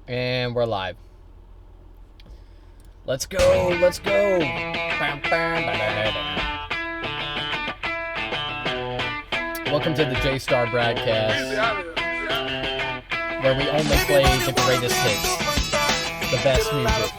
And we're live. Let's go, let's go. Welcome to the J-Star broadcast, where we only play the greatest hits, the best music.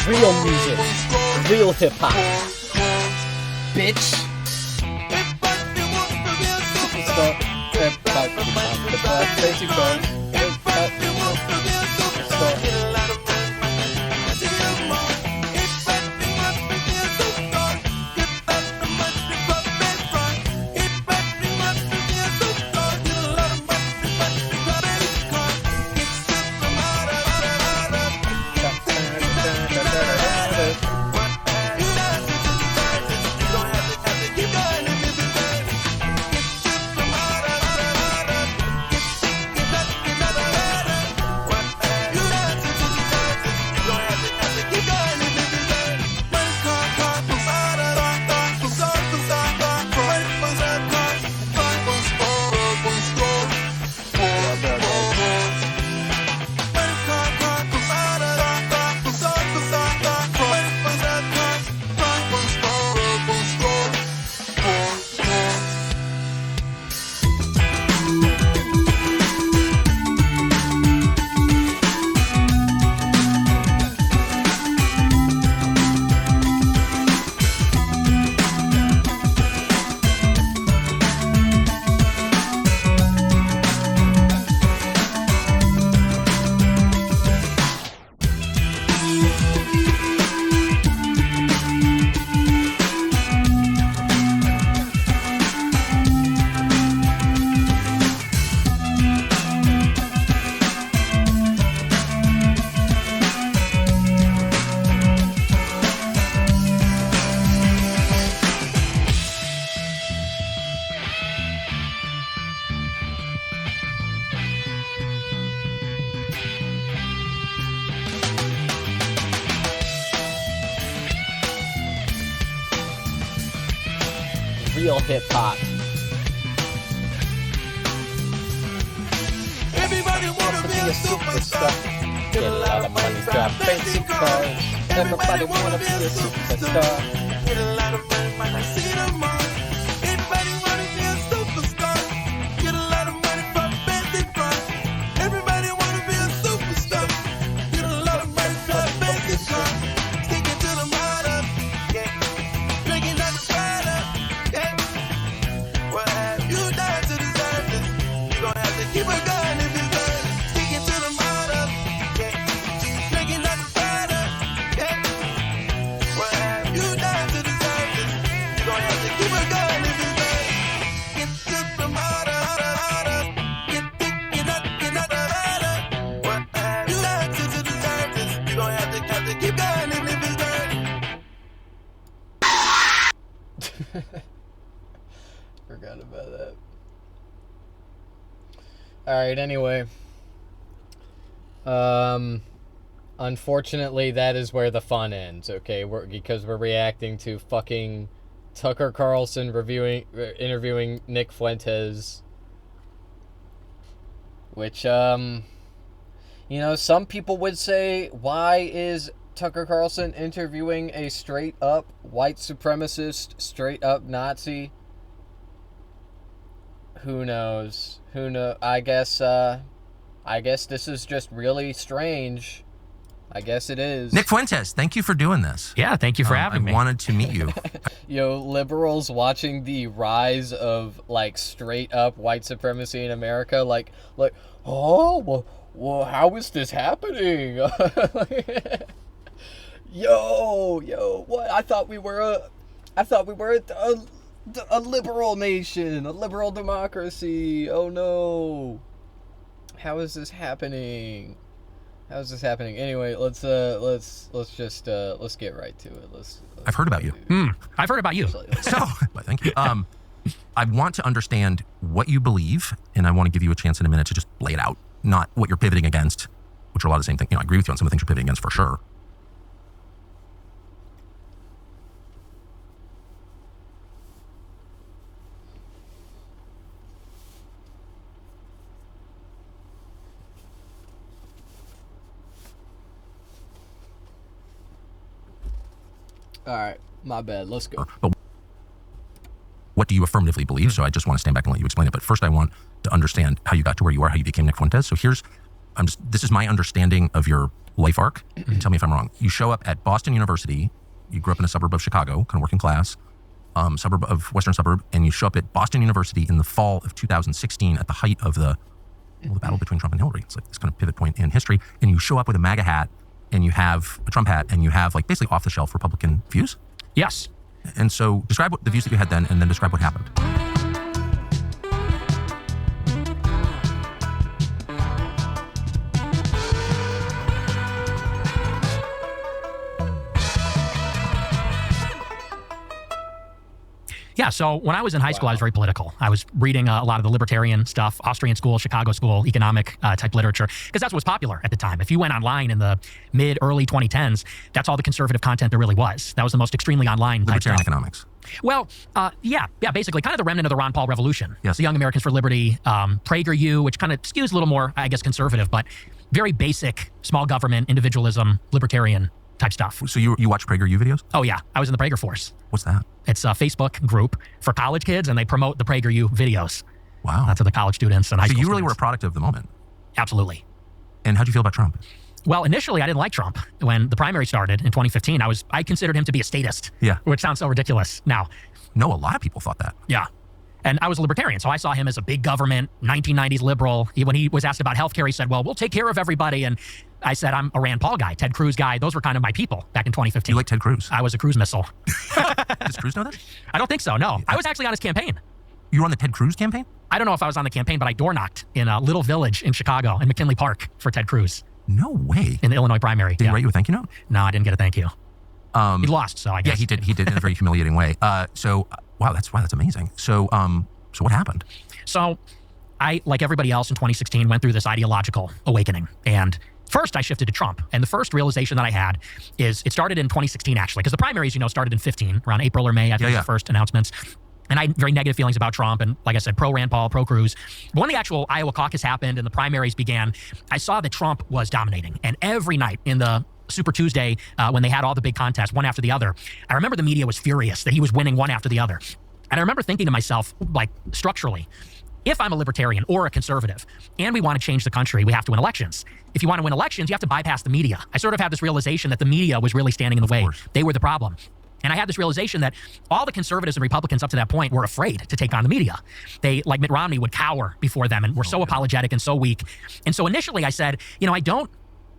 Real music, real hip hop, bitch. Real hip hop. Everybody wanna be a superstar. Get a lot of money, drive fancy cars. Everybody wanna be a superstar. Get a lot of money, might not see them all. Everybody wanna be a superstar. Get a lot of money from fancy cars. Everybody wanna be a superstar. Get a lot of money from fancy cars. Sticking to the motto, yeah. Drinking out the bottle, yeah. What have you done to deserve this? You gon' have to keep it going if you learn. Sticking to the motto, yeah. Drinking out the bottle, yeah. What have you done to deserve this? You gon' have to keep it going if you learn. Get to the motto, get up, get out the motto. What have you done to deserve this? You gon' have to keep going if you learn. Forgot about that. Alright, anyway. Unfortunately, that is where the fun ends, okay? Because we're reacting to fucking Tucker Carlson interviewing Nick Fuentes. Which, some people would say, why is Tucker Carlson interviewing a straight up white supremacist, straight up Nazi? Who knows? I guess this is just really strange. I guess it is. Nick Fuentes, thank you for doing this. Yeah, thank you for having me. I wanted to meet you. Liberals watching the rise of like straight up white supremacy in America, like, oh, well, how is this happening? Yo, what? I thought we were a liberal nation, a liberal democracy. Oh no, how is this happening? Anyway, let's get right to it. I've heard about you. I've heard about you. So, thank you. I want to understand what you believe, and I want to give you a chance in a minute to just lay it out, not what you're pivoting against, which are a lot of the same thing. I agree with you on some of the things you're pivoting against for sure. All right, my bad. Let's go. But what do you affirmatively believe? So I just want to stand back and let you explain it. But first, I want to understand how you got to where you are, how you became Nick Fuentes. So this is my understanding of your life arc. Tell me if I'm wrong. You show up at Boston University. You grew up in a suburb of Chicago, kind of working class, western suburb, and you show up at Boston University in the fall of 2016 at the height of the battle between Trump and Hillary. It's like this kind of pivot point in history. And you show up with a MAGA hat, and you have a Trump hat, and you have like basically off-the-shelf Republican views? Yes. And so describe the views that you had then, and then describe what happened. Yeah, so when I was in high school, I was very political. I was reading a lot of the libertarian stuff, Austrian school, Chicago school, economic type literature, because that's what was popular at the time. If you went online in the early 2010s, that's all the conservative content there really was. That was the most extremely online type Libertarian stuff. economics. Well, yeah, basically kind of the remnant of the Ron Paul Revolution. Yes. The Young Americans for Liberty, PragerU, which kind of skews a little more, I guess, conservative, but very basic, small government, individualism, libertarian type stuff. So you watch PragerU videos? Oh yeah, I was in the Prager Force. What's that? It's a Facebook group for college kids, and they promote the PragerU videos. Wow. To the college students and high school So you really students. were a product of the moment. Absolutely. And how'd you feel about Trump? Well, initially, I didn't like Trump. When the primary started in 2015, I considered him to be a statist. Yeah. Which sounds so ridiculous now. No, a lot of people thought that. Yeah. And I was a libertarian, so I saw him as a big government, 1990s liberal. When he was asked about healthcare, he said, well, we'll take care of everybody. And I said, I'm a Rand Paul guy, Ted Cruz guy. Those were kind of my people back in 2015. You like Ted Cruz? I was a cruise missile. Does Cruz know that? I don't think so, no. I was actually on his campaign. You were on the Ted Cruz campaign? I don't know if I was on the campaign, but I door knocked in a little village in Chicago, in McKinley Park, for Ted Cruz. No way. In the Illinois primary. Did he write you a thank you note? No, I didn't get a thank you. He lost, so I guess. Yeah, he did in a very humiliating way. Wow, that's amazing. So what happened? So I, like everybody else in 2016, went through this ideological awakening. And first I shifted to Trump. And the first realization that I had is it started in 2016, actually, because the primaries, started in 15, around April or May, I think was the first announcements. And I had very negative feelings about Trump. And like I said, pro Rand Paul, pro Cruz. But when the actual Iowa caucus happened and the primaries began, I saw that Trump was dominating. And every night in the Super Tuesday, when they had all the big contests, one after the other, I remember the media was furious that he was winning one after the other. And I remember thinking to myself, like, structurally, if I'm a libertarian or a conservative and we want to change the country, we have to win elections. If you want to win elections, you have to bypass the media. I sort of had this realization that the media was really standing in the way. They were the problem. And I had this realization that all the conservatives and Republicans up to that point were afraid to take on the media. They, like Mitt Romney, would cower before them and were so apologetic and so weak. And so initially I said,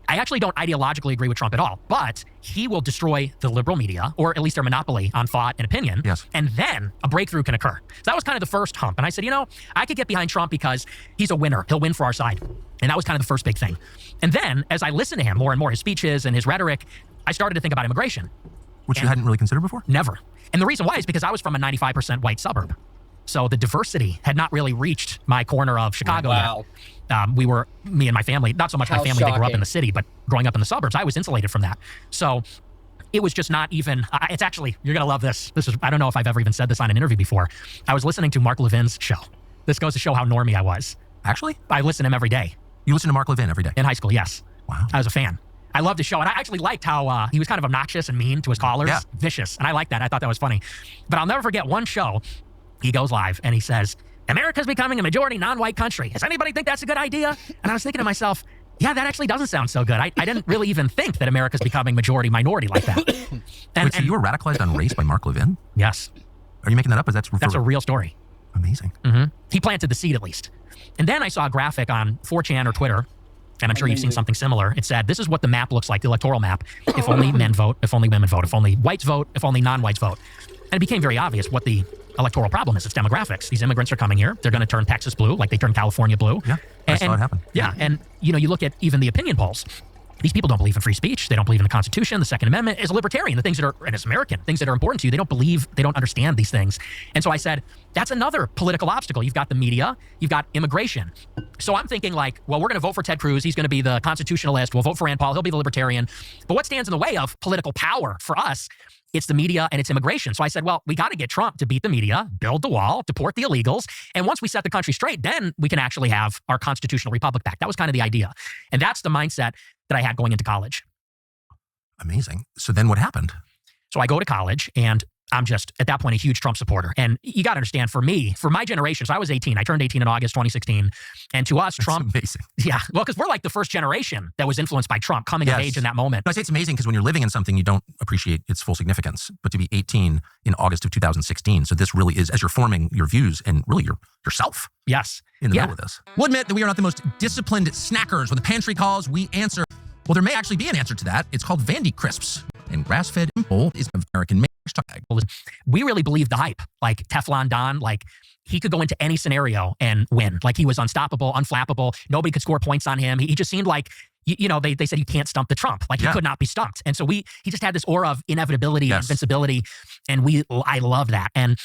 I actually don't ideologically agree with Trump at all, but he will destroy the liberal media, or at least their monopoly on thought and opinion. Yes. And then a breakthrough can occur. So that was kind of the first hump. And I said, I could get behind Trump because he's a winner. He'll win for our side. And that was kind of the first big thing. And then as I listened to him more and more, his speeches and his rhetoric, I started to think about immigration. Which you hadn't really considered before? Never. And the reason why is because I was from a 95% white suburb. So the diversity had not really reached my corner of Chicago Wow. yet. Me and my family, not so much my How family, they grew up shocking. in the city, but growing up in the suburbs, I was insulated from that. So it was just not even, it's actually, you're going to love this. I don't know if I've ever even said this on an interview before. I was listening to Mark Levin's show. This goes to show how normie I was. Actually? I listened to him every day. You listen to Mark Levin every day? In high school, yes. Wow. I was a fan. I loved his show, and I actually liked how he was kind of obnoxious and mean to his callers. Yeah. Vicious, and I liked that. I thought that was funny. But I'll never forget one show. He goes live, and he says, America's becoming a majority non-white country. Does anybody think that's a good idea? And I was thinking to myself, Yeah, that actually doesn't sound so good. I didn't really even think that America's becoming majority minority like that. Wait, so you were radicalized on race by Mark Levin? Yes. Are you making that up? That's a real story. Amazing. He planted the seed at least. And then I saw a graphic on 4chan or Twitter, and I'm sure you've seen something similar. It said, this is what the map looks like, the electoral map. If only men vote, if only women vote, if only whites vote, if only non-whites vote. And it became very obvious what the electoral problem is. It's demographics. These immigrants are coming here. They're going to turn Texas blue like they turned California blue. Yeah, I saw it happen. Yeah, and you look at even the opinion polls. These people don't believe in free speech. They don't believe in the Constitution, the Second Amendment. As a libertarian, the things that are, and as American, things that are important to you, they don't understand these things. And so I said, that's another political obstacle. You've got the media, you've got immigration. So I'm thinking like, well, we're going to vote for Ted Cruz. He's going to be the constitutionalist. We'll vote for Rand Paul. He'll be the libertarian. But what stands in the way of political power for us? It's the media and it's immigration. So I said, well, we got to get Trump to beat the media, build the wall, deport the illegals. And once we set the country straight, then we can actually have our constitutional republic back. That was kind of the idea. And that's the mindset that I had going into college. Amazing. So then what happened? So I go to college and I'm just, at that point, a huge Trump supporter. And you got to understand, for me, for my generation, so I was 18. I turned 18 in August 2016. And to us, That's Trump... amazing. Yeah, well, because we're like the first generation that was influenced by Trump coming of age in that moment. No, I say it's amazing because when you're living in something, you don't appreciate its full significance. But to be 18 in August of 2016, so this really is, as you're forming your views and really yourself Yes. in the middle of this. We'll admit that we are not the most disciplined snackers. When the pantry calls, we answer. Well, there may actually be an answer to that. It's called Vandy Crisps. And grass-fed Simple is an American-made hashtag. We really believed the hype. Like Teflon Don, like he could go into any scenario and win. Like he was unstoppable, unflappable. Nobody could score points on him. He just seemed like, they said you can't stump the Trump. Like he could not be stumped. And so he just had this aura of inevitability, invincibility. And I loved that. And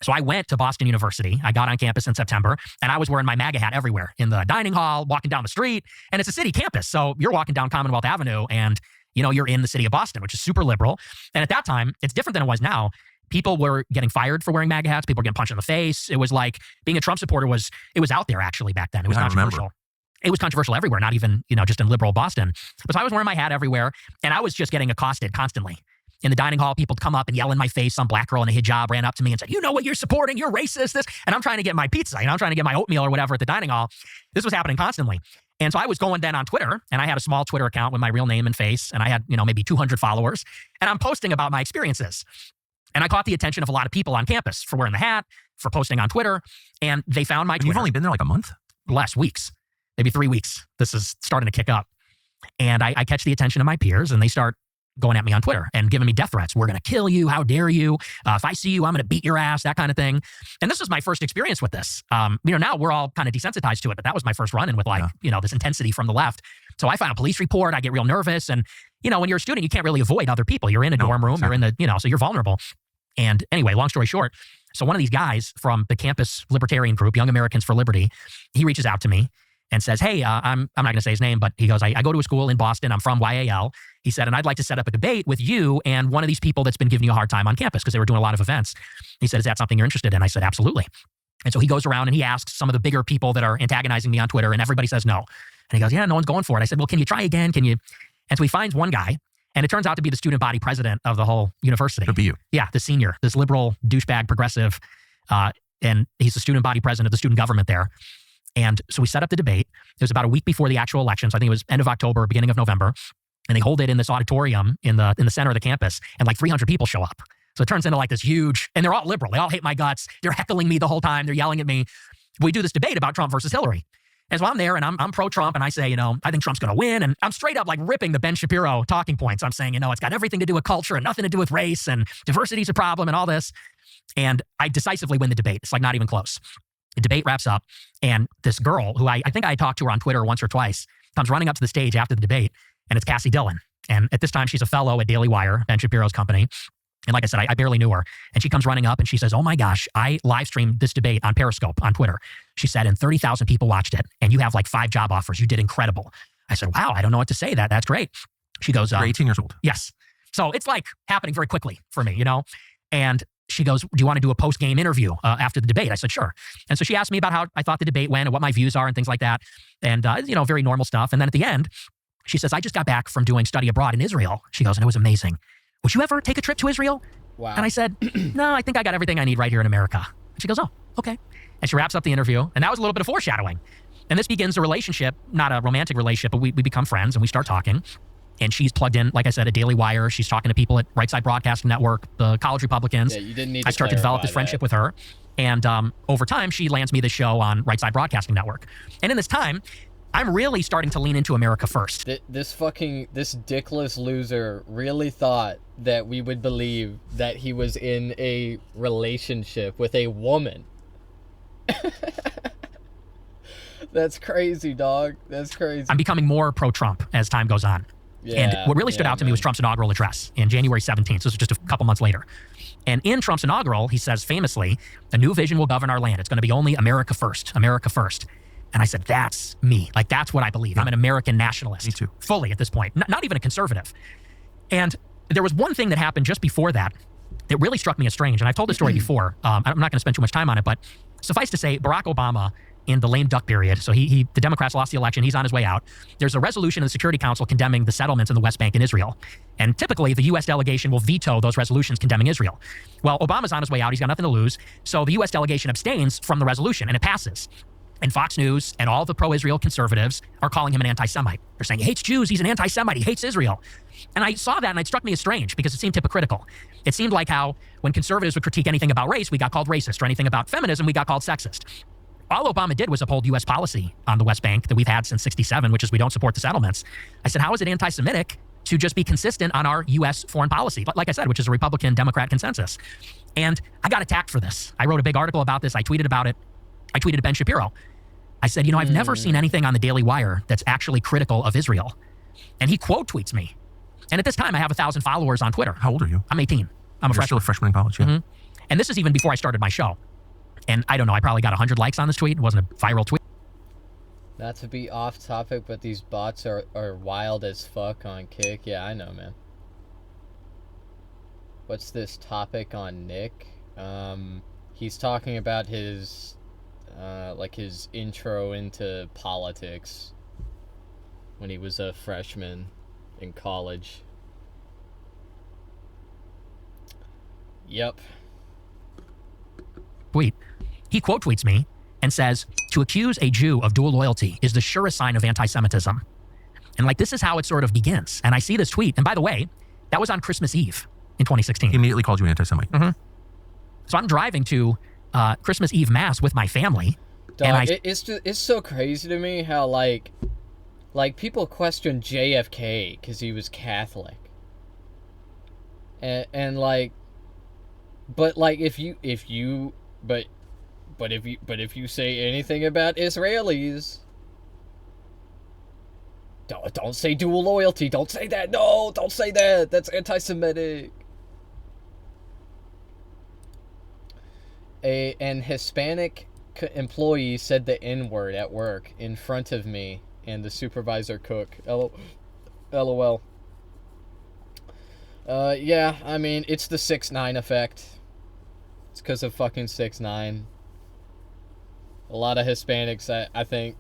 so I went to Boston University. I got on campus in September, and I was wearing my MAGA hat everywhere, in the dining hall, walking down the street. And it's a city campus. So you're walking down Commonwealth Avenue and you're in the city of Boston, which is super liberal. And at that time, it's different than it was now. People were getting fired for wearing MAGA hats. People were getting punched in the face. It was like being a Trump supporter was out there actually back then. It was controversial. It was controversial everywhere, not even, just in liberal Boston. But so I was wearing my hat everywhere, and I was just getting accosted constantly. In the dining hall, people would come up and yell in my face. Some black girl in a hijab ran up to me and said, you know what you're supporting? You're racist, this. And I'm trying to get my pizza. I'm trying to get my oatmeal or whatever at the dining hall. This was happening constantly. And so I was going then on Twitter, and I had a small Twitter account with my real name and face, and I had, maybe 200 followers, and I'm posting about my experiences. And I caught the attention of a lot of people on campus for wearing the hat, for posting on Twitter, and they found my Twitter. You've only been there like a month? Less weeks, maybe 3 weeks. This is starting to kick up. And I catch the attention of my peers, and they start going at me on Twitter and giving me death threats. We're going to kill you. How dare you? If I see you, I'm going to beat your ass, that kind of thing. And this was my first experience with this. Now we're all kind of desensitized to it, but that was my first run-in with this intensity from the left. So I find a police report, I get real nervous. And, when you're a student, you can't really avoid other people. You're in a dorm room, exactly. You're in the, so you're vulnerable. And anyway, long story short, so one of these guys from the campus libertarian group, Young Americans for Liberty, he reaches out to me and says, hey, I'm not going to say his name, but he goes, I go to a school in Boston. I'm from YAL. He said, and I'd like to set up a debate with you and one of these people that's been giving you a hard time on campus because they were doing a lot of events. He said, is that something you're interested in? I said, absolutely. And so he goes around and he asks some of the bigger people that are antagonizing me on Twitter, and everybody says no. And he goes, yeah, no one's going for it. I said, well, can you try again? Can you? And so he finds one guy, and it turns out to be the student body president of the whole university. Could be you. Yeah, the senior, this liberal douchebag progressive. And he's the student body president of the student government there. And so we set up the debate. It was about a week before the actual election. So I think it was end of October, beginning of November. And they hold it in this auditorium in the center of the campus. And like 300 people show up. So it turns into like this huge, and they're all liberal. They all hate my guts. They're heckling me the whole time. They're yelling at me. We do this debate about Trump versus Hillary. And so I'm there and I'm pro-Trump, and I say, I think Trump's going to win. And I'm straight up like ripping the Ben Shapiro talking points. I'm saying, it's got everything to do with culture and nothing to do with race, and diversity's a problem and all this. And I decisively win the debate. It's like not even close. The debate wraps up, and this girl who I think I talked to her on Twitter once or twice comes running up to the stage after the debate, and it's Cassie Dillon. And at this time, she's a fellow at Daily Wire, Ben Shapiro's company. And like I said, I barely knew her. And she comes running up and she says, oh my gosh, I live streamed this debate on Periscope on Twitter. She said, and 30,000 people watched it, and you have like 5 job offers. You did incredible. I said, wow, I don't know what to say. That's great. She goes, you're 18 years old. Yes. So it's like happening very quickly for me, And she goes, do you want to do a post-game interview after the debate? I said, sure. And so she asked me about how I thought the debate went and what my views are and things like that. And, very normal stuff. And then at the end, she says, I just got back from doing study abroad in Israel. She goes, and it was amazing. Would you ever take a trip to Israel? Wow. And I said, no, I think I got everything I need right here in America. And she goes, oh, okay. And she wraps up the interview. And that was a little bit of foreshadowing. And this begins a relationship, not a romantic relationship, but we become friends and we start talking. And she's plugged in, like I said, at Daily Wire. She's talking to people at Right Side Broadcasting Network, the college Republicans. Yeah, you didn't need to I start to develop this clarify friendship that. with her. And over time, she lands me the show on Right Side Broadcasting Network. And in this time, I'm really starting to lean into America first. This dickless loser really thought that we would believe that he was in a relationship with a woman. That's crazy, dog. That's crazy. I'm becoming more pro-Trump as time goes on. And what really stood out to me was Trump's inaugural address in January 17th. So this was just a couple months later. And in Trump's inaugural, he says famously, "A new vision will govern our land. It's going to be only America first, America first." And I said, that's me. Like, that's what I believe. I'm an American nationalist. Me too. Fully at this point. Not even a conservative. And there was one thing that happened just before that that really struck me as strange. And I've told this story before. I'm not going to spend too much time on it, but suffice to say, Barack Obama, in the lame duck period, so the Democrats lost the election, he's on his way out. There's a resolution in the Security Council condemning the settlements in the West Bank and Israel. And typically, the U.S. delegation will veto those resolutions condemning Israel. Well, Obama's on his way out. He's got nothing to lose. So the U.S. delegation abstains from the resolution, and it passes. And Fox News and all the pro-Israel conservatives are calling him an anti-Semite. They're saying he hates Jews, he's an anti-Semite, he hates Israel. And I saw that, and it struck me as strange because it seemed hypocritical. It seemed like how when conservatives would critique anything about race, we got called racist, or anything about feminism, we got called sexist. All Obama did was uphold U.S. policy on the West Bank that we've had since '67, which is we don't support the settlements. I said, how is it anti-Semitic to just be consistent on our U.S. foreign policy? But like I said, which is a Republican-Democrat consensus. And I got attacked for this. I wrote a big article about this. I tweeted about it. I tweeted at Ben Shapiro. I said, I've never seen anything on the Daily Wire that's actually critical of Israel. And he quote tweets me. And at this time, I have 1,000 followers on Twitter. How old are you? I'm 18. I'm You're still a freshman in college, yeah. And this is even before I started my show. And I don't know, I probably got 100 likes on this tweet. It wasn't a viral tweet. Not to be off topic, but these bots are wild as fuck on Kick. Yeah, I know, man. What's this topic on Nick? He's talking about his his intro into politics when he was a freshman in college. Yep. Tweet. He quote tweets me and says, "To accuse a Jew of dual loyalty is the surest sign of anti-Semitism." And this is how it sort of begins. And I see this tweet. And by the way, that was on Christmas Eve in 2016. He immediately called you an anti-Semite. So I'm driving to Christmas Eve Mass with my family. Dog, it's so crazy to me how like people question JFK because he was Catholic, but if you say anything about Israelis, don't say dual loyalty. Don't say that. No, don't say that. That's anti-Semitic. An Hispanic employee said the N-word at work in front of me and the supervisor cook. LOL. Yeah, I mean, it's the 6ix9ine effect. It's because of fucking 6ix9ine. A lot of Hispanics, I think,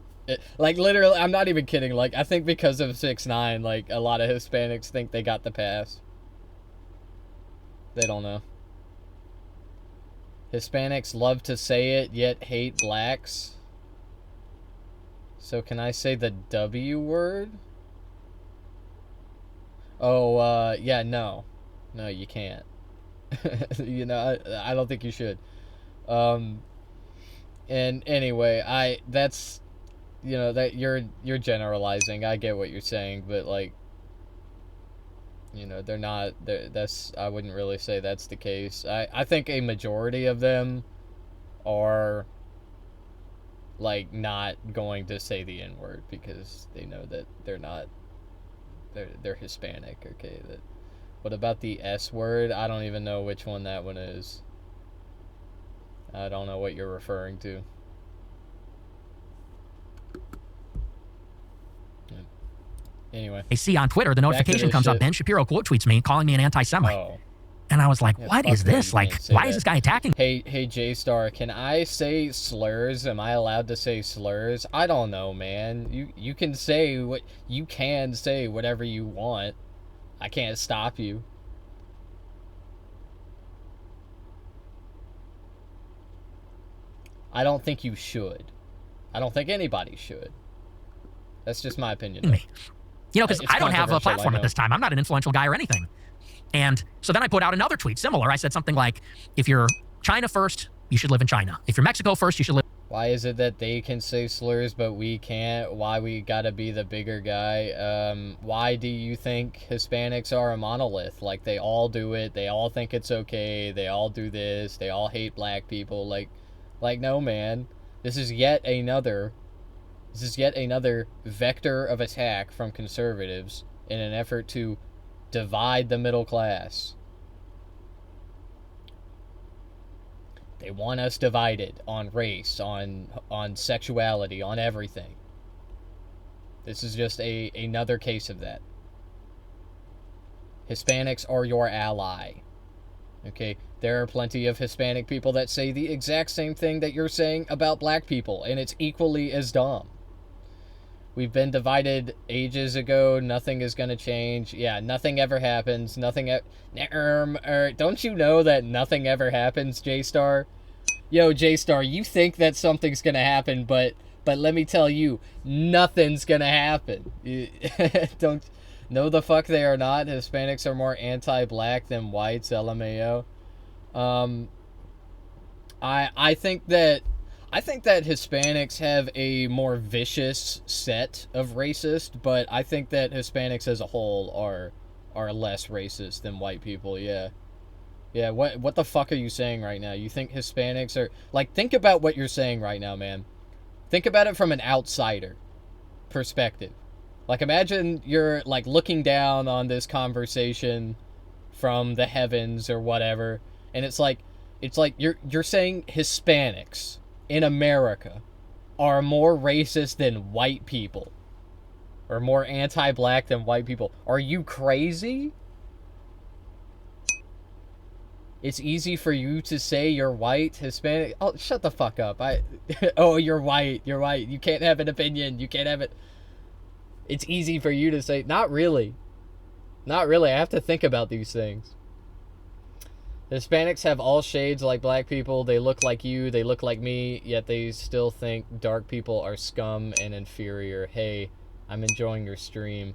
literally, I'm not even kidding. I think because of 6ix9ine, a lot of Hispanics think they got the pass. They don't know. Hispanics love to say it, yet hate blacks. So can I say the W word? Oh, yeah, no. No, you can't. I don't think you should. And anyway, that's, that you're generalizing. I get what you're saying, but they're not, I wouldn't really say that's the case. I think a majority of them are not going to say the N-word because they know that they're Hispanic. Okay, what about the S word? I don't even know which one that one is. I don't know what you're referring to. Anyway. I see on Twitter, the notification comes up. Ben Shapiro quote tweets me, calling me an anti-Semite. Oh. And I was like, Yeah, what fuck is that, this? you can't say Why that. is this guy attacking me? Hey, J-Star, can I say slurs? Am I allowed to say slurs? I don't know, man. You can say whatever you want. I can't stop you. I don't think you should. I don't think anybody should. That's just my opinion. me. You know, because It's I don't have a controversial, I platform know. at this time. I'm not an influential guy or anything. And so then I put out another tweet similar. I said something like, if you're China first, you should live in China. If you're Mexico first, you should live Why is it that they can say slurs but we can't? Why we gotta be the bigger guy? Why do you think Hispanics are a monolith? Like, they all do it. They all think it's okay. They all do this. They all hate black people. Like no, man. This is yet another vector of attack from conservatives in an effort to divide the middle class. They want us divided on race, on sexuality, on everything. This is just another case of that. Hispanics are your ally. Okay? There are plenty of Hispanic people that say the exact same thing that you're saying about black people, and it's equally as dumb. We've been divided ages ago. Nothing is going to change. Yeah, nothing ever happens. Don't you know that nothing ever happens, J-Star? Yo, J-Star, you think that something's going to happen, but let me tell you, nothing's going to happen. Don't... No, the fuck they are not. Hispanics are more anti-black than whites, LMAO. I think that Hispanics have a more vicious set of racist, but I think that Hispanics as a whole are less racist than white people. Yeah. Yeah, what the fuck are you saying right now? You think Hispanics are... Like, think about what you're saying right now, man. Think about it from an outsider perspective. Like, imagine you're, like, looking down on this conversation from the heavens or whatever, and it's like you're saying Hispanics in America are more racist than white people, or more anti-black than white people. Are you crazy? It's easy for you to say you're white, Hispanic. Oh, shut the fuck up. Oh, you're white. You're white. You can't have an opinion. You can't have it. It's easy for you to say. Not really. Not really. I have to think about these things. Hispanics have all shades like black people. They look like you. They look like me. Yet they still think dark people are scum and inferior. Hey, I'm enjoying your stream.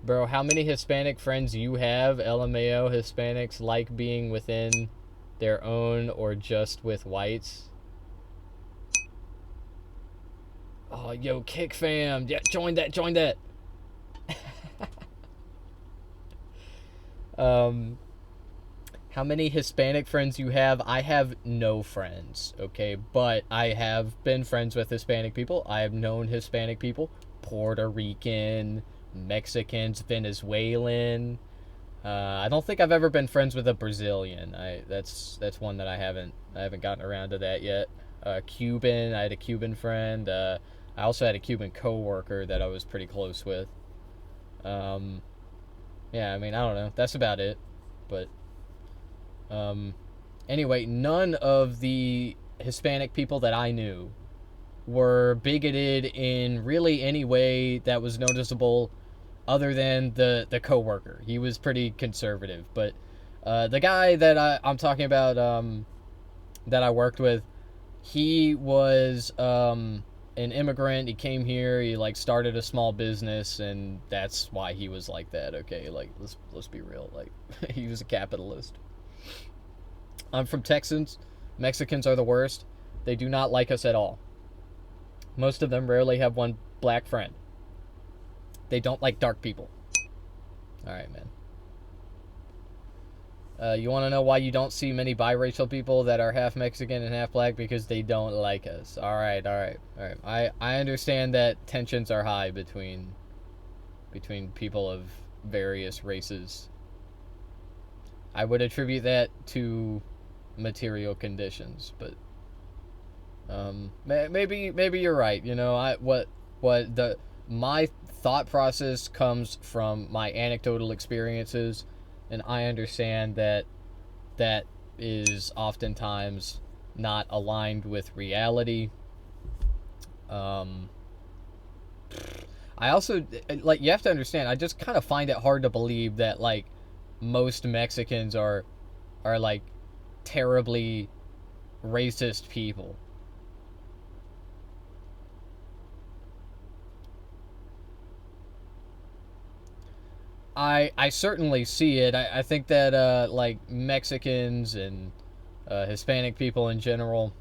Bro, how many Hispanic friends you have? LMAO, Hispanics like being within their own or just with whites? Oh, yo, Kick Fam. Yeah, join that. How many Hispanic friends you have? I have no friends, okay? But I have been friends with Hispanic people. I have known Hispanic people. Puerto Rican, Mexicans, Venezuelan. I don't think I've ever been friends with a Brazilian. That's one that I haven't gotten around to that yet. Cuban, I had a Cuban friend. I also had a Cuban coworker that I was pretty close with. Yeah, I mean, I don't know. That's about it. But anyway, none of the Hispanic people that I knew were bigoted in really any way that was noticeable, other than the coworker. He was pretty conservative, but the guy that I'm talking about, that I worked with, he was an immigrant. He came here. He like started a small business, and that's why he was like that. Okay, like let's be real. Like he was a capitalist. I'm from Texas. Mexicans are the worst. They do not like us at all. Most of them rarely have one black friend. They don't like dark people. Alright, man. You want to know why you don't see many biracial people that are half Mexican and half black? Because they don't like us. Alright. I understand that tensions are high between people of various races. I would attribute that to material conditions, but maybe you're right. You know, my thought process comes from my anecdotal experiences, and I understand that is oftentimes not aligned with reality. I also, like, you have to understand, I just kind of find it hard to believe that, like, most Mexicans are like terribly racist people. I certainly see it. I think that like Mexicans and Hispanic people in general,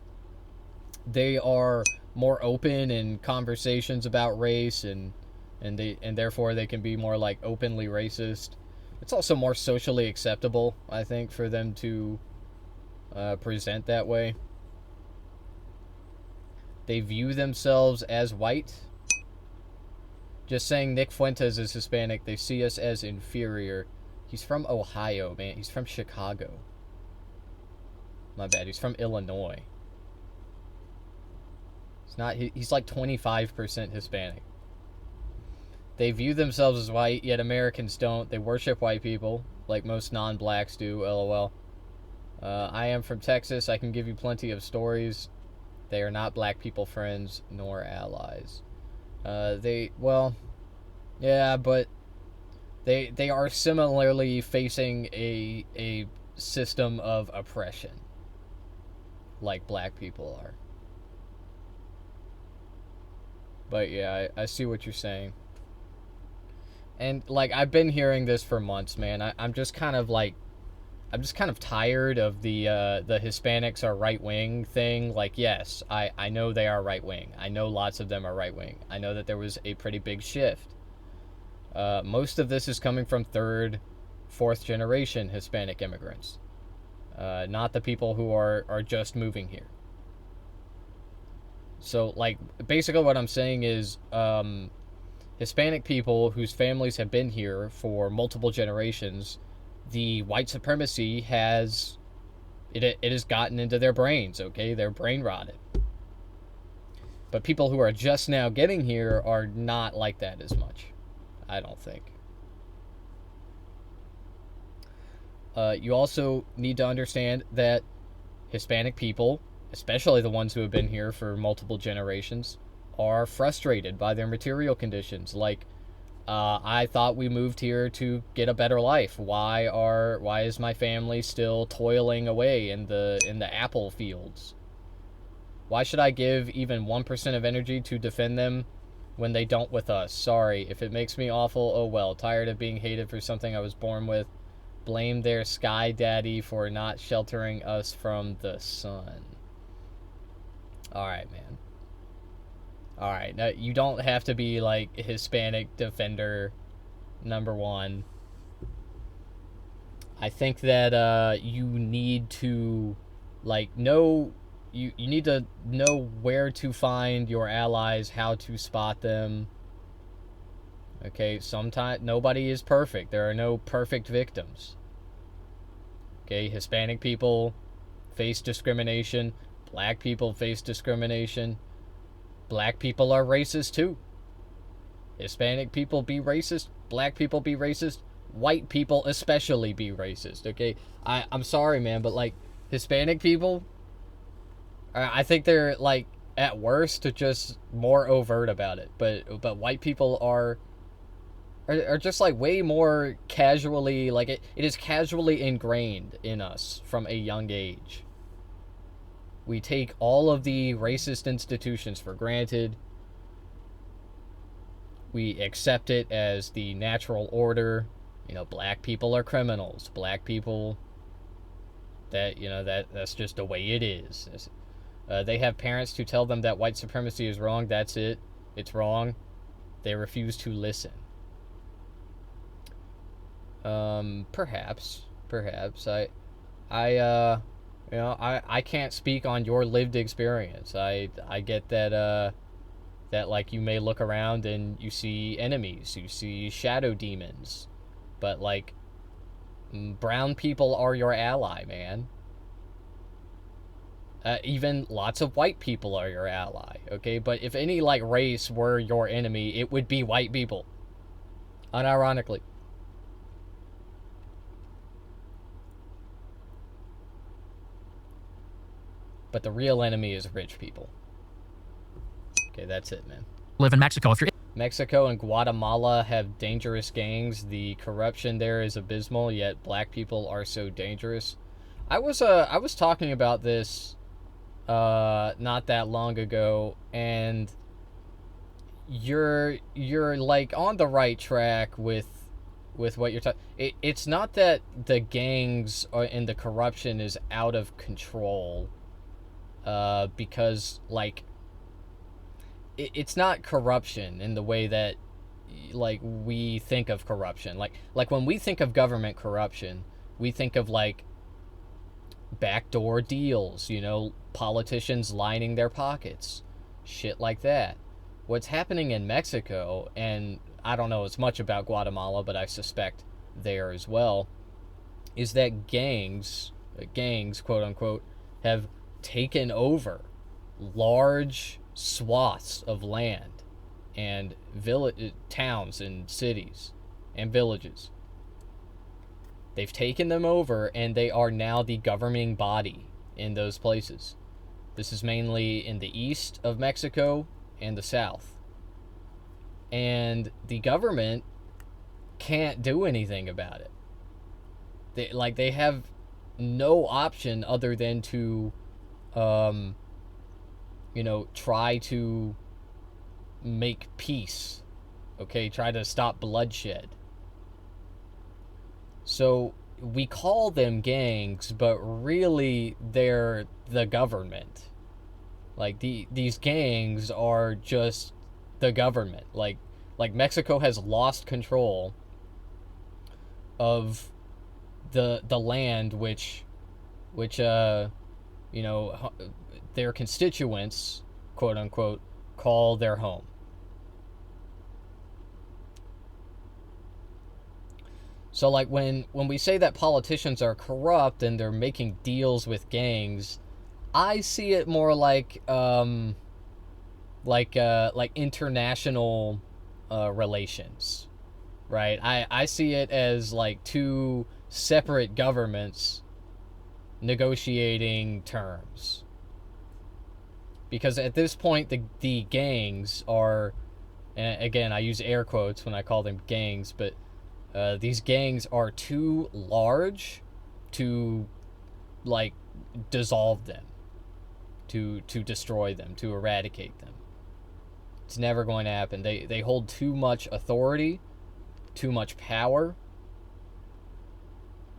they are more open in conversations about race, and therefore they can be more like openly racist. It's also more socially acceptable, I think, for them to present that way. They view themselves as white. Just saying Nick Fuentes is Hispanic, they see us as inferior. He's from Ohio, man. He's from Chicago. My bad. He's from Illinois. He's like 25% Hispanic. They view themselves as white, yet Americans don't. They worship white people, like most non-blacks do, lol. I am from Texas. I can give you plenty of stories. They are not black people friends, nor allies. Yeah, but they are similarly facing a system of oppression, like black people are. But yeah, I see what you're saying. And like I've been hearing this for months, man. I'm just kind of tired of the Hispanics are right wing thing. Like, yes, I know they are right wing. I know lots of them are right wing. I know that there was a pretty big shift. Most of this is coming from third, fourth generation Hispanic immigrants, not the people who are just moving here. So, like, basically what I'm saying is Hispanic people whose families have been here for multiple generations, the white supremacy has gotten into their brains, okay? They're brain rotted. But people who are just now getting here are not like that as much, I don't think. You also need to understand that Hispanic people, especially the ones who have been here for multiple generations, are frustrated by their material conditions. Like, I thought we moved here to get a better life. Why is my family still toiling away in the apple fields? Why should I give even 1% of energy to defend them when they don't with us? Sorry, if it makes me awful, oh well. Tired of being hated for something I was born with. Blame their sky daddy for not sheltering us from the sun. Alright, man. Alright, now you don't have to be like Hispanic defender number one. I think that you need to like know you need to know where to find your allies, how to spot them. Okay, sometimes nobody is perfect. There are no perfect victims. Okay, Hispanic people face discrimination. Black people face discrimination. Black people are racist too. Hispanic people be racist. Black people be racist. White people especially be racist, okay? I'm sorry, man, but like Hispanic people, I think they're like at worst just more overt about it. But white people are just like way more casually, like it is casually ingrained in us from a young age. We take all of the racist institutions for granted. We accept it as the natural order. You know, black people are criminals. Black people, that's just the way it is. They have parents who tell them that white supremacy is wrong. That's it. It's wrong. They refuse to listen. Perhaps I can't speak on your lived experience. I get that that like you may look around and you see enemies, you see shadow demons, but like brown people are your ally, man. Even lots of white people are your ally, okay? But if any like race were your enemy, it would be white people. Unironically. But the real enemy is rich people. Okay, that's it, man. Live in Mexico. If you're Mexico and Guatemala have dangerous gangs. The corruption there is abysmal, yet black people are so dangerous. I was talking about this not that long ago, and you're like on the right track with what you're talking. It's not that the gangs and the corruption is out of control, because like it's not corruption in the way that like we think of corruption. Like when we think of government corruption, we think of like backdoor deals, you know, politicians lining their pockets, shit like that. What's happening in Mexico, and I don't know as much about Guatemala, but I suspect there as well, is that gangs, quote unquote, have taken over large swaths of land and towns and cities and villages. They've taken them over, and they are now the governing body in those places. This is mainly in the east of Mexico and the south. And the government can't do anything about it. They have no option other than to, you know, try to make peace. Okay, try to stop bloodshed. So we call them gangs, but really they're the government. Like these gangs are just the government. Like Mexico has lost control of the land which you know, their constituents, quote unquote, call their home. So like when we say that politicians are corrupt and they're making deals with gangs, I see it more like international relations, right? I see it as like two separate governments negotiating terms. Because at this point, the gangs are, and again, I use air quotes when I call them gangs, but these gangs are too large to like dissolve them, to destroy them, to eradicate them. It's never going to happen. They hold too much authority, too much power.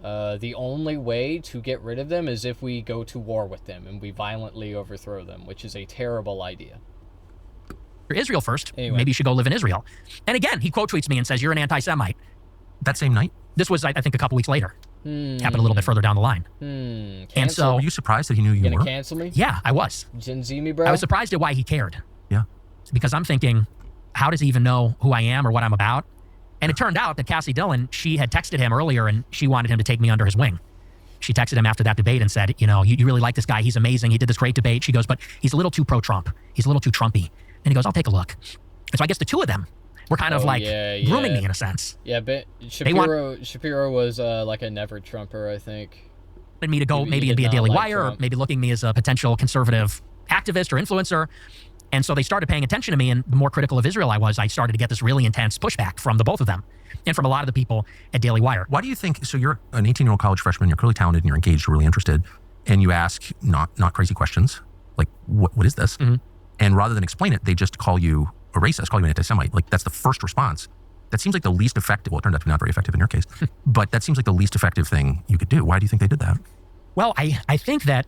The only way to get rid of them is if we go to war with them and we violently overthrow them, which is a terrible idea. Israel first. Anyway. Maybe you should go live in Israel. And again, he quote tweets me and says, "You're an anti-Semite." That same night? This was, I think, a couple weeks later. Happened a little bit further down the line. And so, Were you surprised that he knew you gonna were? cancel me? yeah, I was. Gen Z me, bro? I was surprised at why he cared. Yeah. Because I'm thinking, how does he even know who I am or what I'm about? And it turned out that Cassie Dillon, she had texted him earlier and she wanted him to take me under his wing. She texted him after that debate and said, you know, you really like this guy. He's amazing. He did this great debate. She goes, but he's a little too pro-Trump. He's a little too Trumpy. And he goes, I'll take a look. And so I guess the two of them were kind of like grooming me in a sense. Yeah, but Shapiro was like a never Trumper, I think. Wanted me to go maybe and be a Daily Wire, or maybe looking at me as a potential conservative activist or influencer. And so they started paying attention to me, and the more critical of Israel I was, I started to get this really intense pushback from the both of them and from a lot of the people at Daily Wire. Why do you think, so you're an 18-year-old college freshman, you're clearly talented and you're engaged, you're really interested, and you ask not crazy questions, like, what is this? Mm-hmm. And rather than explain it, they just call you a racist, call you an anti-Semite. Like, that's the first response. That seems like the least effective, well, it turned out to be not very effective in your case, but that seems like the least effective thing you could do. Why do you think they did that? Well, I think that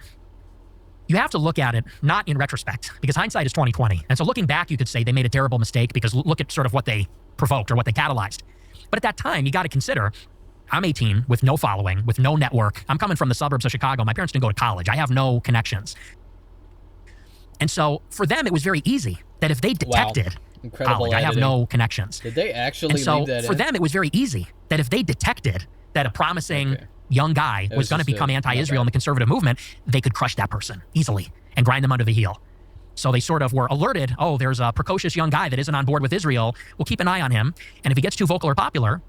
you have to look at it not in retrospect, because hindsight is 20/20. And so looking back, you could say they made a terrible mistake because look at sort of what they provoked or what they catalyzed. But at that time, you got to consider, I'm 18 with no following, with no network. I'm coming from the suburbs of Chicago. My parents didn't go to college. I have no connections. And so for them, it was very easy that if they detected Incredible college, I have no connections. Did they actually And so leave that for in? them, it was very easy that if they detected that a promising young guy was was going to just become a- anti-Israel in the conservative movement, they could crush that person easily and grind them under the heel. So they sort of were alerted, oh, there's a precocious young guy that isn't on board with Israel. We'll keep an eye on him. And if he gets too vocal or popular,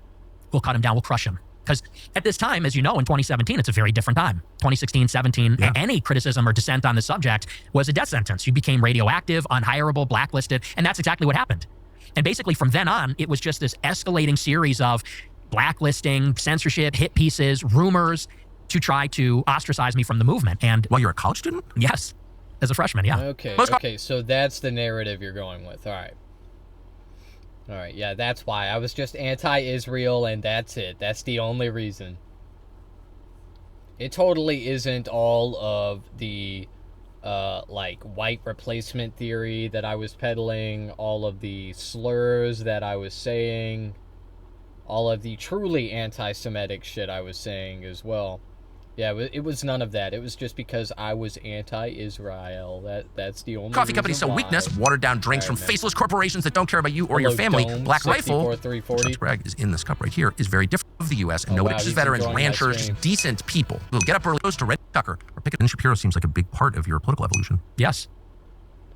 we'll cut him down, we'll crush him. Because at this time, as you know, in 2017, it's a very different time. 2016, 17, any criticism or dissent on the subject was a death sentence. You became radioactive, unhireable, blacklisted, and that's exactly what happened. And basically from then on, it was just this escalating series of blacklisting, censorship, hit pieces, rumors to try to ostracize me from the movement. And While you're a college student? yes, as a freshman, yeah. Okay, Most- okay, so that's the narrative you're going with. All right. All right, yeah, that's why. I was just anti-Israel, and that's it. That's the only reason. It totally isn't all of the, like, white replacement theory that I was peddling, all of the slurs that I was saying, all of the truly anti-Semitic shit I was saying as well. Yeah, it was none of that. It was just because I was anti-Israel. That's the only Coffee companies reason sell why. weakness, watered down drinks from man. faceless corporations that don't care about you or your Hello, family. Dome, Black Rifle, 64340. Chuck's brag is in this cup right here, is very different of the U.S. and Oh, nobody wow, just he's veterans, enjoying my ranchers, stream. just decent people who'll get up early, goes to Red Tucker or pick it. Ben Shapiro seems like a big part of your political evolution. Yes.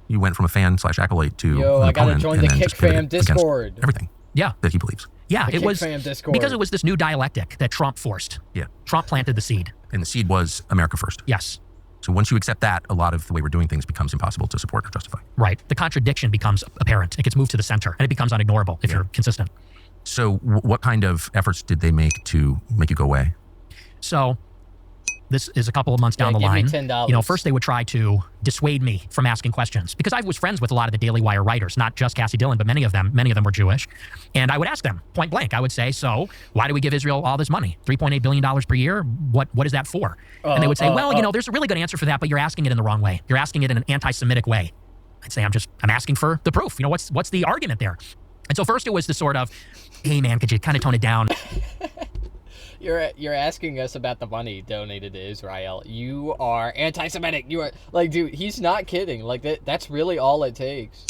You went from a fan / acolyte to Yo, an I gotta opponent join and the then Kick just pivoted Fam against Discord. everything Yeah. that he believes. Yeah, The it Kick was Fam Discord. because it was this new dialectic that Trump forced. Yeah. Trump planted the seed. And the seed was America first. Yes. So once you accept that, a lot of the way we're doing things becomes impossible to support or justify. Right. The contradiction becomes apparent. It gets moved to the center, and it becomes unignorable if you're consistent. So what kind of efforts did they make to make you go away? So this is a couple of months down the give me line. $10. You know, first they would try to dissuade me from asking questions because I was friends with a lot of the Daily Wire writers, not just Cassie Dillon, but many of them were Jewish. And I would ask them point blank. I would say, so why do we give Israel all this money? $3.8 billion per year? What is that for? And they would say, well, you know, there's a really good answer for that, but you're asking it in the wrong way. You're asking it in an anti-Semitic way. I'd say, I'm asking for the proof. You know, what's the argument there? And so first it was the sort of, hey man, could you kind of tone it down? You're asking us about the money donated to Israel. You are anti-Semitic. You are like, dude, he's not kidding. Like that's really all it takes.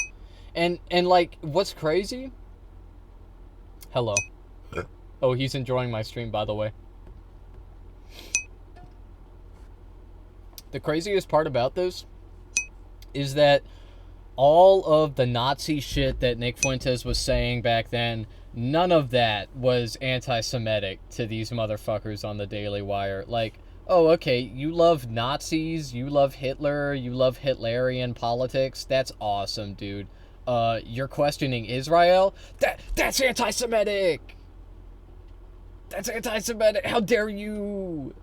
And like, what's crazy? Hello. Oh, he's enjoying my stream, by the way. The craziest part about this is that all of the Nazi shit that Nick Fuentes was saying back then, none of that was anti-Semitic to these motherfuckers on the Daily Wire. Like, oh, okay, you love Nazis, you love Hitler, you love Hitlerian politics. That's awesome, dude. You're questioning Israel? That's anti-Semitic! That's anti-Semitic! How dare you!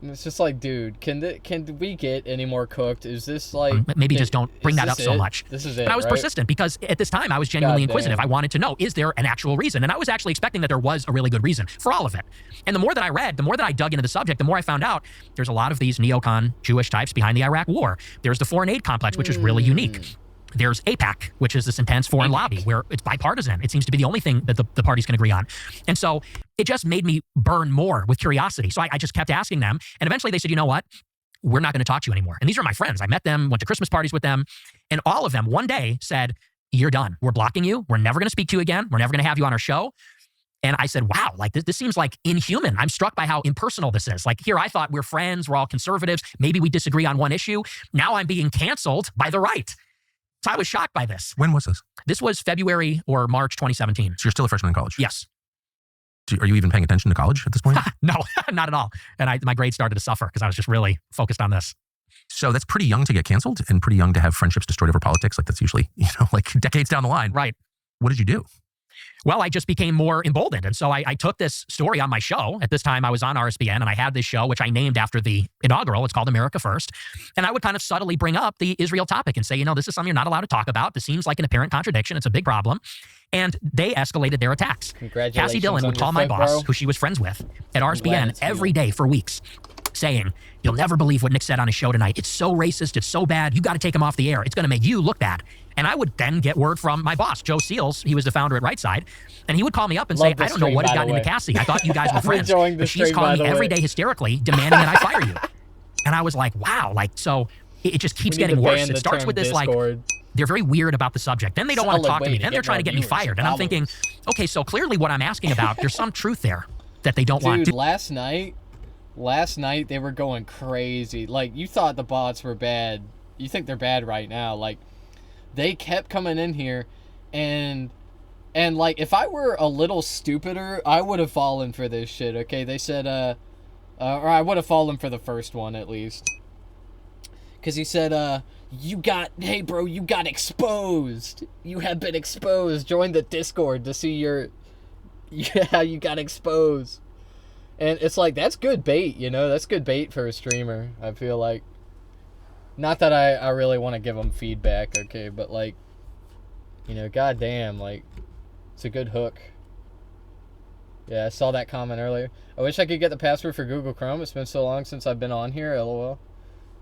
And it's just like, dude, can we get any more cooked? Is this like... Maybe just don't bring that up so much. This is it, But I was right? persistent because at this time I was genuinely Goddamn. inquisitive. I wanted to know, is there an actual reason? And I was actually expecting that there was a really good reason for all of it. And the more that I read, the more that I dug into the subject, the more I found out there's a lot of these neocon Jewish types behind the Iraq War. There's the foreign aid complex, which is really unique. There's AIPAC, which is this intense foreign lobby where it's bipartisan. It seems to be the only thing that the parties can agree on. And so it just made me burn more with curiosity. So I just kept asking them. And eventually they said, you know what? We're not going to talk to you anymore. And these are my friends. I met them, went to Christmas parties with them. And all of them one day said, you're done. We're blocking you. We're never going to speak to you again. We're never going to have you on our show. And I said, wow, like this seems like inhuman. I'm struck by how impersonal this is. Like here, I thought we're friends. We're all conservatives. Maybe we disagree on one issue. Now I'm being canceled by the right. So I was shocked by this. When was this? This was February or March 2017. So you're still a freshman in college? Yes. Are you even paying attention to college at this point? No, not at all. And my grades started to suffer because I was just really focused on this. So that's pretty young to get canceled and pretty young to have friendships destroyed over politics. Like that's usually, like decades down the line. Right. What did you do? Well, I just became more emboldened. And so I took this story on my show. At this time, I was on RSBN, and I had this show, which I named after the inaugural. It's called America First. And I would kind of subtly bring up the Israel topic and say, this is something you're not allowed to talk about. This seems like an apparent contradiction. It's a big problem. And they escalated their attacks. Congratulations Cassie Dillon on would your call my fit, boss, bro. who she was friends with, at glad RSBN it's every you. day for weeks, saying, you'll never believe what Nick said on his show tonight. It's so racist. It's so bad. You got to take him off the air. It's going to make you look bad. And I would then get word from my boss, Joe Seals. He was the founder at Right Side. And he would call me up and Love say, the I don't know stream, what has by gotten the into way. Cassie. I thought you guys were friends. enjoying the But she's stream, by calling the me every way. day hysterically, demanding that I fire you. And I was like, wow. Like, so it just keeps We need getting to worse. ban It the starts term with this, like, Discord. they're very weird about the subject. Then they don't want to Solid talk to way me. to Then get they're trying to more get me viewers fired. and And I'm thinking, okay, so clearly what I'm asking about, there's some truth there that they don't want. Dude, last night they were going crazy. Like, you thought the bots were bad. You think they're bad right now. Like, they kept coming in here, and like, if I were a little stupider, I would have fallen for this shit, okay? They said, or I would have fallen for the first one, at least. Because he said, hey bro, you got exposed. You have been exposed. Join the Discord to see how you got exposed. And it's like, that's good bait, That's good bait for a streamer, I feel like. Not that I really want to give them feedback, okay? But, like, You know, goddamn, like, it's a good hook. Yeah, I saw that comment earlier. I wish I could get the password for Google Chrome. It's been so long since I've been on here, lol.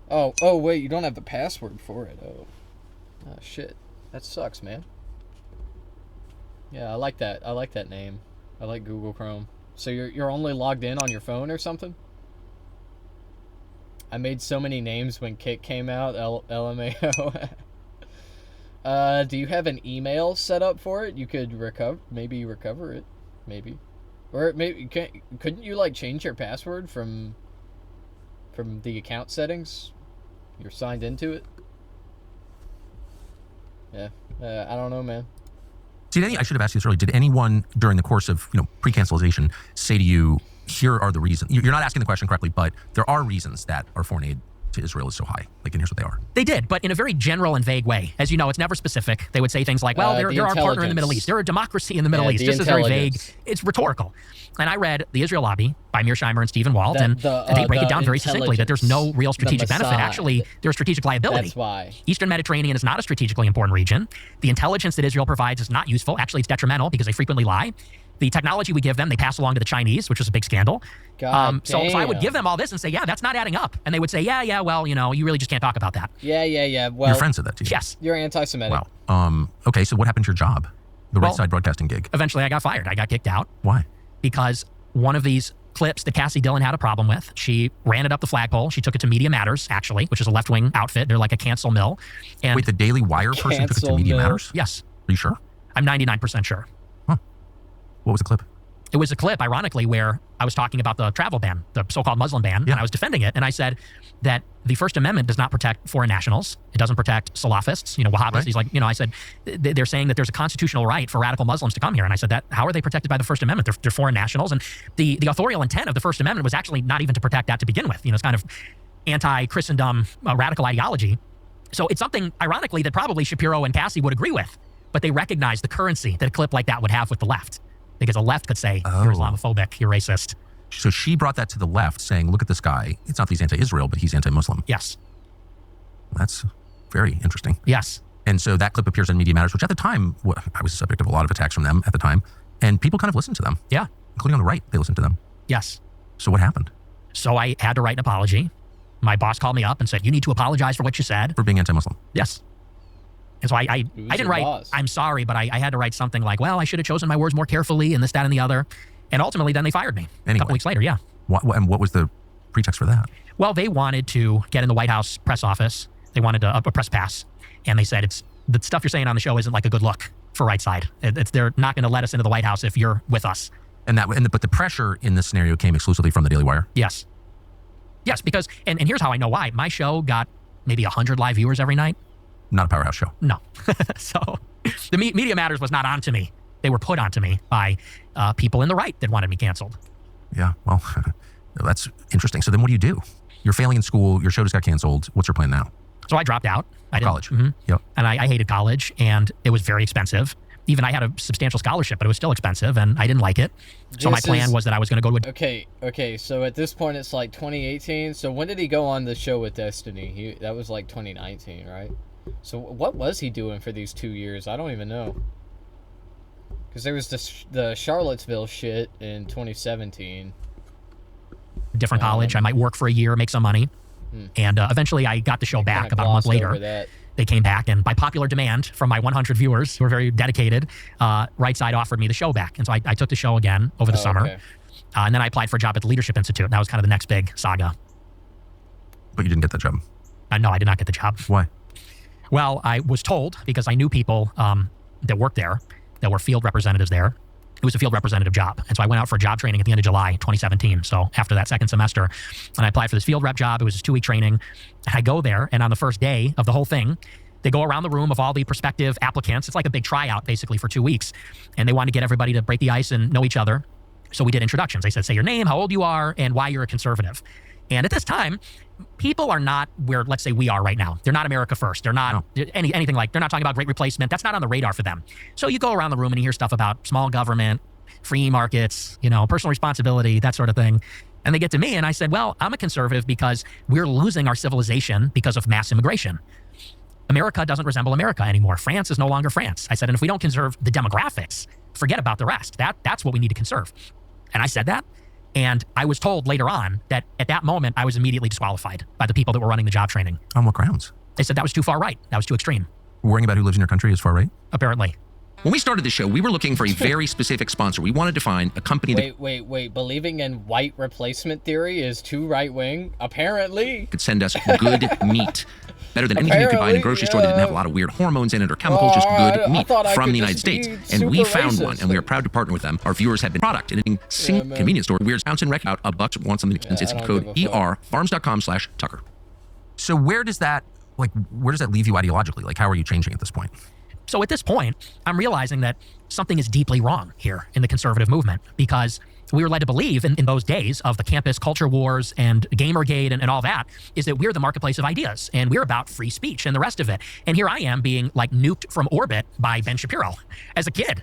Oh, wait, you don't have the password for it. Oh, shit. That sucks, man. Yeah, I like that. I like that name. I like Google Chrome. So you're only logged in on your phone or something? I made so many names when Kick came out. LMAO. Do you have an email set up for it? You could maybe recover it. Maybe. Or maybe couldn't you like change your password from the account settings? You're signed into it. Yeah. I don't know, man. See, I should have asked you this earlier. Did anyone during the course of pre-cancellation say to you, here are the reasons? You're not asking the question correctly, but there are reasons that our foreign aid to Israel is so high. Like, and here's what they are. They did, but in a very general and vague way. As you know, it's never specific. They would say things like, well, they're our partner in the Middle East. They're a democracy in the Middle East. Just as very vague. It's rhetorical. And I read The Israel Lobby by Mearsheimer and Stephen Walt, and they break it down very succinctly that there's no real strategic benefit. Actually, there's strategic liability. That's why. Eastern Mediterranean is not a strategically important region. The intelligence that Israel provides is not useful. Actually, it's detrimental because they frequently lie. The technology we give them, they pass along to the Chinese, which is a big scandal. So I would give them all this and say, yeah, that's not adding up. And they would say, yeah, well, you really just can't talk about that. Yeah. Well, your friend said that to you. Yes. You're anti-Semitic. Wow. Okay, so what happened to your job? The Right Side Broadcasting gig? Eventually, I got fired. I got kicked out. Why? Because one of these clips that Cassie Dillon had a problem with, she ran it up the flagpole. She took it to Media Matters, actually, which is a left-wing outfit. They're like a cancel mill. And wait, the Daily Wire person took it to Media Matters? Yes. Are you sure? I'm 99% sure. Huh. What was the clip? It was a clip, ironically, where I was talking about the travel ban, the so-called Muslim ban, and I was defending it. And I said that the First Amendment does not protect foreign nationals. It doesn't protect Salafists, Wahhabis. Right. He's like, I said, they're saying that there's a constitutional right for radical Muslims to come here. And I said that, how are they protected by the First Amendment? They're foreign nationals. And the authorial intent of the First Amendment was actually not even to protect that to begin with. It's kind of anti-Christendom radical ideology. So it's something, ironically, that probably Shapiro and Cassie would agree with. But they recognize the currency that a clip like that would have with the left. Because the left could say, you're Islamophobic, you're racist. So she brought that to the left, saying, look at this guy. It's not that he's anti-Israel, but he's anti-Muslim. Yes. That's very interesting. Yes. And so that clip appears on Media Matters, which at the time, I was the subject of a lot of attacks from them at the time. And people kind of listened to them. Yeah. Including on the right, they listened to them. Yes. So what happened? So I had to write an apology. My boss called me up and said, you need to apologize for what you said. For being anti-Muslim. Yes. And so I didn't write, I'm sorry, but I had to write something like, well, I should have chosen my words more carefully and this, that, and the other. And ultimately, then they fired me a couple weeks later, yeah. And what was the pretext for that? Well, they wanted to get in the White House press office. They wanted a press pass. And they said, the stuff you're saying on the show isn't like a good look for Right Side. They're not going to let us into the White House if you're with us. But the pressure in this scenario came exclusively from the Daily Wire? Yes. Yes, because, and here's how I know why. My show got maybe 100 live viewers every night. Not a powerhouse show. No. So the Media Matters was not onto me. They were put onto me by people in the right that wanted me canceled. Yeah, well, that's interesting. So then what do? You're failing in school. Your show just got canceled. What's your plan now? So I dropped out. College. Mm-hmm. Yep. And I hated college, and it was very expensive. Even I had a substantial scholarship, but it was still expensive, and I didn't like it. So my plan was that I was going to go to a... Okay, so at this point, it's like 2018. So when did he go on the show with Destiny? That was like 2019, right? So what was he doing for these 2 years? I don't even know. Because there was the Charlottesville shit in 2017. Different college. I might work for a year, make some money. And eventually I got the show back about a month later. They came back, and by popular demand from my 100 viewers who were very dedicated, Right Side offered me the show back. And so I took the show again over the summer. Okay. And then I applied for a job at the Leadership Institute. And that was kind of the next big saga. But you didn't get that job? No, I did not get the job. Why? Well, I was told, because I knew people that worked there, that were field representatives there. It was a field representative job. And so I went out for job training at the end of July 2017. So after that second semester, and I applied for this field rep job. It was a 2-week training. And I go there, and on the first day of the whole thing, they go around the room of all the prospective applicants. It's like a big tryout, basically, for 2 weeks. And they wanted to get everybody to break the ice and know each other. So we did introductions. They said, say your name, how old you are, and why you're a conservative. And at this time, people are not where, let's say, we are right now. They're not America First. They're not anything like, they're not talking about Great Replacement. That's not on the radar for them. So you go around the room and you hear stuff about small government, free markets, personal responsibility, that sort of thing. And they get to me, and I said, well, I'm a conservative because we're losing our civilization because of mass immigration. America doesn't resemble America anymore. France is no longer France. I said, and if we don't conserve the demographics, forget about the rest. That's what we need to conserve. And I said that. And I was told later on that at that moment, I was immediately disqualified by the people that were running the job training. On what grounds? They said that was too far right. That was too extreme, Worrying about who lives in your country is far right? apparently. When we started the show, we were looking for a very specific sponsor. We wanted to find a company that Wait. Believing in white replacement theory is too right-wing? Apparently. could send us good meat. Better than anything you could buy in a grocery store that didn't have a lot of weird hormones in it or chemicals, just good meat from the United States. And we found one, and we are proud to partner with them. Our viewers have been product in a single convenience store. Weird ounce and wreck out $1 want something expensive. It's I don't code give a fuck. ERfarms.com/Tucker. So where does that leave you ideologically? Like, how are you changing at this point? So at this point, I'm realizing that something is deeply wrong here in the conservative movement, because we were led to believe in those days of the campus culture wars and Gamergate and all that, is that we're the marketplace of ideas and we're about free speech and the rest of it. And here I am being like nuked from orbit by Ben Shapiro as a kid,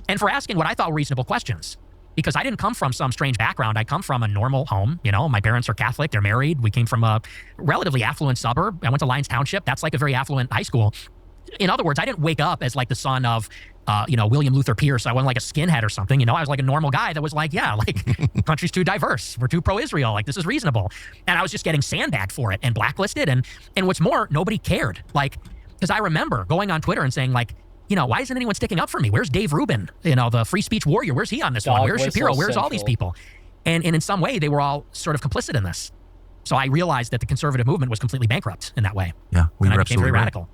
and for asking what I thought were reasonable questions. Because I didn't come from some strange background. I come from a normal home. You know, my parents are Catholic, they're married. We came from a relatively affluent suburb. I went to Lyons Township. That's like a very affluent high school. In other words, I didn't wake up as like the son of, William Luther Pierce. I wasn't like a skinhead or something. You know, I was like a normal guy that was like, yeah, like country's too diverse. We're too pro-Israel. Like, this is reasonable. And I was just getting sandbagged for it and blacklisted. And what's more, nobody cared. Like, because I remember going on Twitter and saying like, you know, why isn't anyone sticking up for me? Where's Dave Rubin? You know, the free speech warrior. Where's he on this one? Dog Where's Shapiro? whistle Where's all these central. people? And in some way, they were all sort of complicit in this. So I realized that the conservative movement was completely bankrupt in that way. Yeah, we And were I became very absolutely right. radical.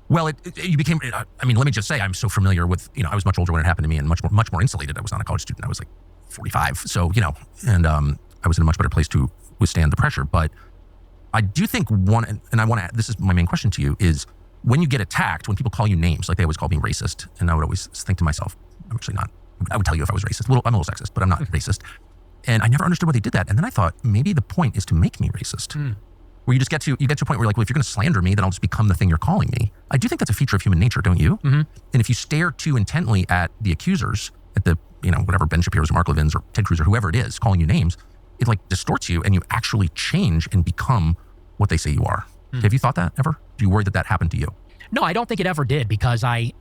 Well, you became. I mean, let me just say, I'm so familiar with. You know, I was much older when it happened to me, and much more insulated. I was not a college student. I was like 45, so you know, and I was in a much better place to withstand the pressure. But I do think and I want to. This is my main question to you: is when you get attacked, when people call you names, like they always call me racist, and I would always think to myself, I'm actually not. I would tell you if I was racist. I'm a little sexist, but I'm not racist. And I never understood why they did that. And then I thought maybe the point is to make me racist. Where you get to a point where you're like, well, if you're going to slander me, then I'll just become the thing you're calling me. I do think that's a feature of human nature, don't you? Mm-hmm. And if you stare too intently at the accusers, at the, whatever Ben Shapiro's or Mark Levin's or Ted Cruz or whoever it is calling you names, it like distorts you and you actually change and become what they say you are. Have you thought that ever? Do you worry that happened to you? No, I don't think it ever did, because I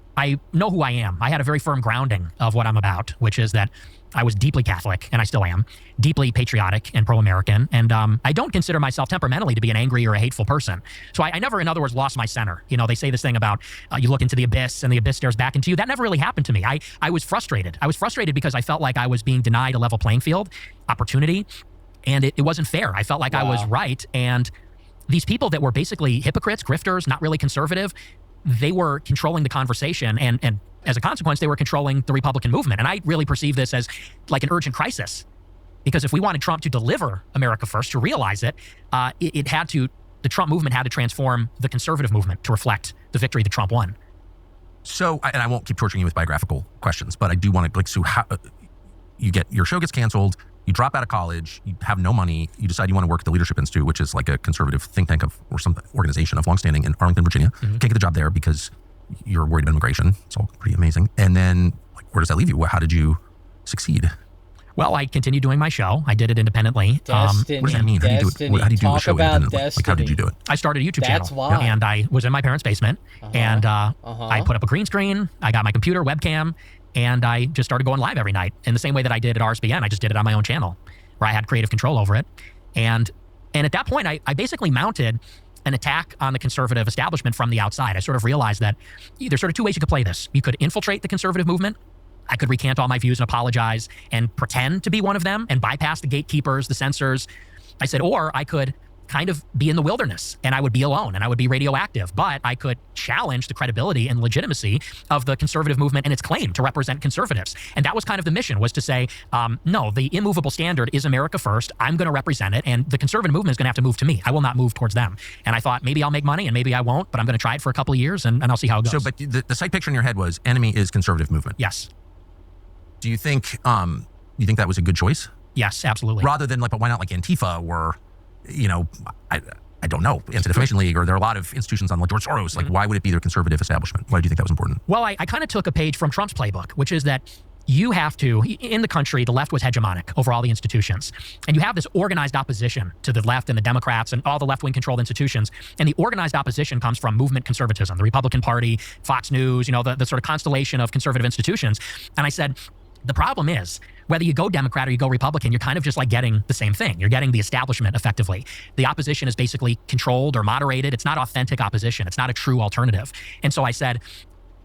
know who I am. I had a very firm grounding of what I'm about, which is that I was deeply Catholic, and I still am, deeply patriotic and pro-American, and I don't consider myself temperamentally to be an angry or a hateful person. So I never, in other words, lost my center. You know, they say this thing about you look into the abyss and the abyss stares back into you. That never really happened to me. I was frustrated. I was frustrated because I felt like I was being denied a level playing field, opportunity, and it wasn't fair. I felt like I was right, and these people that were basically hypocrites, grifters, not really conservative, they were controlling the conversation, and as a consequence, they were controlling the Republican movement. And I really perceive this as like an urgent crisis, because if we wanted Trump to deliver America First, to realize it, the Trump movement had to transform the conservative movement to reflect the victory that Trump won. So, and I won't keep torturing you with biographical questions, but I do want to, like, so how your show gets canceled, you drop out of college, you have no money, you decide you want to work at the Leadership Institute, which is like a conservative think tank or some organization of longstanding in Arlington, Virginia. Can't get the job there because you're worried about immigration. It's all pretty amazing. And then, like, where does that leave you? How did you succeed? Well, I continued doing my show. I did it independently. Destiny. What does that mean? How do you do it? How do you do the Talk show about independently? Like, how did you do it? I started a YouTube That's channel. why. And I was in my parents' basement, and I put up a green screen. I got my computer, webcam, and I just started going live every night in the same way that I did at RSBN. I just did it on my own channel, where I had creative control over it. And at that point, I basically mounted an attack on the conservative establishment from the outside. I sort of realized that there's sort of two ways you could play this. You could infiltrate the conservative movement. I could recant all my views and apologize and pretend to be one of them and bypass the gatekeepers, the censors. I said, or I could kind of be in the wilderness and I would be alone and I would be radioactive, but I could challenge the credibility and legitimacy of the conservative movement and its claim to represent conservatives. And that was kind of the mission, was to say, no, the immovable standard is America first. I'm going to represent it, and the conservative movement is going to have to move to me. I will not move towards them. And I thought, maybe I'll make money and maybe I won't, but I'm going to try it for a couple of years and I'll see how it goes. So, but the sight picture in your head was enemy is conservative movement. Yes. Do you think that was a good choice? Yes, absolutely. Rather than, like, but why not like Antifa or, I don't know, Anti-Defamation League, or there are a lot of institutions on, like George Soros. Like, why would it be their conservative establishment? Why do you think that was important? Well, I kind of took a page from Trump's playbook, which is that you have to, in the country, the left was hegemonic over all the institutions. And you have this organized opposition to the left and the Democrats and all the left-wing controlled institutions. And the organized opposition comes from movement conservatism, the Republican Party, Fox News, the sort of constellation of conservative institutions. And I said, the problem is, whether you go Democrat or you go Republican, you're kind of just like getting the same thing. You're getting the establishment effectively. The opposition is basically controlled or moderated. It's not authentic opposition. It's not a true alternative. And so I said,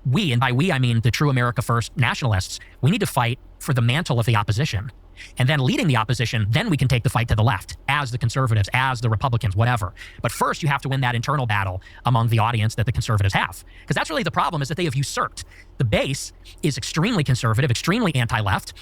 we, and by we I mean the true America First nationalists, we need to fight for the mantle of the opposition. And then leading the opposition, then we can take the fight to the left, as the conservatives, as the Republicans, whatever. But first, you have to win that internal battle among the audience that the conservatives have. Because that's really the problem, is that they have usurped. The base is extremely conservative, extremely anti-left.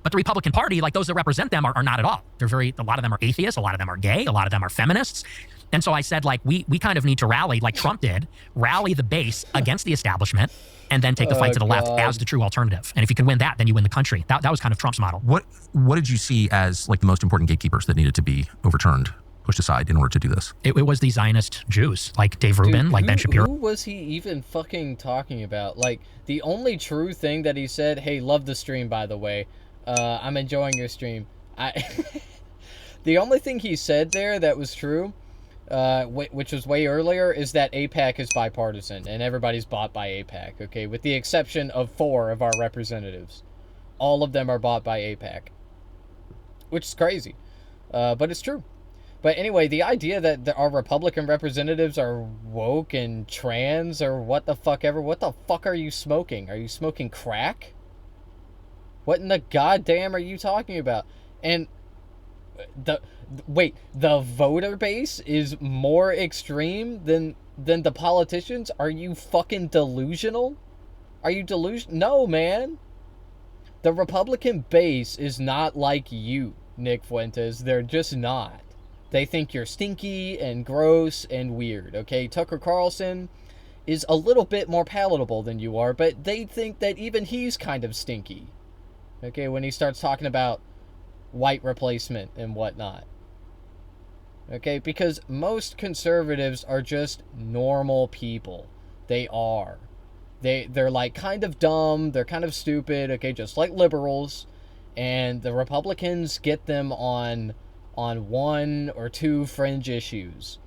But the Republican Party, like those that represent them, are not at all. A lot of them are atheists, a lot of them are gay, a lot of them are feminists. And so I said, like, we kind of need to rally, like Trump did, rally the base against the establishment, and then take the fight to the left as the true alternative. And if you can win that, then you win the country. That was kind of Trump's model. What did you see as like the most important gatekeepers that needed to be overturned, pushed aside in order to do this? It was the Zionist Jews, like Dave Rubin, like Ben Shapiro. Who was he even fucking talking about? Like, the only true thing that he said, hey, love the stream, by the way. I'm enjoying your stream. The only thing he said there that was true, which was way earlier, is that AIPAC is bipartisan and everybody's bought by AIPAC, okay? With the exception of 4 of our representatives. All of them are bought by AIPAC. Which is crazy. But it's true. But anyway, the idea that our Republican representatives are woke and trans or what the fuck ever, what the fuck are you smoking? Are you smoking crack? What in the goddamn are you talking about? And the voter base is more extreme than the politicians? Are you fucking delusional? Are you delusional? No, man. The Republican base is not like you, Nick Fuentes. They're just not. They think you're stinky and gross and weird, okay? Tucker Carlson is a little bit more palatable than you are, but they think that even he's kind of stinky. Okay, when he starts talking about white replacement and whatnot. Okay, because most conservatives are just normal people. They are. They're like kind of dumb, they're kind of stupid, okay, just like liberals. And the Republicans get them on 1 or 2 fringe issues.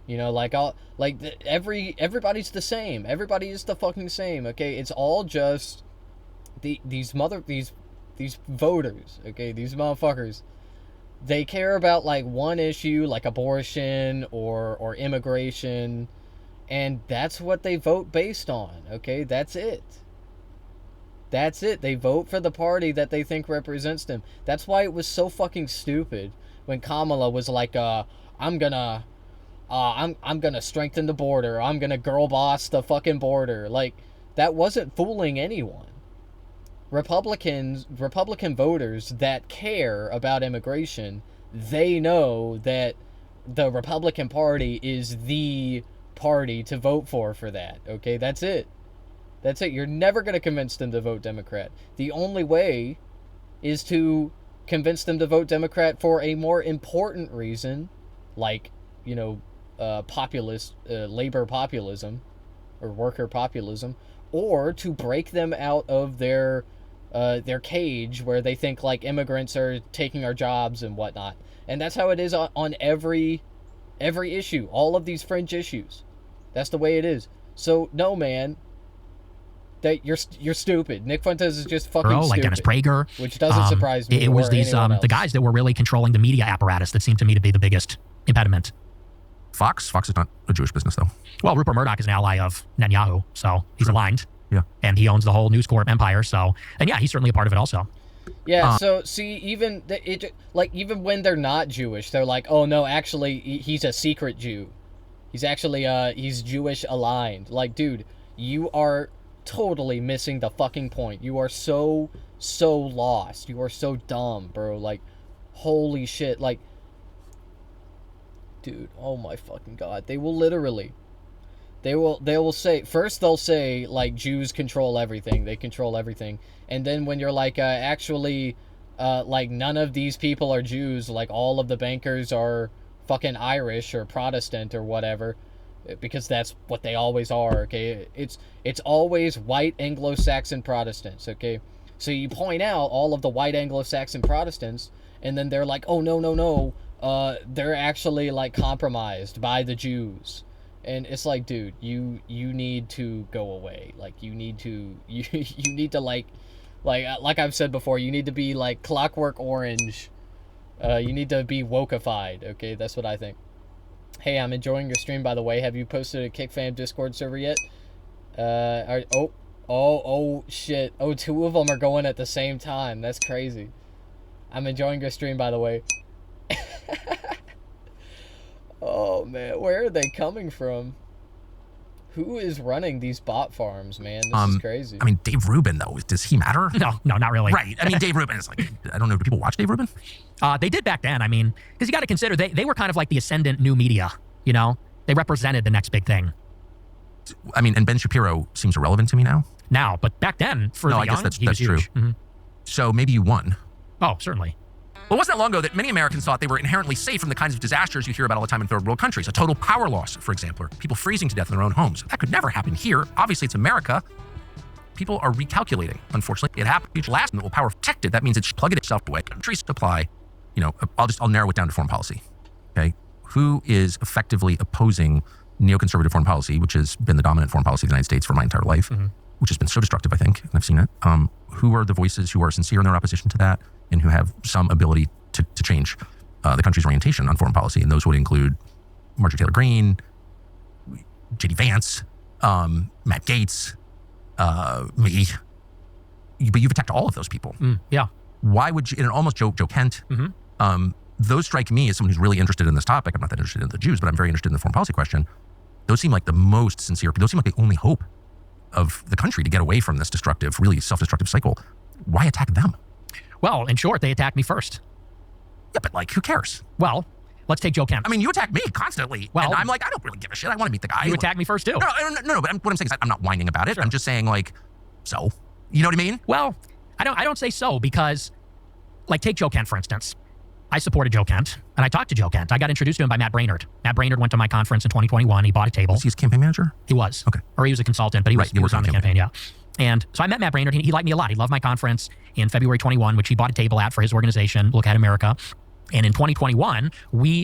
Everybody's the same. Everybody is the fucking same, okay? It's all just these voters, okay, these motherfuckers, they care about like one issue, like abortion or immigration, and that's what they vote based on, okay? That's it. They vote for the party that they think represents them. That's why it was so fucking stupid when Kamala was like, I'm gonna strengthen the border, I'm gonna girl boss the fucking border. Like, that wasn't fooling anyone. Republican voters that care about immigration, they know that the Republican Party is the party to vote for that, okay? That's it. You're never going to convince them to vote Democrat. The only way is to convince them to vote Democrat for a more important reason, like, populist, labor populism, or worker populism, or to break them out of their cage where they think like immigrants are taking our jobs and whatnot. And that's how it is on every issue, all of these fringe issues. That's the way it is. So no, man, that you're stupid. Nick Fuentes is just fucking stupid. Like Dennis Prager, which doesn't surprise me. It was these the guys that were really controlling the media apparatus that seemed to me to be the biggest impediment. Fox is not a Jewish business though. Well, Rupert Murdoch is an ally of Netanyahu, so he's aligned. Yeah. And he owns the whole News Corp empire, so, and yeah, he's certainly a part of it also. Yeah, so see, even even when they're not Jewish, they're like, oh no, actually he's a secret Jew. He's actually he's Jewish aligned. Like, dude, you are totally missing the fucking point. You are so lost. You are so dumb, bro. Like, holy shit. Like, dude, oh my fucking god. They will literally They will say, first they'll say, like, Jews control everything. They control everything. And then when you're like, actually, like, none of these people are Jews. Like, all of the bankers are fucking Irish or Protestant or whatever. Because that's what they always are, okay? It's always white Anglo-Saxon Protestants, okay? So you point out all of the white Anglo-Saxon Protestants, and then they're like, oh, no, they're actually, like, compromised by the Jews. And it's like, dude, you need to go away. Like, you need to, like I've said before, you need to be, like, Clockwork Orange. You need to be wokified, okay? That's what I think. Hey, I'm enjoying your stream, by the way. Have you posted a KickFam Discord server yet? Oh, shit. Oh, 2 of them are going at the same time. That's crazy. I'm enjoying your stream, by the way. Oh, man. Where are they coming from? Who is running these bot farms, man? This is crazy. I mean, Dave Rubin, though. Does he matter? No, not really. Right. I mean, Dave Rubin is like, I don't know. Do people watch Dave Rubin? They did back then. I mean, because you got to consider, they were kind of like the ascendant new media, you know? They represented the next big thing. I mean, and Ben Shapiro seems irrelevant to me now. Now, but back then, for the young, I guess he was that's true. huge. Mm-hmm. So maybe you won. Oh, certainly. Well, it wasn't that long ago that many Americans thought they were inherently safe from the kinds of disasters you hear about all the time in third world countries. A total power loss, for example, or people freezing to death in their own homes. That could never happen here. Obviously, it's America. People are recalculating. Unfortunately, it happens. Each last and will power protected. That means it's plugging itself away. Countries supply. You know, I'll narrow it down to foreign policy. Okay, who is effectively opposing neoconservative foreign policy, which has been the dominant foreign policy of the United States for my entire life, which has been so destructive, I think, and I've seen it. Who are the voices who are sincere in their opposition to that and who have some ability to change the country's orientation on foreign policy? And those would include Marjorie Taylor Greene, J.D. Vance, Matt Gaetz, me. But you've attacked all of those people. Yeah. Why would you, and almost Joe Kent, those strike me as someone who's really interested in this topic. I'm not that interested in the Jews, but I'm very interested in the foreign policy question. Those seem like the most sincere. Those seem like the only hope of the country to get away from this destructive, really self-destructive cycle. Why attack them? Well, in short, they attacked me first. Yeah, but like, who cares? Well, let's take Joe Kent. I mean, you attack me constantly. Well, and I'm like, I don't really give a shit. I want to meet the guy. You attack me first, too. No, but what I'm saying is I'm not whining about it. Sure. I'm just saying, like, so, you know what I mean? Well, I don't say so because, like, take Joe Kent, for instance. I supported Joe Kent, and I talked to Joe Kent. I got introduced to him by Matt Braynard. Matt Braynard went to my conference in 2021. He bought a table. Was he his campaign manager? He was. Okay. Or he was a consultant, but he was on the campaign, yeah. And so I met Matt Braynard. He liked me a lot. He loved my conference in February 21, which he bought a table at for his organization, Look at America. And in 2021,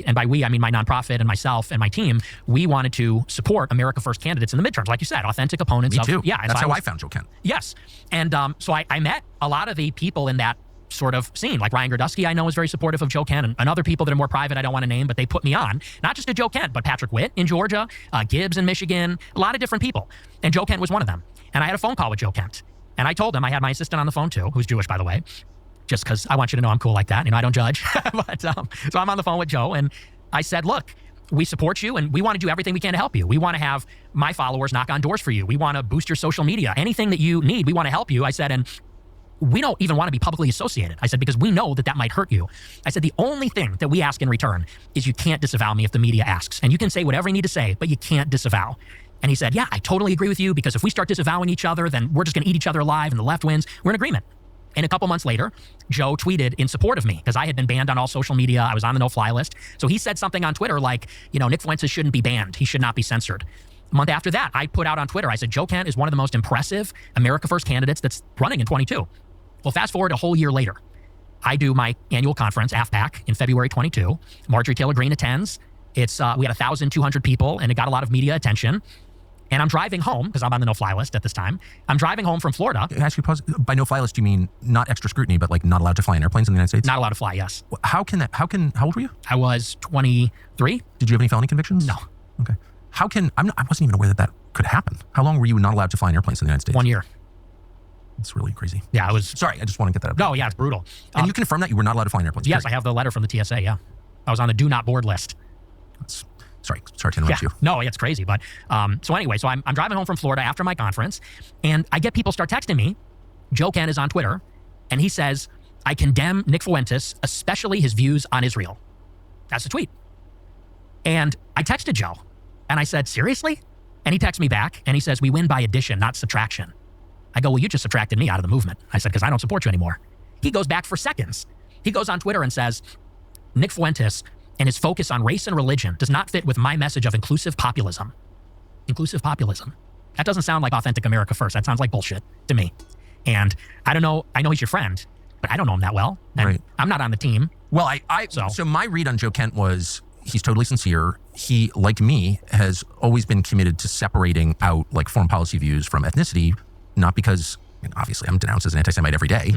and by we, I mean my nonprofit and myself and my team, we wanted to support America First candidates in the midterms, like you said, authentic opponents. Me too. Yeah. That's how I found Joe Kent. Yes. And so I met a lot of the people in that sort of scene. Like Ryan Gerdusky, I know, is very supportive of Joe Kent, and other people that are more private I don't want to name, but they put me on. Not just to Joe Kent, but Patrick Witt in Georgia, Gibbs in Michigan, a lot of different people. And Joe Kent was one of them. And I had a phone call with Joe Kent. And I told him, I had my assistant on the phone too, who's Jewish, by the way, just because I want you to know I'm cool like that. You know, I don't judge. But so I'm on the phone with Joe, and I said, look, we support you, and we want to do everything we can to help you. We want to have my followers knock on doors for you. We want to boost your social media. Anything that you need, we want to help you. I said, and we don't even want to be publicly associated. I said, because we know that might hurt you. I said, the only thing that we ask in return is you can't disavow me if the media asks. And you can say whatever you need to say, but you can't disavow. And he said, yeah, I totally agree with you, because if we start disavowing each other, then we're just going to eat each other alive and the left wins. We're in agreement. And a couple months later, Joe tweeted in support of me, because I had been banned on all social media. I was on the no-fly list. So he said something on Twitter like, you know, Nick Fuentes shouldn't be banned. He should not be censored. A month after that, I put out on Twitter, I said, Joe Kent is one of the most impressive America First candidates that's running in 22. Well, fast forward a whole year later. I do my annual conference, AFPAC, in February 22. Marjorie Taylor Greene attends. It's we had 1,200 people, and it got a lot of media attention. And I'm driving home, because I'm on the no-fly list at this time. I'm driving home from Florida. Can I ask you, by no-fly list, do you mean not extra scrutiny, but like not allowed to fly in airplanes in the United States? Not allowed to fly, yes. How old were you? I was 23. Did you have any felony convictions? No. Okay. I wasn't even aware that could happen. How long were you not allowed to fly in airplanes in the United States? 1 year. It's really crazy. Yeah, it was. Sorry, I just want to get that up. No, yeah, it's brutal. And you confirmed that you were not allowed to fly in airplanes? Yes, I have the letter from the TSA, yeah. I was on the do not board list. Sorry to interrupt you. No, it's crazy. But so anyway, so I'm driving home from Florida after my conference, and I get people start texting me. Joe Kent is on Twitter, and he says, I condemn Nick Fuentes, especially his views on Israel. That's the tweet. And I texted Joe, and I said, seriously? And he texts me back, and he says, we win by addition, not subtraction. I go, well, you just subtracted me out of the movement. I said, because I don't support you anymore. He goes back for seconds. He goes on Twitter and says, Nick Fuentes and his focus on race and religion does not fit with my message of inclusive populism. Inclusive populism. That doesn't sound like authentic America First. That sounds like bullshit to me. And I don't know. I know he's your friend, but I don't know him that well. And Right. I'm not on the team. Well, so my read on Joe Kent was he's totally sincere. He, like me, has always been committed to separating out like foreign policy views from ethnicity, not because, I mean, obviously I'm denounced as an anti-Semite every day.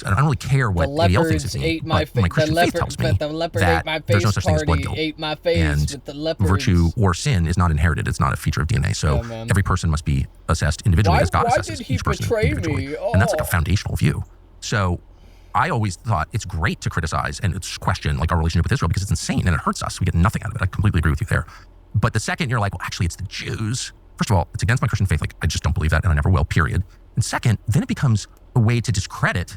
I don't really care what ADL thinks of me, but my Christian faith tells me that there's no such thing as blood guilt. And virtue or sin is not inherited. It's not a feature of DNA. So every person must be assessed individually as God assesses each person individually. And that's like a foundational view. So I always thought it's great to criticize and it's question like our relationship with Israel because it's insane and it hurts us. We get nothing out of it. I completely agree with you there. But the second you're like, well, actually, it's the Jews. First of all, it's against my Christian faith. Like, I just don't believe that and I never will, period. And second, then it becomes a way to discredit.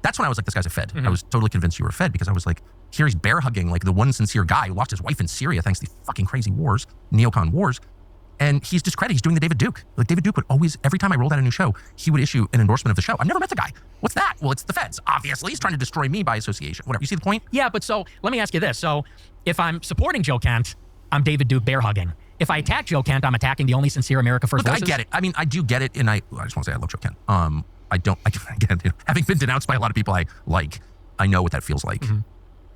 That's when I was like, this guy's a Fed. I was totally convinced you were a Fed because I was like, here he's bear hugging like the one sincere guy who lost his wife in Syria thanks to these fucking crazy wars, neocon wars. And he's discredited. He's doing the David Duke. Like David Duke would always, every time I rolled out a new show, he would issue an endorsement of the show. I've never met the guy. What's that? Well, it's the Feds. Obviously, he's trying to destroy me by association. Whatever. You see the point? Yeah, but so let me ask you this. So if I'm supporting Joe Kent, I'm David Duke bear hugging. If I attack Joe Kent, I'm attacking the only sincere America First voices. I get it. I mean, I do get it. And I just want to say I love Joe Kent. I get it. Having been denounced by a lot of people I know what that feels like.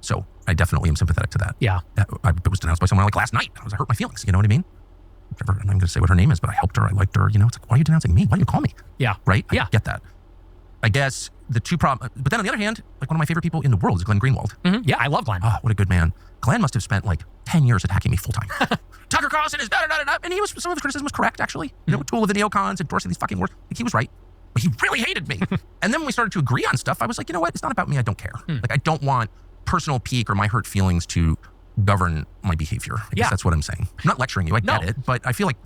So I definitely am sympathetic to that. Yeah. I was denounced by someone like last night. I hurt my feelings. You know what I mean? I'm not going to say what her name is, but I helped her. I liked her. You know, it's like, why are you denouncing me? Why didn't you call me? Yeah. Right? Yeah. I get that. I guess the two problems, but then on the other hand, like one of my favorite people in the world is Glenn Greenwald. Yeah, I love Glenn. Oh, what a good man. Glenn must have spent like 10 years attacking me full time. Tucker Carlson is da-da-da-da-da. And some of his criticism was correct, actually. You know, tool of the neocons, endorsing these fucking words. Like, he was right. But he really hated me. And then when we started to agree on stuff, I was like, you know what? It's not about me. I don't care. Like, I don't want personal pique or my hurt feelings to govern my behavior. I guess that's what I'm saying. I'm not lecturing you. I get it. But I feel like,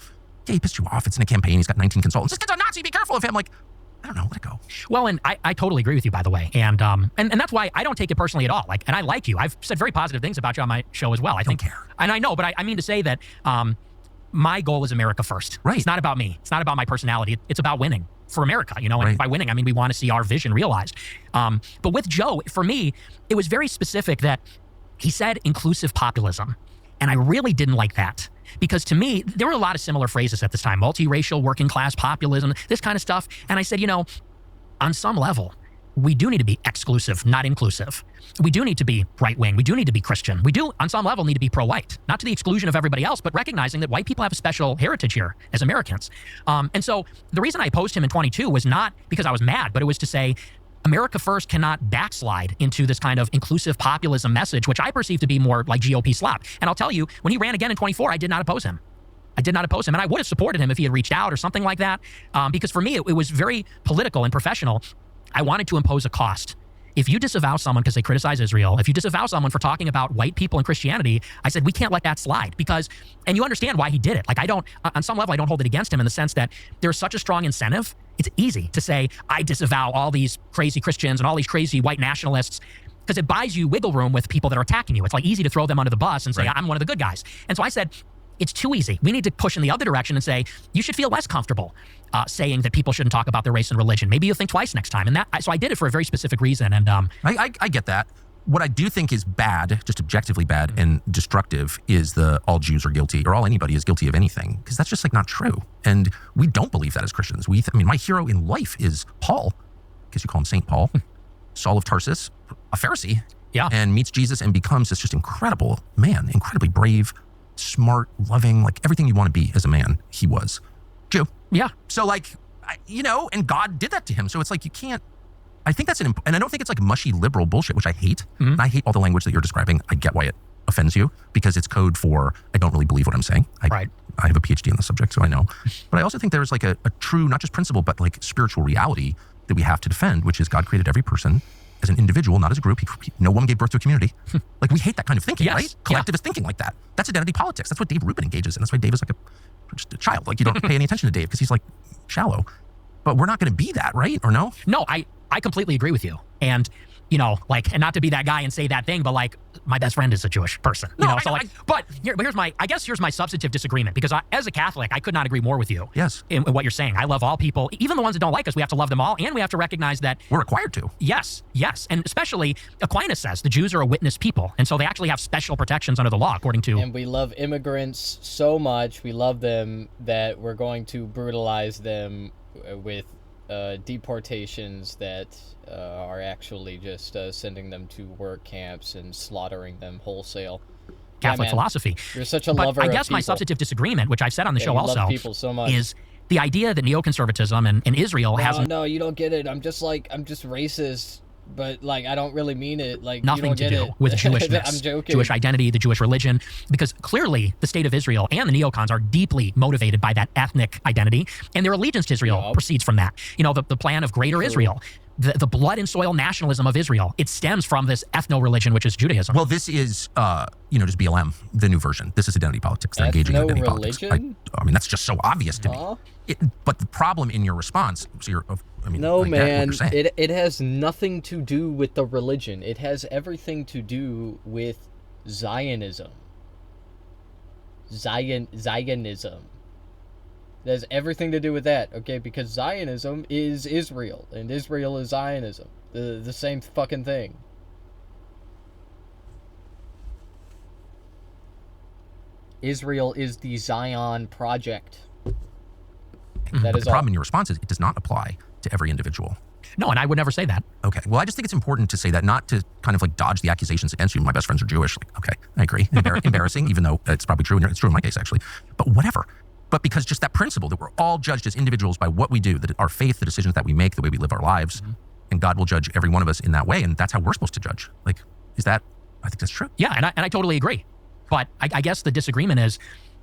yeah, he pissed you off. It's in a campaign. He's got 19 consultants. This kid's a Nazi. Be careful of him. Like, I don't know. Let it go. Well, and I totally agree with you, by the way. And that's why I don't take it personally at all. Like, and I like you. I've said very positive things about you on my show as well. I don't care. And I know, but I mean to say that my goal is America first. Right. It's not about me. It's not about my personality. It's about winning for America, you know, and Right. by winning, I mean, we want to see our vision realized. But with Joe, for me, it was very specific that he said inclusive populism. And I really didn't like that. Because to me, there were a lot of similar phrases at this time, multiracial, working class populism, this kind of stuff. And I said, you know, on some level, we do need to be exclusive, not inclusive. We do need to be right-wing. We do need to be Christian. We do, on some level, need to be pro-white, not to the exclusion of everybody else, but recognizing that white people have a special heritage here as Americans. And so the reason I opposed him in 22 was not because I was mad, but it was to say, America First cannot backslide into this kind of inclusive populism message, which I perceive to be more like GOP slop. And I'll tell you, when he ran again in 24, I did not oppose him. I did not oppose him. And I would have supported him if he had reached out or something like that. Because for me, it was very political and professional. I wanted to impose a cost. If you disavow someone because they criticize Israel, if you disavow someone for talking about white people and Christianity, I said, we can't let that slide because, and you understand why he did it. Like on some level, I don't hold it against him in the sense that there's such a strong incentive. It's easy to say, I disavow all these crazy Christians and all these crazy white nationalists because it buys you wiggle room with people that are attacking you. It's like easy to throw them under the bus and say, I'm one of the good guys. And so I said, it's too easy. We need to push in the other direction and say, you should feel less comfortable saying that people shouldn't talk about their race and religion. Maybe you'll think twice next time. And so I did it for a very specific reason. And I get that. What I do think is bad, just objectively bad and destructive, is the all Jews are guilty or all anybody is guilty of anything, because that's just like not true. And we don't believe that as Christians. I mean, my hero in life is Paul, because you call him St. Paul, Saul of Tarsus, a Pharisee, and meets Jesus and becomes this just incredible man, incredibly brave, smart, loving, like everything you want to be as a man, he was. Jew. Yeah. So like, and God did that to him. So it's like, you can't, I think that's and I don't think it's like mushy liberal bullshit, which I hate. And I hate all the language that you're describing. I get why it offends you because it's code for, I don't really believe what I'm saying. I have a PhD in the subject, so I know. But I also think there's like a true, not just principle, but like spiritual reality that we have to defend, which is God created every person as an individual, not as a group. No one gave birth to a community. Like we hate that kind of thinking, right? Collectivist thinking like that. That's identity politics. That's what Dave Rubin engages in. That's why Dave is like just a child. Like you don't pay any attention to Dave because he's like shallow. But we're not going to be that, right? Or no? No, I completely agree with you. And, and not to be that guy and say that thing, but like my best friend is a Jewish person. But here's my substantive disagreement because as a Catholic, I could not agree more with you. Yes. In what you're saying. I love all people, even the ones that don't like us. We have to love them all, and we have to recognize that we're required to. Yes, and especially Aquinas says the Jews are a witness people, and so they actually have special protections under the law, according to. And we love immigrants so much, we love them that we're going to brutalize them with deportations that are actually just sending them to work camps and slaughtering them wholesale. Catholic philosophy. You're such a but lover I of guess my people. substantive disagreement, which I've said on the show you also, love people so much. is the idea that neoconservatism and Israel has No, you don't get it. I'm just racist, but like I don't really mean it. Like nothing you to don't do get it. with Jewishness, I'm joking. Jewish identity, the Jewish religion, because clearly the state of Israel and the neocons are deeply motivated by that ethnic identity, and their allegiance to Israel proceeds from that. You know, the plan of Greater Israel. The blood and soil nationalism of Israel, it stems from this ethno-religion, which is Judaism. Well, this is, just BLM, the new version. This is identity politics. They're engaging in identity politics. I mean, that's just so obvious to me. But the problem in your response, no, man, it has nothing to do with the religion. It has everything to do with Zionism. Zionism. It has everything to do with that, okay? Because Zionism is Israel, and Israel is Zionism. The same fucking thing. Israel is the Zion project. That is the problem in your response is it does not apply to every individual. No, and I would never say that. Okay. Well, I just think it's important to say that, not to kind of like dodge the accusations against you. My best friends are Jewish. Like, okay, I agree. Embarrassing, even though it's probably true. And it's true in my case, actually. But whatever. But because just that principle that we're all judged as individuals by what we do, that our faith, the decisions that we make, the way we live our lives, and God will judge every one of us in that way. And that's how we're supposed to judge. Like, I think that's true. Yeah, and I totally agree. But I guess the disagreement is,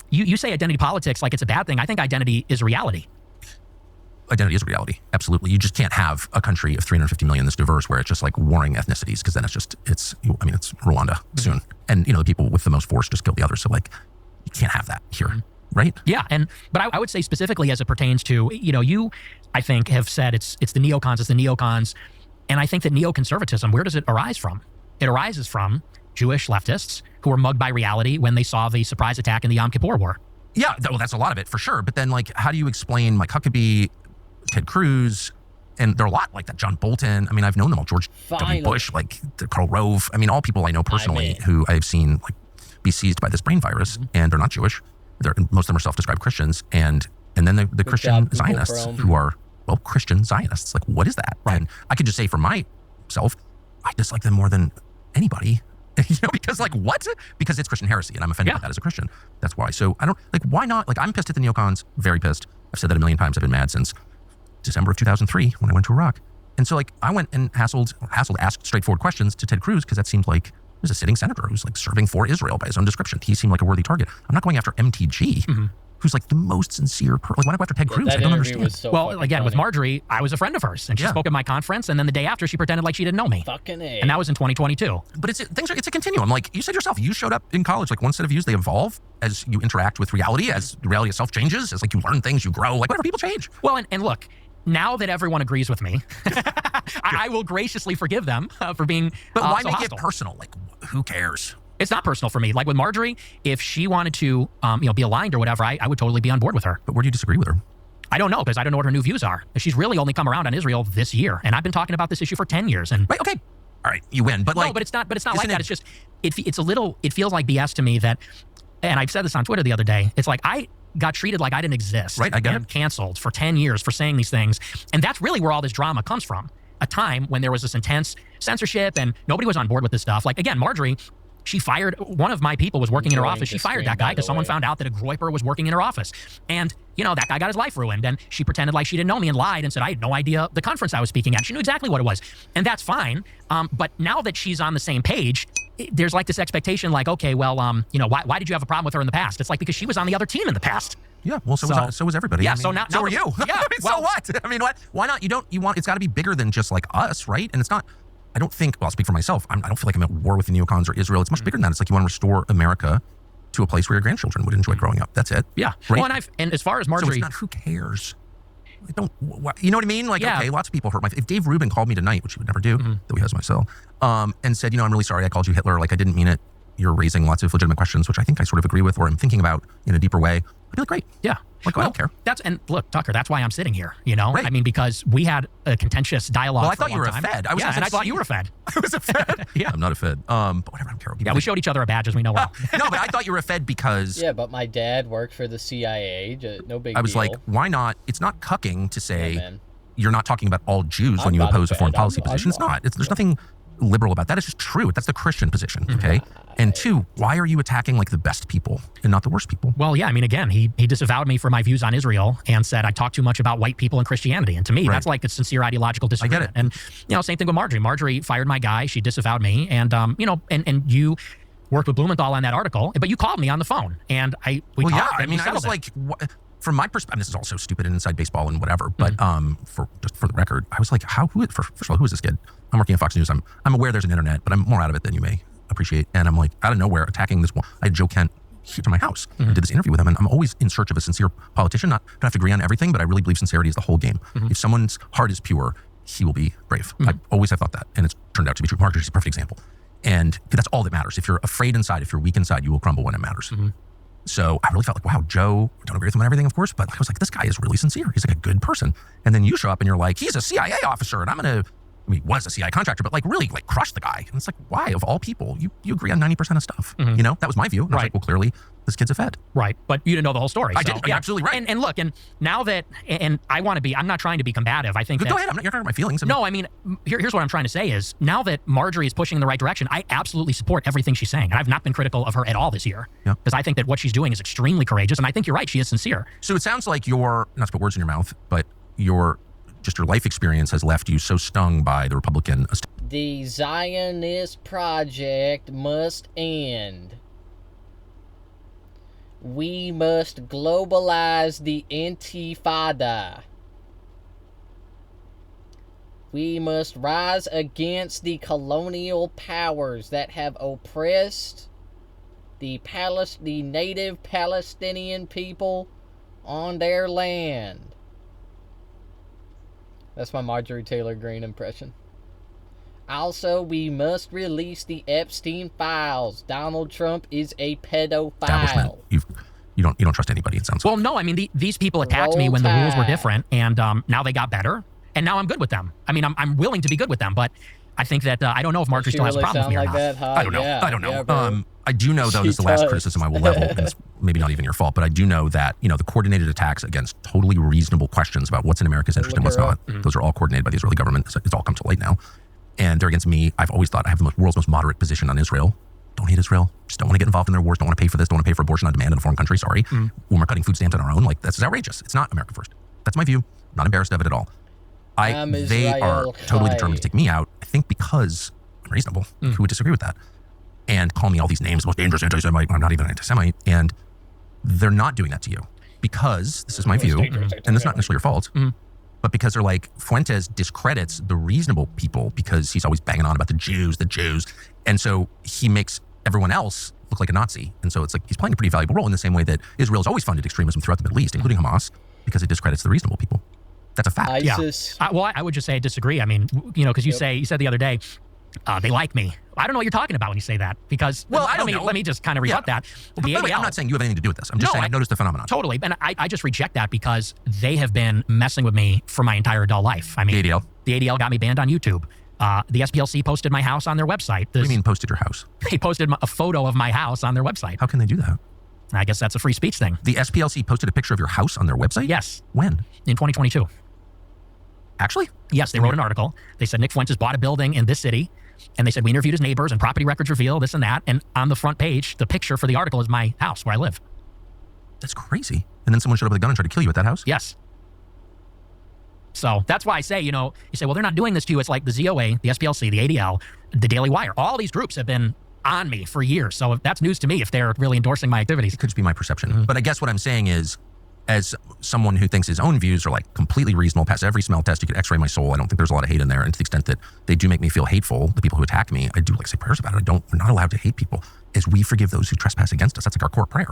you say identity politics like it's a bad thing. I think identity is reality. Identity is reality. Absolutely. You just can't have a country of 350 million that's diverse where it's just like warring ethnicities, because then it's Rwanda soon. And, the people with the most force just kill the others. So, like, you can't have that here. Right? Yeah, but I would say specifically as it pertains to, you, I think, have said it's the neocons, and I think that neoconservatism, where does it arise from? It arises from Jewish leftists who were mugged by reality when they saw the surprise attack in the Yom Kippur War. Yeah, well, that's a lot of it, for sure. But then, like, how do you explain Mike Huckabee, Ted Cruz, and there are a lot like that, John Bolton. I mean, I've known them all, George W. Bush, like Karl Rove. I mean, all people I know personally who I've seen like be seized by this brain virus, and they're not Jewish. Most of them are self-described Christians, and then the Christian Zionists who are, Christian Zionists. Like, what is that? Right. And I can just say for myself, I dislike them more than anybody, because like, what? Because it's Christian heresy, and I'm offended by that as a Christian. That's why. So I don't, like, why not? Like, I'm pissed at the neocons, very pissed. I've said that a million times. I've been mad since December of 2003 when I went to Iraq. And so, like, I went and asked straightforward questions to Ted Cruz, because that seemed like there's a sitting senator who's like serving for Israel by his own description. He seemed like a worthy target. I'm not going after MTG, who's like the most sincere person. Like, why do I go after Ted Cruz? I don't understand. Well, again, with Marjorie, I was a friend of hers, and she spoke at my conference, and then the day after, she pretended like she didn't know me. Fucking A. And that was in 2022. But it's a continuum. Like you said yourself, you showed up in college, like one set of views, they evolve as you interact with reality, as the reality itself changes, as like you learn things, you grow, like whatever, people change. Well, and look, now that everyone agrees with me, I will graciously forgive them for being But why so make hostile. it personal? Like, who cares? It's not personal for me. Like with Marjorie, if she wanted to, be aligned or whatever, I would totally be on board with her. But where do you disagree with her? I don't know, because I don't know what her new views are. She's really only come around on Israel this year, and I've been talking about this issue for 10 years. And right, okay, all right, you win. But like, no, but it's not like that. It's just it's a little. It feels like BS to me that, and I've said this on Twitter the other day. It's like I got treated like I didn't exist. Right, I get and it. Canceled for 10 years for saying these things, and that's really where all this drama comes from. A time when there was this intense censorship and nobody was on board with this stuff. Like, again, Marjorie, she fired one of my people was working in her office. She fired that guy because someone found out that a Groyper was working in her office. And, that guy got his life ruined. And she pretended like she didn't know me and lied and said, I had no idea the conference I was speaking at. She knew exactly what it was. And that's fine. But now that she's on the same page, there's like this expectation like, okay, well, why did you have a problem with her in the past? It's like because she was on the other team in the past. Yeah, well, so was everybody. Yeah, I mean, so now so are you. Yeah, so what? I mean, what? Why not? It's got to be bigger than just like us, right? And it's not. I don't think. Well, I'll speak for myself. I don't feel like I'm at war with the neocons or Israel. It's much bigger than that. It's like you want to restore America to a place where your grandchildren would enjoy growing up. That's it. Yeah. Right? Well, and as far as Marjorie, so it's not. Who cares? I don't. You know what I mean? Like, okay, lots of people hurt my. If Dave Rubin called me tonight, which he would never do, though he has my cell, and said, I'm really sorry I called you Hitler. Like, I didn't mean it. You're raising lots of legitimate questions, which I think I sort of agree with, or I'm thinking about in a deeper way. I'd be like, great. Yeah. Like, I don't care. And look, Tucker, that's why I'm sitting here, Right. I mean, because we had a contentious dialogue. Well, I thought you were a Fed. And I thought you were a Fed. I was a Fed. Yeah. I'm not a Fed. But whatever, I don't care. Yeah, we showed each other our badges. We know well. No, but I thought you were a Fed because... Yeah, but my dad worked for the CIA. No big deal. I was like, why not? It's not cucking to say, you're not talking about all Jews when you not oppose a foreign offended. policy position. It's not. There's nothing liberal about that. It's just true. That's the Christian position, okay? And two, why are you attacking like the best people and not the worst people? Well, yeah, I mean, again, he disavowed me for my views on Israel and said I talk too much about white people and Christianity. And to me, that's like a sincere ideological disagreement. I get it. And, same thing with Marjorie. Marjorie fired my guy. She disavowed me. And, and you worked with Blumenthal on that article, but you called me on the phone. And we talked. I mean, I was like, from my perspective, this is also stupid and inside baseball and whatever, but for the record, I was like, first of all, who is this kid? I'm working at Fox News. I'm aware there's an internet, but I'm more out of it than you may appreciate. And I'm like, out of nowhere, attacking this one. I had Joe Kent here to my house and did this interview with him. And I'm always in search of a sincere politician. Don't have to agree on everything, but I really believe sincerity is the whole game. If someone's heart is pure, he will be brave. I always have thought that. And it's turned out to be true. Marjorie's a perfect example. And that's all that matters. If you're afraid inside, if you're weak inside, you will crumble when it matters. So I really felt like, wow, Joe, don't agree with him on everything, of course, but I was like, this guy is really sincere. He's like a good person. And then you show up and you're like, he's a CIA officer and he was a CIA contractor, but like really like crushed the guy. And it's like, why, of all people, you agree on 90% of stuff? That was my view. And I was like, well, clearly this kid's a Fed. Right. But you didn't know the whole story. I did. You're absolutely right. And look, and now that, and I want to be, I'm not trying to be combative. I think Go ahead. You're hurting my feelings. No, I mean, here's what I'm trying to say is now that Marjorie is pushing in the right direction, I absolutely support everything she's saying. And I've not been critical of her at all this year. Because I think that what she's doing is extremely courageous. And I think you're right. She is sincere. So it sounds like not to put words in your mouth, but your life experience has left you so stung by the Republican. The Zionist project must end. We must globalize the Intifada. We must rise against the colonial powers that have oppressed the native Palestinian people on their land. That's my Marjorie Taylor Greene impression. Also, we must release the Epstein files. Donald Trump is a pedophile. You don't trust anybody, it sounds like. Well, no, I mean, these people attacked me when the rules were different, and now they got better, and now I'm good with them. I mean, I'm willing to be good with them, but I think that I don't know if Marjorie still has a problem with me or not. That, huh? I don't know. Yeah, I don't know. Yeah, I do know, though, this is the last criticism I will level, and it's maybe not even your fault, but I do know that, the coordinated attacks against totally reasonable questions about what's in America's interest and what's not, those are all coordinated by the Israeli government. It's all come to light now. And they're against me. I've always thought I have the world's most moderate position on Israel. Don't hate Israel. Just don't want to get involved in their wars. Don't want to pay for this. Don't want to pay for abortion on demand in a foreign country. Sorry. When we're cutting food stamps on our own, like, that's outrageous. It's not America first. That's my view. I'm not embarrassed of it at all. They are totally determined to take me out, I think because I'm reasonable. Who would disagree with that? And call me all these names, the most dangerous anti-Semite. I'm not even an anti-Semite. And they're not doing that to you because, this is my view, and it's not necessarily your fault, but because they're like, Fuentes discredits the reasonable people because he's always banging on about the Jews. And so he makes everyone else look like a Nazi. And so it's like he's playing a pretty valuable role in the same way that Israel has always funded extremism throughout the Middle East, including Hamas, because it discredits the reasonable people. That's a fact. ISIS. Yeah. Well, I would just say I disagree. I mean, because you said the other day, they like me. I don't know what you're talking about when you say that because, let me just kind of rebut that. By the way, I'm not saying you have anything to do with this. I'm just saying I've noticed the phenomenon. Totally. And I just reject that because they have been messing with me for my entire adult life. I mean, the ADL got me banned on YouTube. The SPLC posted my house on their website. What do you mean posted your house? They posted a photo of my house on their website. How can they do that? I guess that's a free speech thing. The SPLC posted a picture of your house on their website? Yes. When? In 2022. Actually? Yes, they wrote an article. They said Nick Fuentes bought a building in this city. And they said, we interviewed his neighbors and property records reveal this and that. And on the front page, the picture for the article is my house where I live. That's crazy. And then someone showed up with a gun and tried to kill you at that house? Yes. So that's why I say, you say, well, they're not doing this to you. It's like the ZOA, the SPLC, the ADL, the Daily Wire. All these groups have been on me for years. So that's news to me if they're really endorsing my activities. It could just be my perception. But I guess what I'm saying is, as someone who thinks his own views are like completely reasonable, pass every smell test, you could x-ray my soul. I don't think there's a lot of hate in there. And to the extent that they do make me feel hateful, the people who attack me, I do like say prayers about it. We're not allowed to hate people as we forgive those who trespass against us. That's like our core prayer.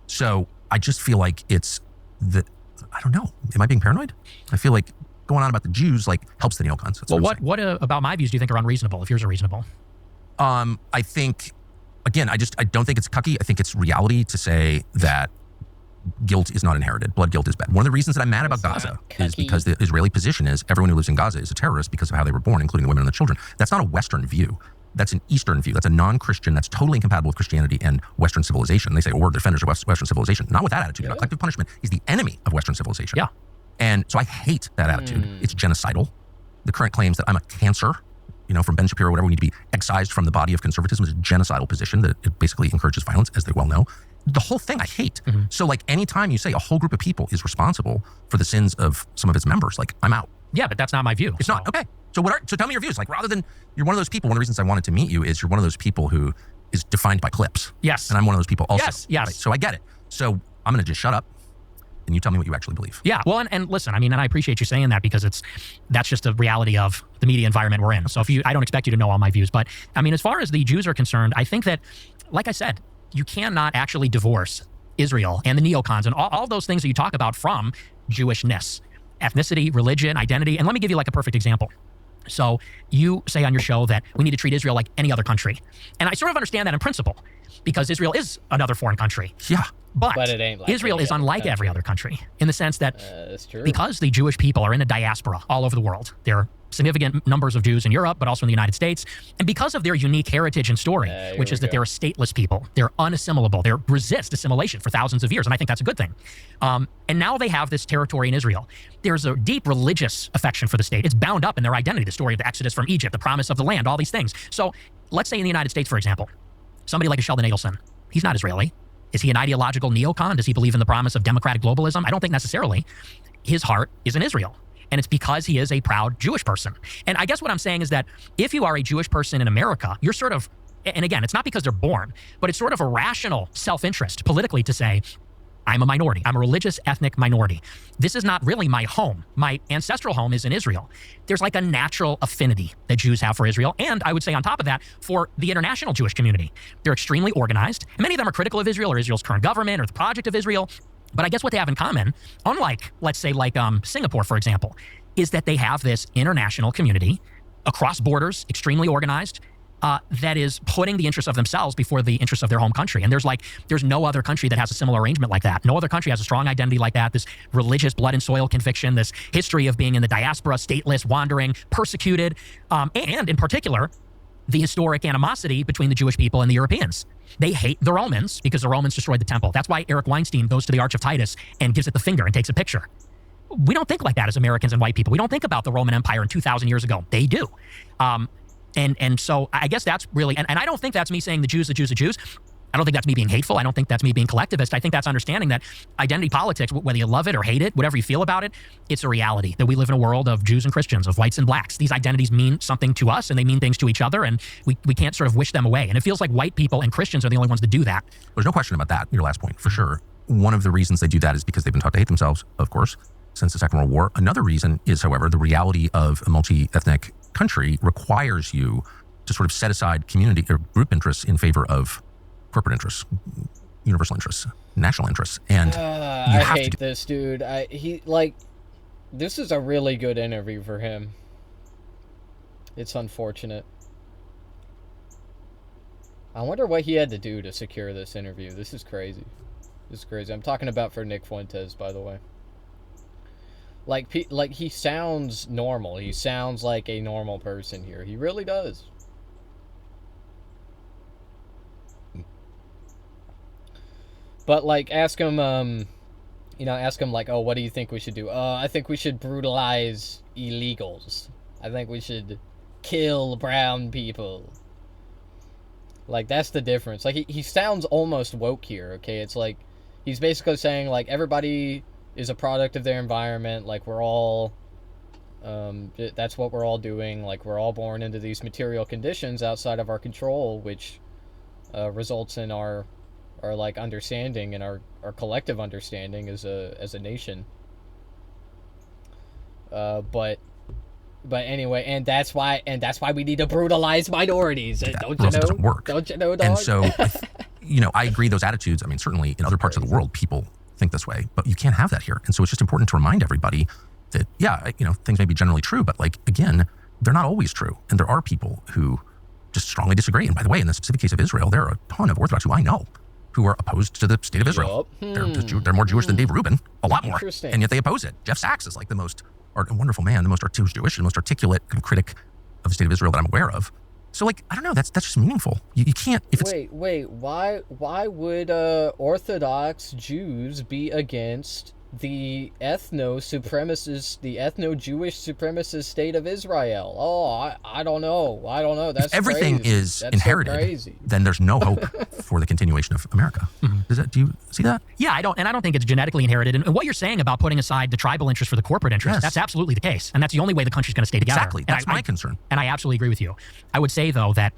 So I just feel like it's I don't know. Am I being paranoid? I feel like going on about the Jews like helps the neocons. That's what about my views do you think are unreasonable if yours are reasonable? I think, again, I don't think it's cucky. I think it's reality to say that guilt is not inherited. Blood guilt is bad. One of the reasons that I'm mad about Gaza is because the Israeli position is everyone who lives in Gaza is a terrorist because of how they were born, including the women and the children. That's not a Western view. That's an Eastern view. That's a non-Christian. That's totally incompatible with Christianity and Western civilization. They say, we're defenders of Western civilization. Not with that attitude. Collective punishment is the enemy of Western civilization. Yeah. And so I hate that attitude. It's genocidal. The current claims that I'm a cancer, from Ben Shapiro, whatever, we need to be excised from the body of conservatism is a genocidal position that it basically encourages violence, as they well know. The whole thing I hate. So like anytime you say a whole group of people is responsible for the sins of some of its members, like I'm out. Yeah, but that's not my view. It's not. Okay. So so tell me your views. Like rather than, you're one of those people, one of the reasons I wanted to meet you is you're one of those people who is defined by clips. Yes. And I'm one of those people also. Yes. Right? So I get it. So I'm going to just shut up and you tell me what you actually believe. Yeah. Well, and listen, I mean, and I appreciate you saying that because that's just the reality of the media environment we're in. So I don't expect you to know all my views, but I mean, as far as the Jews are concerned, I think that, like I said, you cannot actually divorce Israel and the neocons and all those things that you talk about from Jewishness, ethnicity, religion, identity. And let me give you like a perfect example. So you say on your show that we need to treat Israel like any other country. And I sort of understand that in principle because Israel is another foreign country. Yeah. But it ain't like Israel is unlike every other country in the sense that that's true. because the Jewish people are in a diaspora all over the world, there are significant numbers of Jews in Europe, but also in the United States. And because of their unique heritage and story, which is that they're a stateless people, they're unassimilable, they resist assimilation for thousands of years. And I think that's a good thing. And now they have this territory in Israel. There's a deep religious affection for the state. It's bound up in their identity, the story of the Exodus from Egypt, the promise of the land, all these things. So let's say in the United States, for example, somebody like a Sheldon Adelson, he's not Israeli. Is he an ideological neocon? Does he believe in the promise of democratic globalism? I don't think necessarily. His heart is in Israel. And it's because he is a proud Jewish person. And I guess what I'm saying is that if you are a Jewish person in America, you're sort of, and again, it's not because they're born, but it's sort of a rational self-interest politically to say, I'm a minority. I'm a religious ethnic minority. This is not really my home. My ancestral home is in Israel. There's like a natural affinity that Jews have for Israel. And I would say on top of that, for the international Jewish community. They're extremely organized. And many of them are critical of Israel or Israel's current government or the project of Israel. But I guess what they have in common, unlike, let's say, like Singapore, for example, is that they have this international community across borders, extremely organized, that is putting the interests of themselves before the interests of their home country. And there's no other country that has a similar arrangement like that. No other country has a strong identity like that, this religious blood and soil conviction, this history of being in the diaspora, stateless, wandering, persecuted, and in particular, the historic animosity between the Jewish people and the Europeans. They hate the Romans because the Romans destroyed the temple. That's why Eric Weinstein goes to the Arch of Titus and gives it the finger and takes a picture. We don't think like that as Americans and white people. We don't think about the Roman Empire in 2,000 years ago. They do. And so I guess that's really, and I don't think that's me saying the Jews. I don't think that's me being hateful. I don't think that's me being collectivist. I think that's understanding that identity politics, whether you love it or hate it, whatever you feel about it, it's a reality that we live in a world of Jews and Christians, of whites and blacks. These identities mean something to us and they mean things to each other, and we can't sort of wish them away. And it feels like white people and Christians are the only ones that do that. There's no question about that, your last point, for sure. One of the reasons they do that is because they've been taught to hate themselves, of course, since the Second World War. Another reason is, however, the reality of a multi-ethnic country requires you to sort of set aside community or group interests in favor of corporate interests, universal interests, national interests. And I hate this dude. This is a really good interview for him. It's unfortunate. I wonder what he had to do to secure this interview. This is crazy. I'm talking about for Nick Fuentes, by the way. Like he sounds normal. He sounds like a normal person here. He really does. But like, ask him like, oh, what do you think we should do? I think we should brutalize illegals. I think we should kill brown people. Like, that's the difference. Like, he sounds almost woke here, okay? It's like, he's basically saying, like, everybody is a product of their environment. Like, we're all, that's what we're all doing. Like, we're all born into these material conditions outside of our control, which results in our like understanding and our collective understanding as a nation. But anyway, and that's why we need to brutalize minorities. Don't you know? Doesn't work. Don't you know, dog? And so, I agree. Those attitudes. I mean, certainly in other parts of the world, people think this way, but you can't have that here. And so it's just important to remind everybody that, things may be generally true, but like, again, they're not always true. And there are people who just strongly disagree. And by the way, in the specific case of Israel, there are a ton of Orthodox who I know who are opposed to the state of Israel. They're more Jewish than Dave Rubin, a lot more, and yet they oppose it. Jeff Sachs is like the most wonderful man, the most Jewish, and most articulate critic of the state of Israel that I'm aware of. So, like, I don't know, that's just meaningful. You can't, if it's... Wait, why would Orthodox Jews be against the ethno-supremacist, the ethno-Jewish supremacist state of Israel. Oh, I don't know. That's if everything crazy. is That's inherited, so crazy. then there's no hope for the continuation of America. Do you see that? Yeah, I don't think it's genetically inherited. And what you're saying about putting aside the tribal interest for the corporate interest, Yes. that's absolutely the case. And that's the only way the country's going to stay together. Exactly. That's my concern. And I absolutely agree with you. I would say, though, that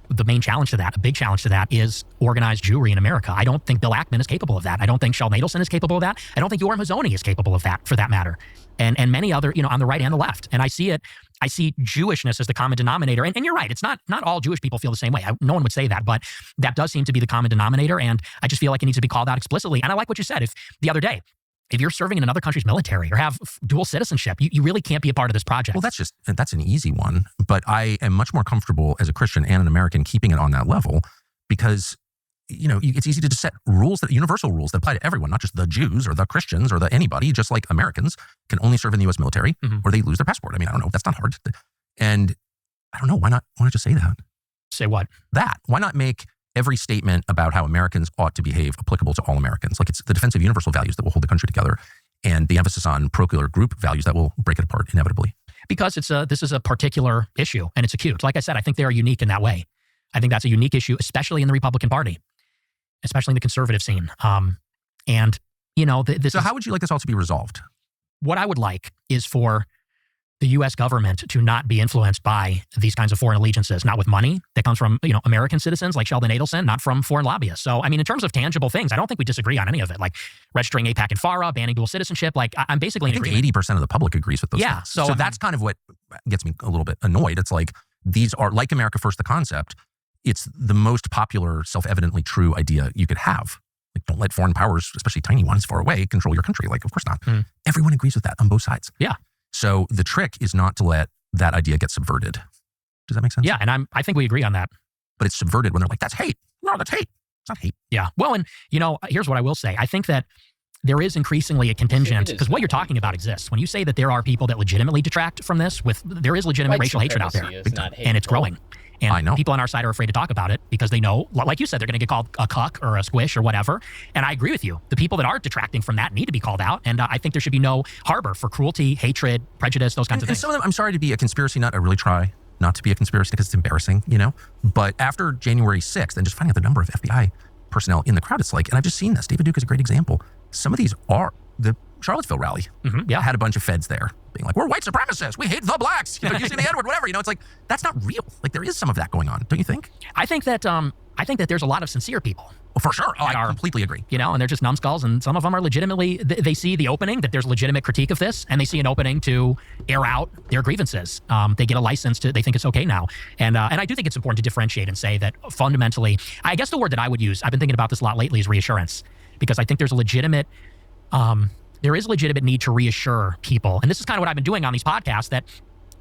the main challenge to that, a big challenge to that, is organized Jewry in America. I don't think Bill Ackman is capable of that. I don't think Sheldon Adelson is capable of that. I don't think Yoram Hazony is capable of that, for that matter. And many other, on the right and the left. And I see Jewishness as the common denominator. And you're right, it's not all Jewish people feel the same way. No one would say that, but that does seem to be the common denominator. And I just feel like it needs to be called out explicitly. And I like what you said. If the other day, if you're serving in another country's military or have dual citizenship, you really can't be a part of this project. Well, that's an easy one. But I am much more comfortable as a Christian and an American keeping it on that level because, it's easy to just set universal rules that apply to everyone, not just the Jews or the Christians or the anybody, just like Americans can only serve in the U.S. military or they lose their passport. I mean, I don't know. That's not hard. And I don't know. Why not just say that? Say what? That. Why not make every statement about how Americans ought to behave applicable to all Americans? Like, it's the defense of universal values that will hold the country together and the emphasis on parochial group values that will break it apart inevitably. Because this is a particular issue and it's acute. Like I said, I think they are unique in that way. I think that's a unique issue, especially in the Republican Party, especially in the conservative scene. So how would you like this all to be resolved? What I would like is for the U.S. government to not be influenced by these kinds of foreign allegiances, not with money that comes from, American citizens like Sheldon Adelson, not from foreign lobbyists. So, I mean, in terms of tangible things, I don't think we disagree on any of it, like registering AIPAC and FARA, banning dual citizenship. Like, I'm basically in agreement. 80% of the public agrees with those things. So that's kind of what gets me a little bit annoyed. It's like, these are, like America First, the concept, it's the most popular, self-evidently true idea you could have. Like, don't let foreign powers, especially tiny ones far away, control your country. Like, of course not. Everyone agrees with that on both sides. Yeah. So the trick is not to let that idea get subverted. Does that make sense? Yeah, and I think we agree on that. But it's subverted when they're like, that's hate. No, that's hate. It's not hate. Yeah. Well, and, here's what I will say. I think that there is increasingly a contingent, because what you're talking about exists. When you say that there are people that legitimately detract from this, there is legitimate racial hatred out there. And it's growing. And I know. People on our side are afraid to talk about it because they know, like you said, they're going to get called a cuck or a squish or whatever. And I agree with you. The people that are detracting from that need to be called out. And I think there should be no harbor for cruelty, hatred, prejudice, those kinds of things. And some of them, I'm sorry to be a conspiracy nut. I really try not to be a conspiracy because it's embarrassing, But after January 6th and just finding out the number of FBI personnel in the crowd, it's like, and I've just seen this. David Duke is a great example. Some of these are the Charlottesville rally. Had a bunch of feds there being like, we're white supremacists. We hate the blacks. You see the N-word, whatever. It's like, that's not real. Like, there is some of that going on. Don't you think? I think that there's a lot of sincere people. Well, for sure. I completely agree. And they're just numbskulls, and some of them are legitimately, they see the opening, that there's legitimate critique of this, and they see an opening to air out their grievances. They get a license they think it's okay now. And I do think it's important to differentiate and say that fundamentally, I guess the word that I would use, I've been thinking about this a lot lately, is reassurance. Because I think there's a legitimate, there is a legitimate need to reassure people. And this is kind of what I've been doing on these podcasts, that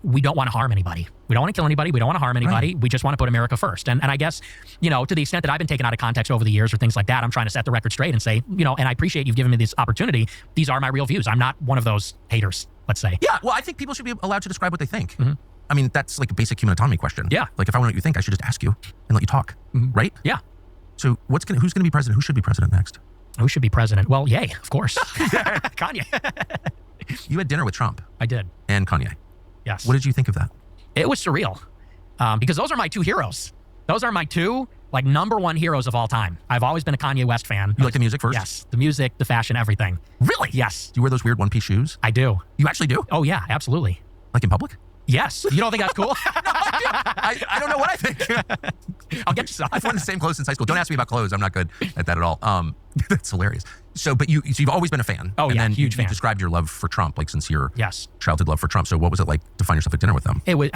we don't want to harm anybody. We don't want to kill anybody. We don't want to harm anybody. Right. We just want to put America first. And I guess, to the extent that I've been taken out of context over the years or things like that, I'm trying to set the record straight and say, and I appreciate you've given me this opportunity. These are my real views. I'm not one of those haters, let's say. Yeah, well, I think people should be allowed to describe what they think. I mean, that's like a basic human autonomy question. Yeah. Like, if I want to know what you think, I should just ask you and let you talk, right? Yeah. So who's going to be president? Who should be president next? Who should be president? Well, yay, of course. Kanye. You had dinner with Trump. I did. And Kanye. Yes. What did you think of that? It was surreal. Because those are my two heroes. Those are my two, number one heroes of all time. I've always been a Kanye West fan. You like the music first? Yes. The music, the fashion, everything. Really? Yes. Do you wear those weird one-piece shoes? I do. You actually do? Oh, yeah, absolutely. Like in public? Yes. You don't think that's cool? No, I don't know what I think. I'll get you some. I've worn the same clothes since high school. Don't ask me about clothes. I'm not good at that at all. That's hilarious. So you've always been a fan. Oh, and yeah, then huge fan. You described your love for Trump, like sincere yes. childhood love for Trump. So what was it like to find yourself at dinner with them? It was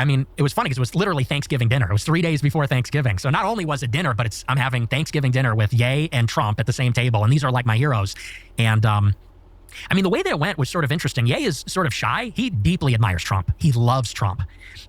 funny because it was literally Thanksgiving dinner. It was 3 days before Thanksgiving. So not only was it dinner, but I'm having Thanksgiving dinner with Ye and Trump at the same table. And these are like my heroes. And the way that it went was sort of interesting. Ye is sort of shy. He deeply admires Trump. He loves Trump.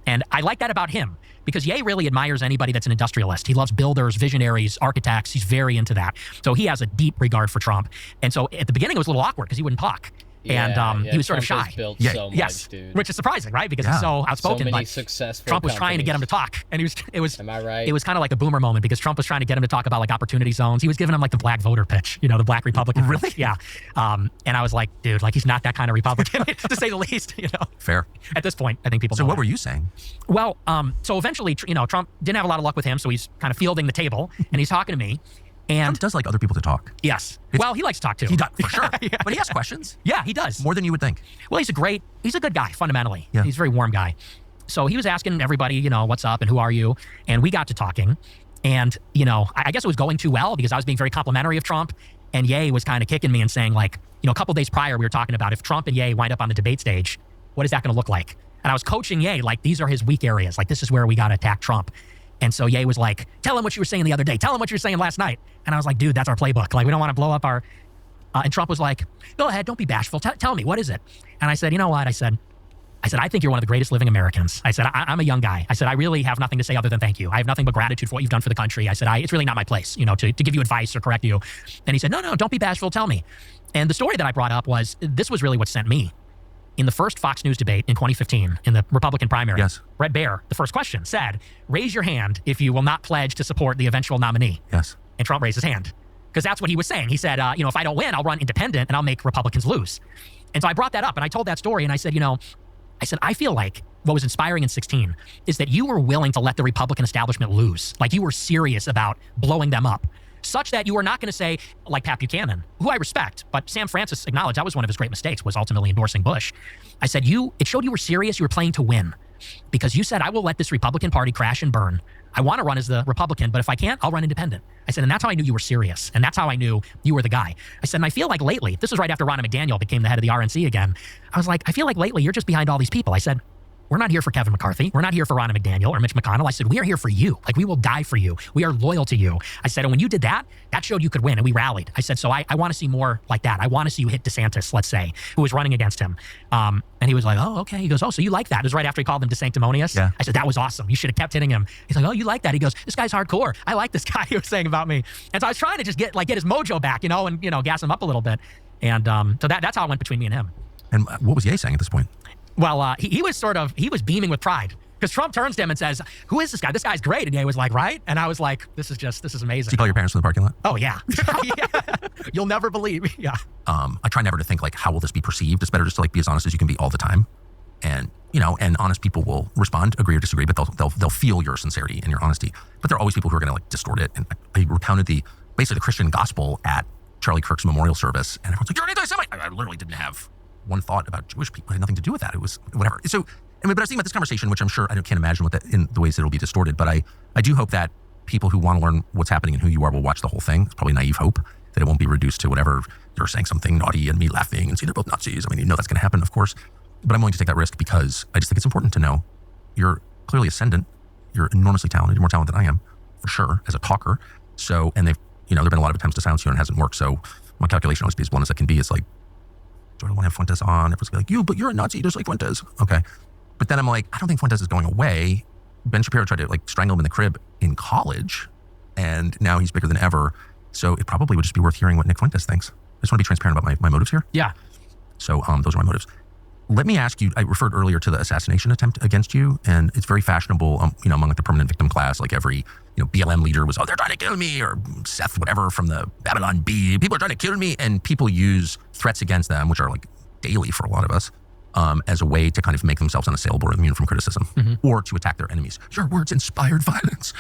And I like that about him because Ye really admires anybody that's an industrialist. He loves builders, visionaries, architects. He's very into that. So he has a deep regard for Trump. And so at the beginning, it was a little awkward because he wouldn't talk. Yeah, he was sort of Trump shy. has built Yeah. so Yes, much, dude. which is surprising, right? Because Yeah. he's so outspoken. So many but successful Trump was trying to get him to companies. talk, and it was. Am I right? It was kind of like a boomer moment because Trump was trying to get him to talk about like opportunity zones. He was giving him like the black voter pitch, the black Republican. Really? Yeah. And I was like, dude, like he's not that kind of Republican, to say the least. Fair. At this point, I think people. So know what that. were you saying? Well, so eventually, Trump didn't have a lot of luck with him, so he's kind of fielding the table, and he's talking to me. And Trump does like other people to talk. yes, well, he likes to talk too. He does, for sure. Yeah. But he asks questions. Yeah, he does. More than you would think. Well, he's a good guy, fundamentally. Yeah. He's a very warm guy. So he was asking everybody, what's up and who are you? And we got to talking. And, I guess it was going too well because I was being very complimentary of Trump. And Ye was kind of kicking me and saying, like, a couple days prior, we were talking about if Trump and Ye wind up on the debate stage, what is that going to look like? And I was coaching Ye, like, these are his weak areas. Like, this is where we got to attack Trump. And so Ye was like, tell him what you were saying the other day. Tell him what you were saying last night. And I was like, dude, that's our playbook. Like, we don't want to blow up our... and Trump was like, go ahead, don't be bashful. Tell me, what is it? And I said, you know what? I said, I think you're one of the greatest living Americans. I said, I'm a young guy. I said, I really have nothing to say other than thank you. I have nothing but gratitude for what you've done for the country. I said, it's really not my place, to give you advice or correct you. And he said, no, don't be bashful. Tell me. And the story that I brought up was, this was really what sent me. In the first Fox News debate in 2015, in the Republican primary, Yes. Bret Baier, the first question, said, raise your hand if you will not pledge to support the eventual nominee. Yes. And Trump raised his hand. Because that's what he was saying. He said, if I don't win, I'll run independent and I'll make Republicans lose. And so I brought that up and I told that story and I said, I feel like what was inspiring in 2016 is that you were willing to let the Republican establishment lose. Like you were serious about blowing them up. Such that you are not going to say, like Pat Buchanan, who I respect, but Sam Francis acknowledged that was one of his great mistakes, was ultimately endorsing Bush. I said, it showed you were serious, you were playing to win. Because you said, I will let this Republican Party crash and burn. I want to run as the Republican, but if I can't, I'll run independent. I said, and that's how I knew you were serious. And that's how I knew you were the guy. I said, and I feel like lately, this was right after Ronna McDaniel became the head of the RNC again. I was like, I feel like lately you're just behind all these people. I said, we're not here for Kevin McCarthy. We're not here for Ronna McDaniel or Mitch McConnell. I said, we are here for you. Like, we will die for you. We are loyal to you. I said, and when you did that, that showed you could win, and we rallied. I said, so I want to see more like that. I want to see you hit DeSantis, let's say, who was running against him. And he was like, oh, okay. He goes, oh, so you like that? It was right after he called him DeSanctimonious. Yeah. I said, that was awesome. You should have kept hitting him. He's like, oh, you like that? He goes, this guy's hardcore. I like this guy, he was saying about me. And so I was trying to just get his mojo back, and, gas him up a little bit. And so that's how it went between me and him. And what was Ye saying at this point? Well, he was beaming with pride because Trump turns to him and says, who is this guy? This guy's great. And Ye was like, right? And I was like, this is amazing. Did you call your parents in the parking lot? Oh, yeah. You'll never believe. Yeah. I try never to think like, how will this be perceived? It's better just to like be as honest as you can be all the time. And, and honest people will respond, agree or disagree, but they'll feel your sincerity and your honesty. But there are always people who are going to like distort it. And I recounted basically the Christian gospel at Charlie Kirk's memorial service. And everyone's like, you're an anti-Semite. I literally didn't have one thought about Jewish people. It had nothing to do with that. It was whatever. So, but I was thinking about this conversation, which I'm sure I can't imagine in the ways that it'll be distorted. But I do hope that people who want to learn what's happening and who you are will watch the whole thing. It's probably naive hope that it won't be reduced to whatever you're saying something naughty and me laughing and see they're both Nazis. I mean, that's going to happen, of course. But I'm willing to take that risk because I just think it's important to know you're clearly ascendant. You're enormously talented. You're more talented than I am, for sure, as a talker. So, and there've been a lot of attempts to silence you and it hasn't worked. So my calculation always be as blunt as it can be. It's like, do I want to have Fuentes on? Everyone's gonna be like, but you're a Nazi just like Fuentes. Okay. But then I'm like, I don't think Fuentes is going away. Ben Shapiro tried to like strangle him in the crib in college and now he's bigger than ever. So it probably would just be worth hearing what Nick Fuentes thinks. I just want to be transparent about my motives here. Yeah. So those are my motives. Let me ask you, I referred earlier to the assassination attempt against you, and it's very fashionable, among like the permanent victim class, like every, BLM leader was, they're trying to kill me, or Seth, whatever, from the Babylon Bee, people are trying to kill me, and people use threats against them, which are like daily for a lot of us, as a way to kind of make themselves unassailable or immune from criticism, or to attack their enemies. Your words inspired violence.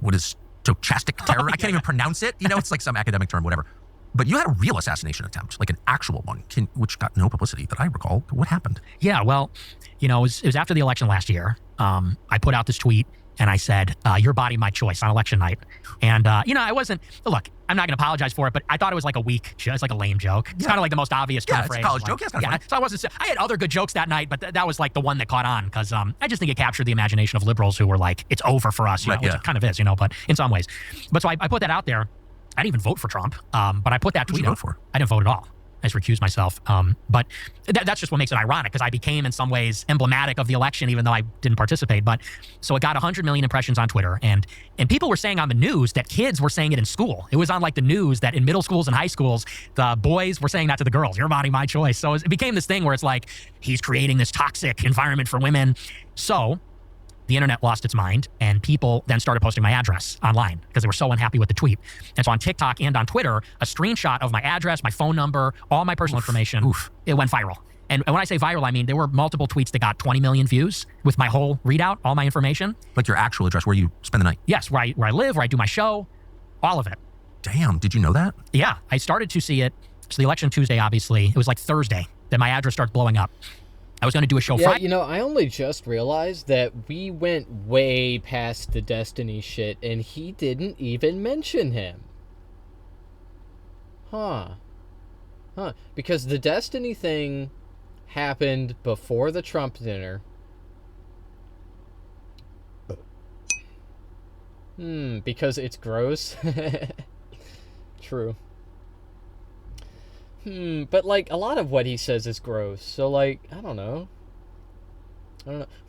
What is stochastic terror? I can't even pronounce it. It's like some academic term, whatever. But you had a real assassination attempt, like an actual one, which got no publicity that I recall. What happened? Yeah, well, it was after the election last year. I put out this tweet and I said, your body, my choice on election night. And, I wasn't, look, I'm not going to apologize for it, but I thought it was like a weak, it's like a lame joke. It's kind of like the most obvious Yeah, turn it's phrase. a college joke. Yeah, it's kind of funny. So I had other good jokes that night, but that was like the one that caught on because I just think it captured the imagination of liberals who were like, it's over for us, which it kind of is, but in some ways. But so I put that out there. I didn't even vote for Trump, but I put that tweet out. For? I didn't vote at all. I just recused myself. But that's just what makes it ironic, because I became in some ways emblematic of the election, even though I didn't participate. But so it got 100 million impressions on Twitter, and people were saying on the news that kids were saying it in school. It was on like the news that in middle schools and high schools, the boys were saying that to the girls, your body, my choice. So it became this thing where it's like, he's creating this toxic environment for women. So the internet lost its mind, and people then started posting my address online because they were so unhappy with the tweet. And so on TikTok and on Twitter, a screenshot of my address, my phone number, all my personal information, it went viral. And when I say viral, I mean there were multiple tweets that got 20 million views with my whole readout, all my information. Like your actual address where you spend the night? Yes, where I live, where I do my show, all of it. Damn, did you know that? Yeah, I started to see it. So the election Tuesday, obviously, it was like Thursday that my address started blowing up. I was going to do a show Friday. You know, I only just realized that we went way past the Destiny shit, and he didn't even mention him. Huh. Because the Destiny thing happened before the Trump dinner. Because it's gross. True. But, like, a lot of what he says is gross. So, like, I don't know.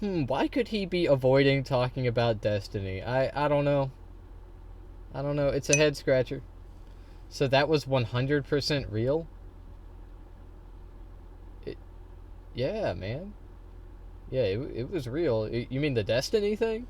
Why could he be avoiding talking about Destiny? I don't know. I don't know. It's a head scratcher. So that was 100% real? Yeah, man. Yeah, it was real. You mean the Destiny thing?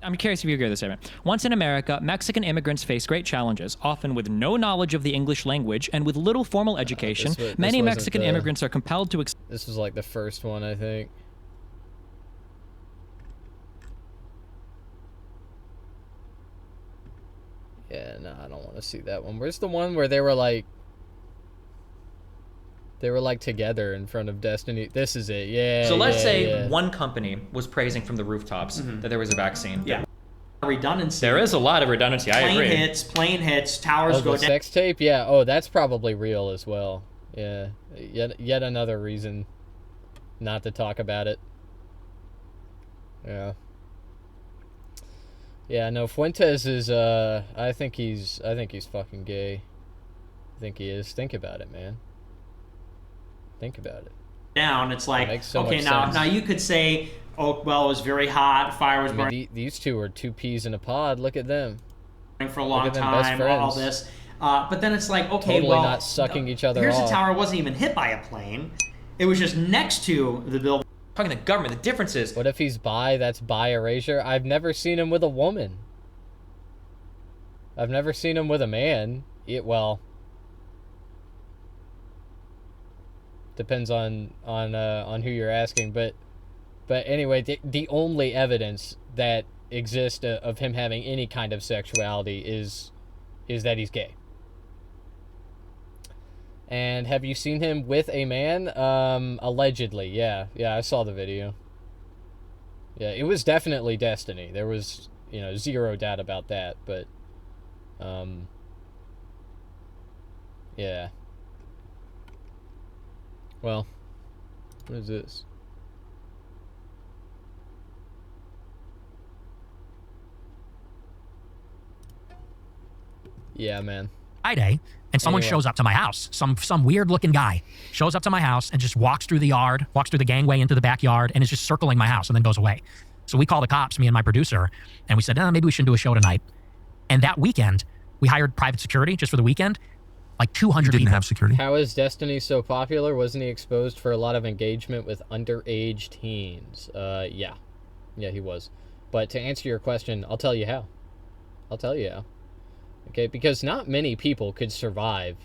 I'm curious if you agree with this statement. Once in America, Mexican immigrants face great challenges, often with no knowledge of the English language and with little formal education. Many Mexican immigrants are compelled to... This was like the first one, I think. Yeah, no, I don't want to see that one. Where's the one where they were like together in front of Destiny? This is it. Yeah. So let's say one company was praising from the rooftops that there was a vaccine. Yeah. Redundancy. There is a lot of redundancy. I agree. Plane hits, towers go down. Sex tape? Yeah. Oh, that's probably real as well. Yeah. Yet another reason not to talk about it. Yeah. Yeah, no, Fuentes is I think he's fucking gay. I think he is. Think about it, man. Think about it. Down, it's like, okay, sense. now you could say, oh, well, it was very hot, fire was burning. These two are two peas in a pod. Look at them. For a long time, all this. But then it's like, okay, totally not sucking each other here's off. The tower wasn't even hit by a plane. It was just next to the building. Talking the government, the difference is... What if he's bi? That's bi erasure. I've never seen him with a woman. I've never seen him with a man. Well... Depends on who you're asking, but anyway, the only evidence that exists of him having any kind of sexuality is that he's gay. And have you seen him with a man? Allegedly, yeah, I saw the video. Yeah, it was definitely Destiny. There was, zero doubt about that, but yeah. Well, what is this? Yeah, man. Friday, and someone shows up to my house. Some weird looking guy shows up to my house and just walks through the yard, walks through the gangway into the backyard, and is just circling my house and then goes away. So we call the cops, me and my producer, and we said, maybe we shouldn't do a show tonight. And that weekend, we hired private security just for the weekend. Like 200 people. Didn't have security? How is Destiny so popular? Wasn't he exposed for a lot of engagement with underage teens? Yeah. Yeah, he was. But to answer your question, I'll tell you how. Okay, because not many people could survive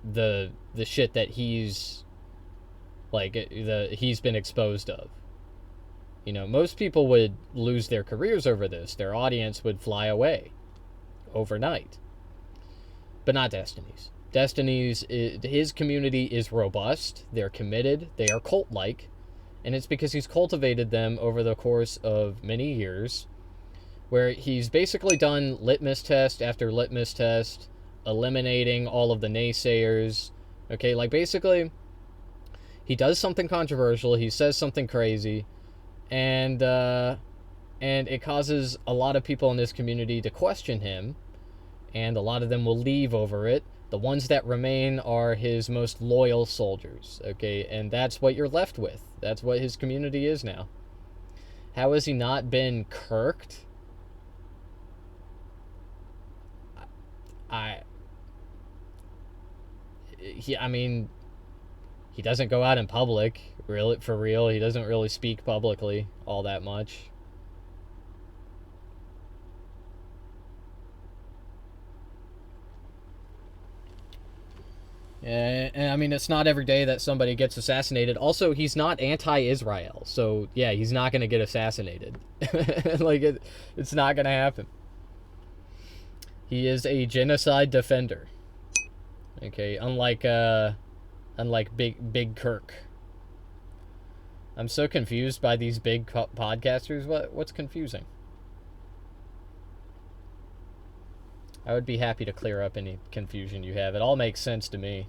the shit that he's been exposed of. Most people would lose their careers over this. Their audience would fly away overnight. But not Destiny's. His community is robust, they're committed, they are cult-like, and it's because he's cultivated them over the course of many years, where he's basically done litmus test after litmus test, eliminating all of the naysayers. Okay, like basically, he does something controversial, he says something crazy, and it causes a lot of people in this community to question him, and a lot of them will leave over it. The ones that remain are his most loyal soldiers, okay? And that's what you're left with. That's what his community is now. How has he not been kirked? I mean, he doesn't go out in public, really, for real. He doesn't really speak publicly all that much. And I mean, it's not every day that somebody gets assassinated. Also, he's not anti-Israel, so yeah, he's not gonna get assassinated. Like, it's not gonna happen. He is a genocide defender. Okay, unlike Big Kirk. I'm so confused by these big podcasters. What's confusing? I would be happy to clear up any confusion you have. It all makes sense to me.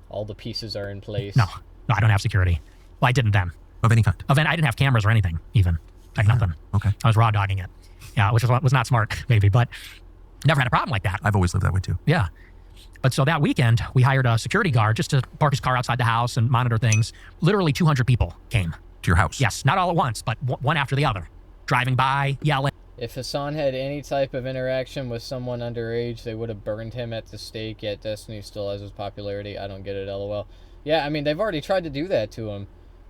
All the pieces are in place. No, I don't have security. Well, I didn't then. Of any kind? I didn't have cameras or anything, even. I had nothing. Okay. I was raw dogging it. Yeah, which was not smart, maybe, but never had a problem like that. I've always lived that way, too. Yeah. But so that weekend, we hired a security guard just to park his car outside the house and monitor things. Literally 200 people came. To your house? Yes, not all at once, but one after the other. Driving by, yelling. If Hassan had any type of interaction with someone underage, they would have burned him at the stake, yet Destiny still has his popularity. I don't get it, LOL. Yeah, I mean, they've already tried to do that to him.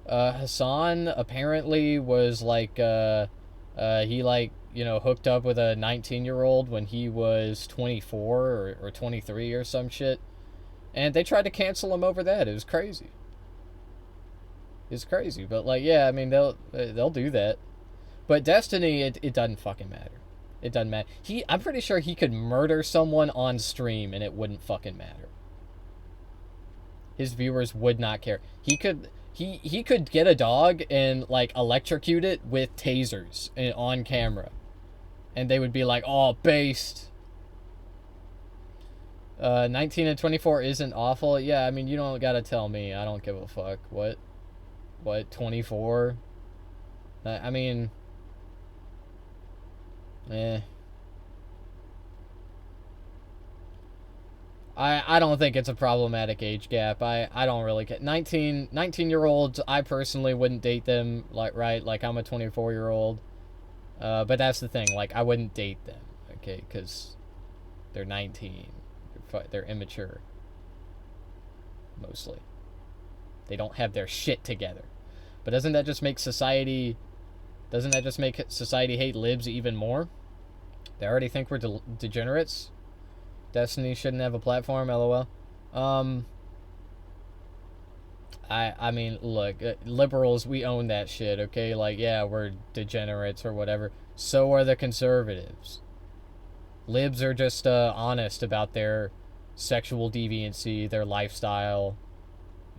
Hassan apparently was like, he like, hooked up with a 19-year-old when he was 24 or 23 or some shit. And they tried to cancel him over that. It was crazy. It's crazy, but like, yeah, I mean, they'll do that. But Destiny, it doesn't fucking matter. It doesn't matter. I'm pretty sure he could murder someone on stream and it wouldn't fucking matter. His viewers would not care. He could get a dog and like electrocute it with tasers on camera. And they would be like, oh, based. 19 and 24 isn't awful. Yeah, I mean, you don't gotta tell me. I don't give a fuck. What, 24? I mean... I don't think it's a problematic age gap. I don't really care. 19-year-olds, I personally wouldn't date them, like I'm a 24-year-old. But that's the thing, like, I wouldn't date them, okay, because they're 19. They're immature. Mostly. They don't have their shit together. But doesn't that just make society hate libs even more? They already think we're degenerates. Destiny shouldn't have a platform, LOL. I mean, look, liberals, we own that shit, okay? Like, yeah, we're degenerates or whatever. So are the conservatives. Libs are just honest about their sexual deviancy, their lifestyle,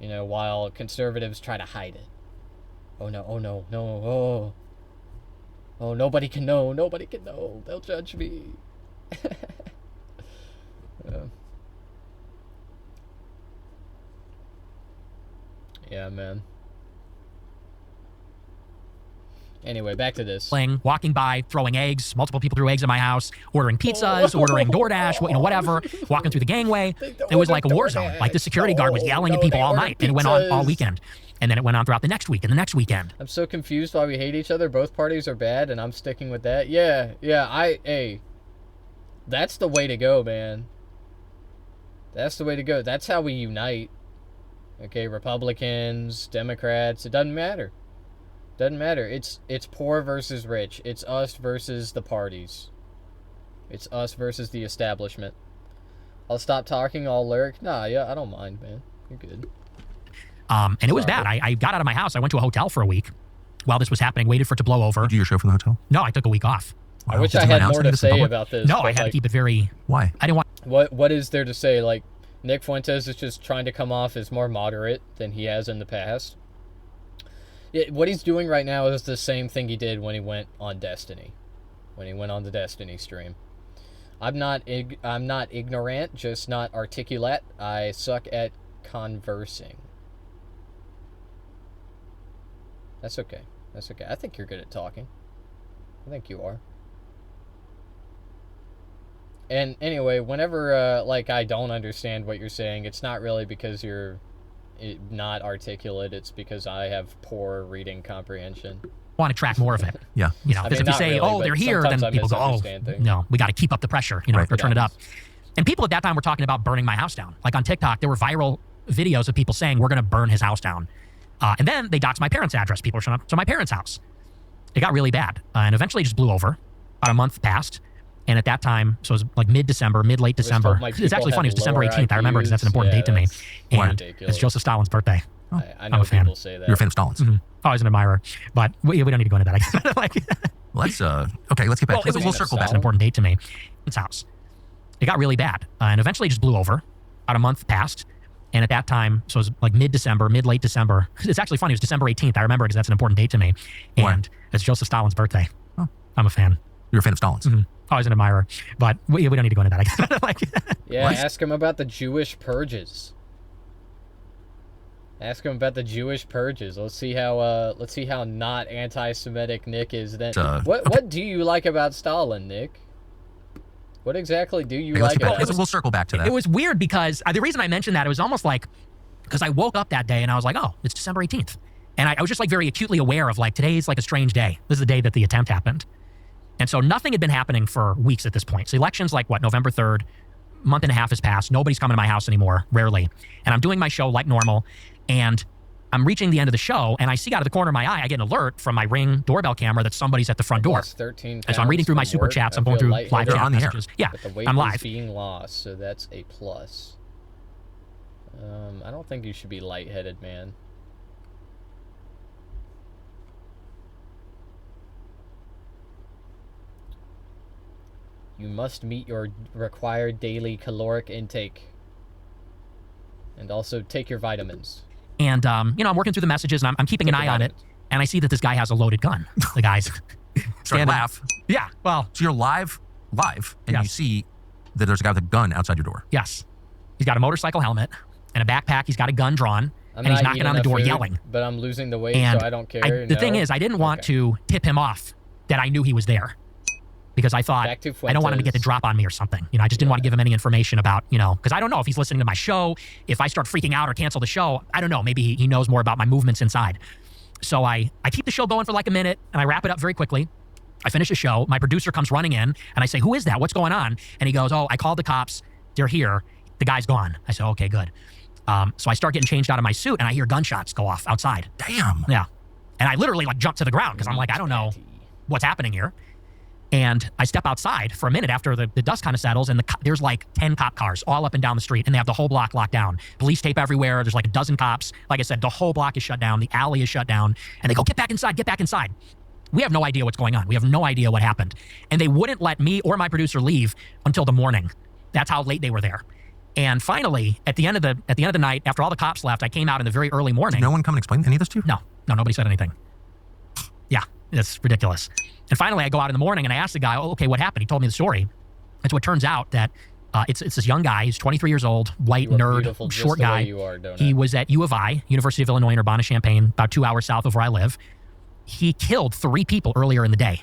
while conservatives try to hide it. Oh no, oh, nobody can know. They'll judge me. Yeah, man. Anyway, back to this. Walking by, throwing eggs. Multiple people threw eggs at my house. Ordering pizzas, ordering DoorDash, whatever. Walking through the gangway. It was like a war zone. Like the security guard was yelling at people all night. And it went on all weekend. And then it went on throughout the next week and the next weekend. I'm so confused why we hate each other. Both parties are bad, and I'm sticking with that. Yeah, that's the way to go, man. That's the way to go. That's how we unite. Okay, Republicans, Democrats, it doesn't matter. Doesn't matter. It's poor versus rich. It's us versus the parties. It's us versus the establishment. I'll stop talking, I'll lurk. Nah, yeah, I don't mind, man. You're good. And it was bad. I got out of my house. I went to a hotel for a week while this was happening, waited for it to blow over. Did you do your show from the hotel? No, I took a week off. Wow. I wish I had more to say about this. No, I had to keep it very... Why? I didn't want... What is there to say? Like, Nick Fuentes is just trying to come off as more moderate than he has in the past. What he's doing right now is the same thing he did when he went on Destiny. When he went on the Destiny stream. I'm not ignorant, just not articulate. I suck at conversing. That's okay. That's okay. I think you're good at talking. I think you are. And anyway, whenever, like, I don't understand what you're saying, it's not really because you're not articulate. It's because I have poor reading comprehension. Want to track more of it. Yeah. You know, because if you say, really, oh, they're here, then people go, oh, things. no, we got to keep up the pressure, you know, or turn it up. And people at that time were talking about burning my house down. Like on TikTok, there were viral videos of people saying, we're going to burn his house down. And then they doxed my parents' address. People were showing up to my parents' house. It got really bad. And eventually it just blew over. About a month passed. And at that time, so it was like late December. It's actually funny. It was December 18th. I remember because that's an important date to me. And it's Joseph Stalin's birthday. I know I'm a fan. people say that. You're a fan of Stalin's. Mm-hmm. Always an admirer. But we don't need to go into that. Like, well, let's, okay, let's get back. We'll circle back. That's an important date to me. It's house. It got really bad. And eventually it just blew over. About a month passed. And at that time, so it was like late December. It's actually funny. It was December 18th. I remember because that's an important date to me. And it's Joseph Stalin's birthday. Oh. I'm a fan. You're a fan of Stalin's. Mm-hmm. Always an admirer. But we don't need to go into that. Like, yeah, ask him about the Jewish purges. Ask him about the Jewish purges. Let's see how not anti-Semitic Nick is then. What do you like about Stalin, Nick? What exactly do you like about it? We'll circle back to that. It was weird because the reason I mentioned that, it was almost like, because I woke up that day and I was like, oh, it's December 18th. And I was just like very acutely aware of like, today's like a strange day. This is the day that the attempt happened. And so nothing had been happening for weeks at this point. So the election's like, what, November 3rd, month and a half has passed. Nobody's coming to my house anymore, rarely. And I'm doing my show like normal. And I'm reaching the end of the show, and I see out of the corner of my eye, I get an alert from my Ring doorbell camera that somebody's at the front door. 13 and so I'm reading through my super chats. I'm going through live chat messages. Yeah, but the weight I'm live. Is being lost, so that's a plus. I don't think you should be lightheaded, man. You must meet your required daily caloric intake. And also take your vitamins. And, you know, I'm working through the messages, and I'm keeping an eye on it. And I see that this guy has a loaded gun. The guy's standing. Laugh. Yeah, well. So you're live, and you see that there's a guy with a gun outside your door. Yes. He's got a motorcycle helmet and a backpack. He's got a gun drawn, and he's knocking on the door yelling. But I'm losing the weight, and so I don't care. The thing is, I didn't want to tip him off that I knew he was there. Because I thought, I don't want him to get the drop on me or something. You know, I just didn't want to give him any information about, you know, because I don't know if he's listening to my show. If I start freaking out or cancel the show, I don't know. Maybe he knows more about my movements inside. So I keep the show going for like a minute, and I wrap it up very quickly. I finish the show. My producer comes running in, and I say, who is that? What's going on? And he goes, oh, I called the cops. They're here. The guy's gone. I said, okay, good. So I start getting changed out of my suit, and I hear gunshots go off outside. Damn. Yeah. And I literally like jump to the ground because I'm like, I don't know what's happening here. And I step outside for a minute after the dust kind of settles, and there's like 10 cop cars all up and down the street, and they have the whole block locked down. Police tape everywhere. There's like a dozen cops. Like I said, the whole block is shut down. The alley is shut down. And they go, get back inside, get back inside. We have no idea what's going on. We have no idea what happened. And they wouldn't let me or my producer leave until the morning. That's how late they were there. And finally, at the end of the night, after all the cops left, I came out in the very early morning. Did no one come and explain any of this to you? No, nobody said anything. Yeah, it's ridiculous. And finally, I go out in the morning and I ask the guy, oh, okay, what happened? He told me the story. And so it turns out that it's this young guy. He's 23 years old, white nerd, short guy. He was at U of I, University of Illinois in Urbana-Champaign, about 2 hours south of where I live. He killed 3 people earlier in the day.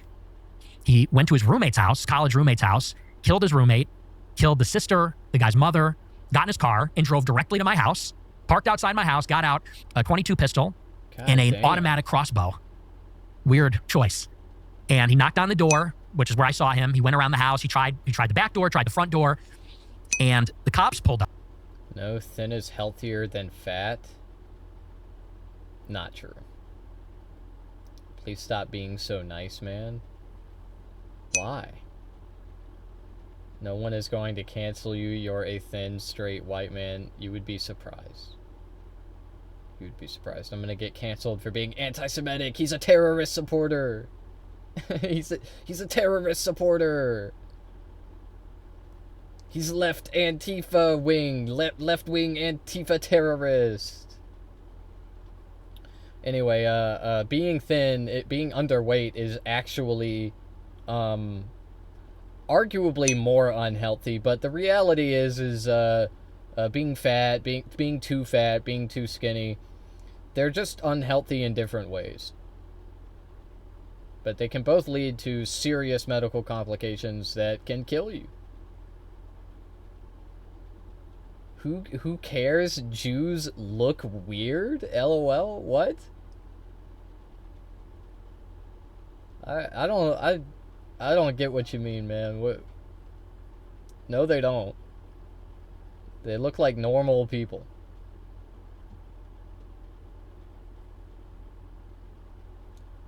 He went to his roommate's house, college roommate's house, killed his roommate, killed the sister, the guy's mother, got in his car and drove directly to my house, parked outside my house, got out a .22 pistol and an automatic crossbow. Weird choice. And he knocked on the door, which is where I saw him. He went around the house. He tried the back door, tried the front door, and the cops pulled up. No, thin is healthier than fat. Not true. Please stop being so nice, man. Why? No one is going to cancel you. You're a thin, straight white man. You would be surprised. You would be surprised. I'm gonna get canceled for being anti-Semitic. He's a terrorist supporter. he's a terrorist supporter. He's left Antifa wing, left wing Antifa terrorist. Anyway, being thin, being underweight is actually, arguably more unhealthy. But the reality is being fat, being too fat, being too skinny, they're just unhealthy in different ways. but they can both lead to serious medical complications that can kill you. Who cares? Jews look weird? LOL? What? I don't get what you mean, man. What? No, they don't. They look like normal people.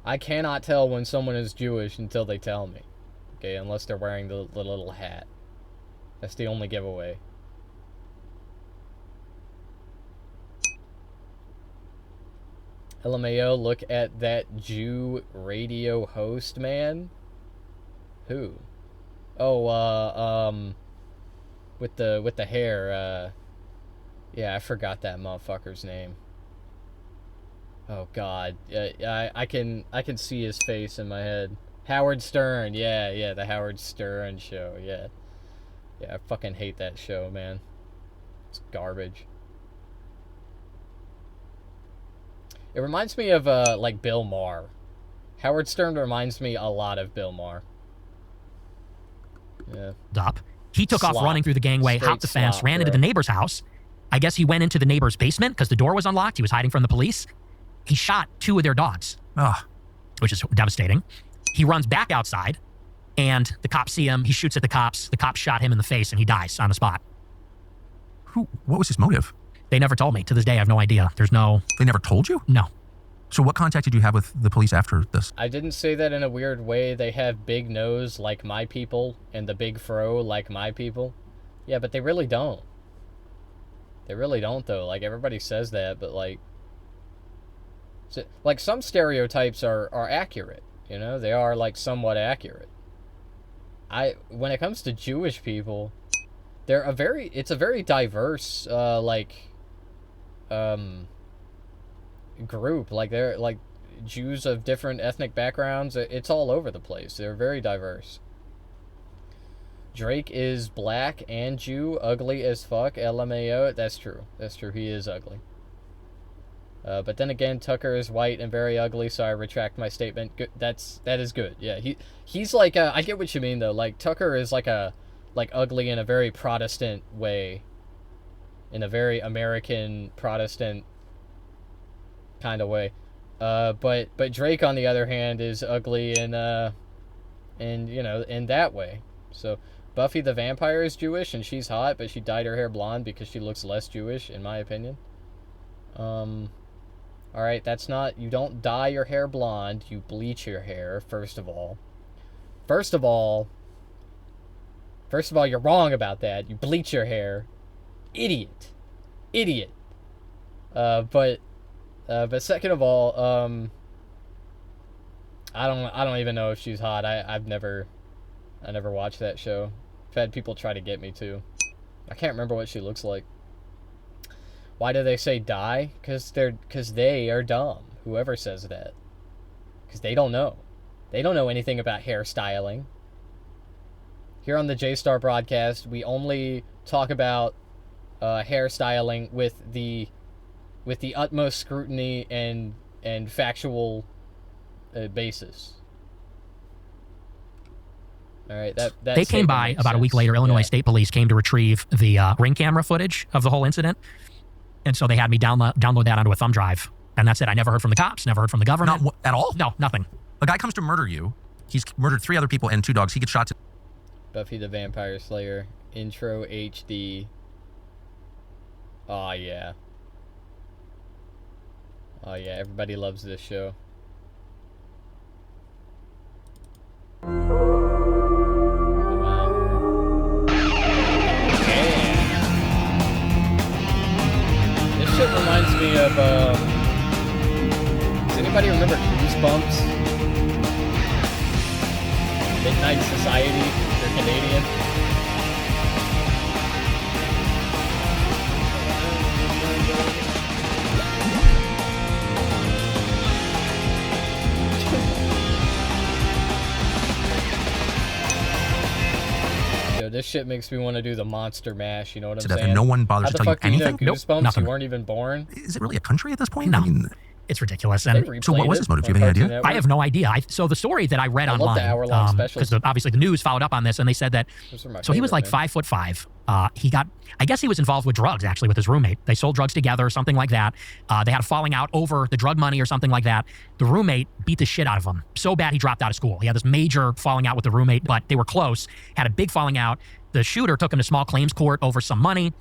I cannot tell when someone is Jewish until they tell me. Okay, unless they're wearing the little hat. That's the only giveaway. LMAO, look at that Jew radio host, man. Who? Oh, with the hair, yeah, I forgot that motherfucker's name. Oh God, I can see his face in my head. Howard Stern, yeah, the Howard Stern show, yeah, I fucking hate that show, man. It's garbage. It reminds me of like Bill Maher. Howard Stern reminds me a lot of Bill Maher. Yeah. Up. He took off running through the gangway, hopped the fence, ran into the neighbor's house. I guess he went into the neighbor's basement because the door was unlocked. He was hiding from the police. He shot 2 of their dogs, which is devastating. He runs back outside, and the cops see him. He shoots at the cops. The cops shot him in the face, and he dies on the spot. What was his motive? They never told me. To this day, I have no idea. There's no... They never told you? No. So what contact did you have with the police after this? I didn't say that in a weird way. They have big nose like my people and the big fro like my people. Yeah, but they really don't. They really don't, though. Like, everybody says that, but, like... like, some stereotypes are accurate, you know? They are, like, somewhat accurate. When it comes to Jewish people, it's a very diverse, group. Like, they're like Jews of different ethnic backgrounds. It's all over the place. They're very diverse. Drake is black and Jew, ugly as fuck. LMAO. That's true. He is ugly. But then again, Tucker is white and very ugly, so I retract my statement. Good. That is good. Yeah, he's like I get what you mean though. Like, Tucker is like ugly in a very Protestant way, in a very American Protestant kind of way. But Drake, on the other hand, is ugly in you know, in that way. So Buffy the Vampire is Jewish and she's hot, but she dyed her hair blonde because she looks less Jewish, in my opinion. Alright, that's not... You don't dye your hair blonde, you bleach your hair, first of all. First of all, you're wrong about that. You bleach your hair. Idiot. But second of all, I don't even know if she's hot. I never watched that show. I've had people try to get me to. I can't remember what she looks like. Why do they say die? Because they are dumb. Whoever says that. Because they don't know. They don't know anything about hairstyling. Here on the J-Star broadcast, we only talk about hairstyling with the utmost scrutiny and factual basis. All right, that they came by about a week later. Illinois State Police came to retrieve the ring camera footage of the whole incident, and so they had me download that onto a thumb drive, and that's it. I never heard from the cops, never heard from the government. Not at all? No, nothing. A guy comes to murder you. He's murdered 3 other people and 2 dogs. He gets shot. Buffy the Vampire Slayer intro HD. Oh yeah. Oh yeah, everybody loves this show. Shit reminds me of, does anybody remember Goosebumps? Midnight Society? They're Canadian. This shit makes me want to do the Monster Mash, you know what I'm saying? And no one bothers to tell you anything? How the fuck do you know Goosebumps? You weren't even born? Is it really a country at this point? No. I mean, It's ridiculous. They And replayed So what was it his motive? on Do you have any Cartoon idea? Network. I have no idea. So the story that I read love online, the hour-long specials. because obviously the news followed up on this, and they said that. Those are my So he was favorite, like man. 5'5". I guess he was involved with drugs actually with his roommate. They sold drugs together, something like that. They had a falling out over the drug money or something like that. The roommate beat the shit out of him so bad he dropped out of school. He had this major falling out with the roommate, but they were close. Had a big falling out. The shooter took him to small claims court over some money,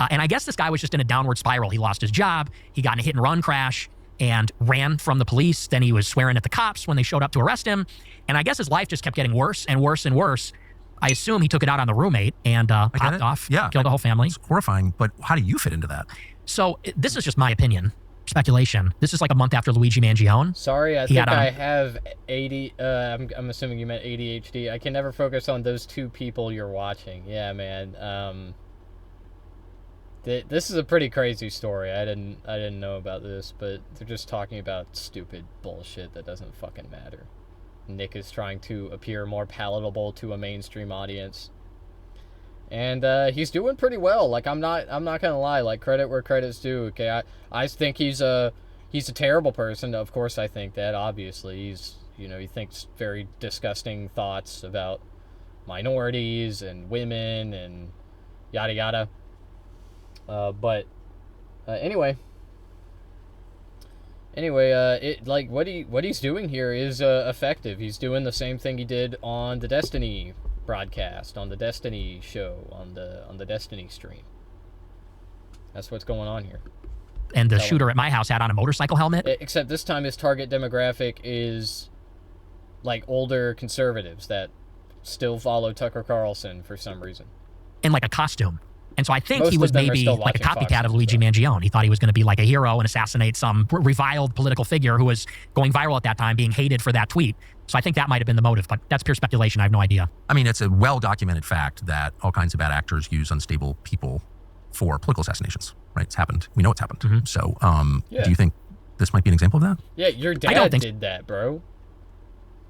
and I guess this guy was just in a downward spiral. He lost his job. He got in a hit and run crash and ran from the police. Then he was swearing at the cops when they showed up to arrest him. And I guess his life just kept getting worse and worse and worse. I assume he took it out on the roommate and I get popped it. off, Yeah, killed the whole family. It's horrifying, but how do you fit into that? So this is just my opinion, speculation. This is like a month after Luigi Mangione. Sorry, I He think had, I have I'm assuming you meant ADHD. I can never focus on those two people you're watching. Yeah, man. This is a pretty crazy story. I didn't know about this, but they're just talking about stupid bullshit that doesn't fucking matter. Nick is trying to appear more palatable to a mainstream audience, and he's doing pretty well. Like I'm not gonna lie. Like credit where credit's due. Okay, I think he's a terrible person. Of course, I think that. Obviously, he thinks very disgusting thoughts about minorities and women and yada yada. But anyway, it like what he's doing here is effective. He's doing the same thing he did on the Destiny broadcast, on the Destiny show, on the Destiny stream. That's what's going on here. And the shooter at my house had on a motorcycle helmet. Except this time his target demographic is like older conservatives that still follow Tucker Carlson for some reason. In like a costume. And so I think Most he was of them are maybe still like a watching Fox copycat of News, Luigi though. Mangione. He thought he was going to be like a hero and assassinate some reviled political figure who was going viral at that time, being hated for that tweet. So I think that might have been the motive, but that's pure speculation. I have no idea. I mean, it's a well-documented fact that all kinds of bad actors use unstable people for political assassinations, right? It's happened. We know it's happened. Mm-hmm. So Yeah. do you think this might be an example of that? Yeah, your don't dad think did that, bro.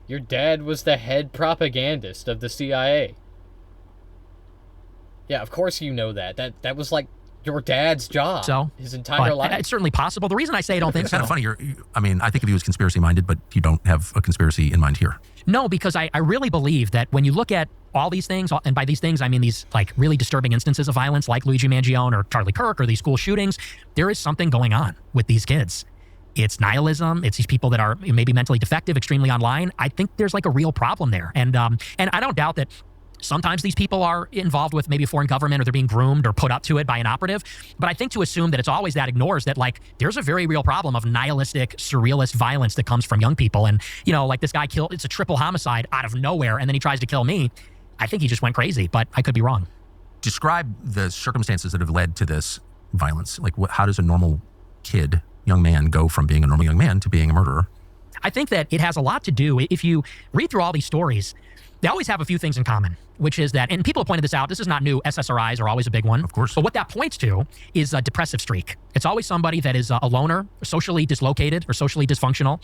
Your dad was the head propagandist of the CIA. Yeah, of course you know that. That was like your dad's job. So his entire but life. it's certainly possible. The reason I say I don't think It's so. kind of funny. I mean, I think if he was conspiracy-minded, but you don't have a conspiracy in mind here. No, because I really believe that when you look at all these things, and by these things I mean these like really disturbing instances of violence like Luigi Mangione or Charlie Kirk or these school shootings, there is something going on with these kids. It's nihilism. It's these people that are maybe mentally defective, extremely online. I think there's like a real problem there. And I don't doubt that sometimes these people are involved with maybe a foreign government or they're being groomed or put up to it by an operative. But I think to assume that it's always that ignores that like there's a very real problem of nihilistic, surrealist violence that comes from young people. And, like this guy it's a triple homicide out of nowhere and then he tries to kill me. I think he just went crazy, but I could be wrong. Describe the circumstances that have led to this violence. Like, how does a normal kid, young man, go from being a normal young man to being a murderer? I think that it has a lot to do, if you read through all these stories, they always have a few things in common, which is that, and people have pointed this out, this is not new, SSRIs are always a big one. Of course. But what that points to is a depressive streak. It's always somebody that is a loner, socially dislocated, or socially dysfunctional.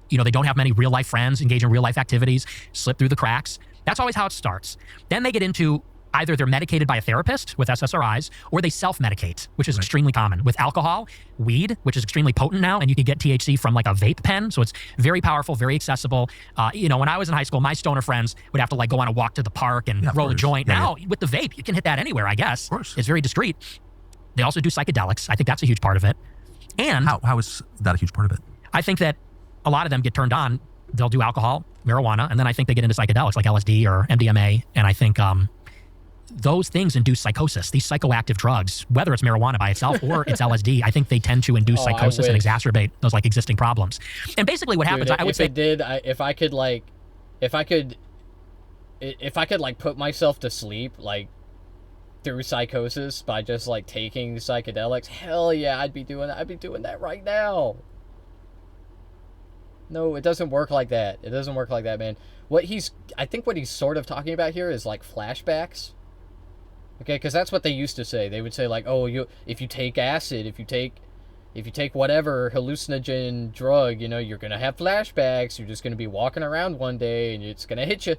They don't have many real-life friends, engage in real-life activities, slip through the cracks. That's always how it starts. Then they get into either they're medicated by a therapist with SSRIs, or they self-medicate, which is extremely common with alcohol, weed, which is extremely potent now, and you can get THC from like a vape pen, so it's very powerful, very accessible. When I was in high school, my stoner friends would have to like go on a walk to the park and roll a joint. Now, with the vape, you can hit that anywhere, I guess. Of course. It's very discreet. They also do psychedelics. I think that's a huge part of it. And How is that a huge part of it? I think that a lot of them get turned on. They'll do alcohol, marijuana, and then I think they get into psychedelics like LSD or MDMA, and I think those things induce psychosis. These psychoactive drugs, whether it's marijuana by itself or it's LSD, I think they tend to induce psychosis and exacerbate those like existing problems. And basically what happens, I would say, if I could put myself to sleep like through psychosis by just like taking psychedelics, hell yeah, I'd be doing that. I'd be doing that right now. No, it doesn't work like that. It doesn't work like that, man. I think what he's sort of talking about here is like flashbacks. Okay, because that's what they used to say. They would say like, oh, if you take acid, if you take whatever hallucinogen drug, you're gonna have flashbacks. You're just gonna be walking around one day and it's gonna hit you.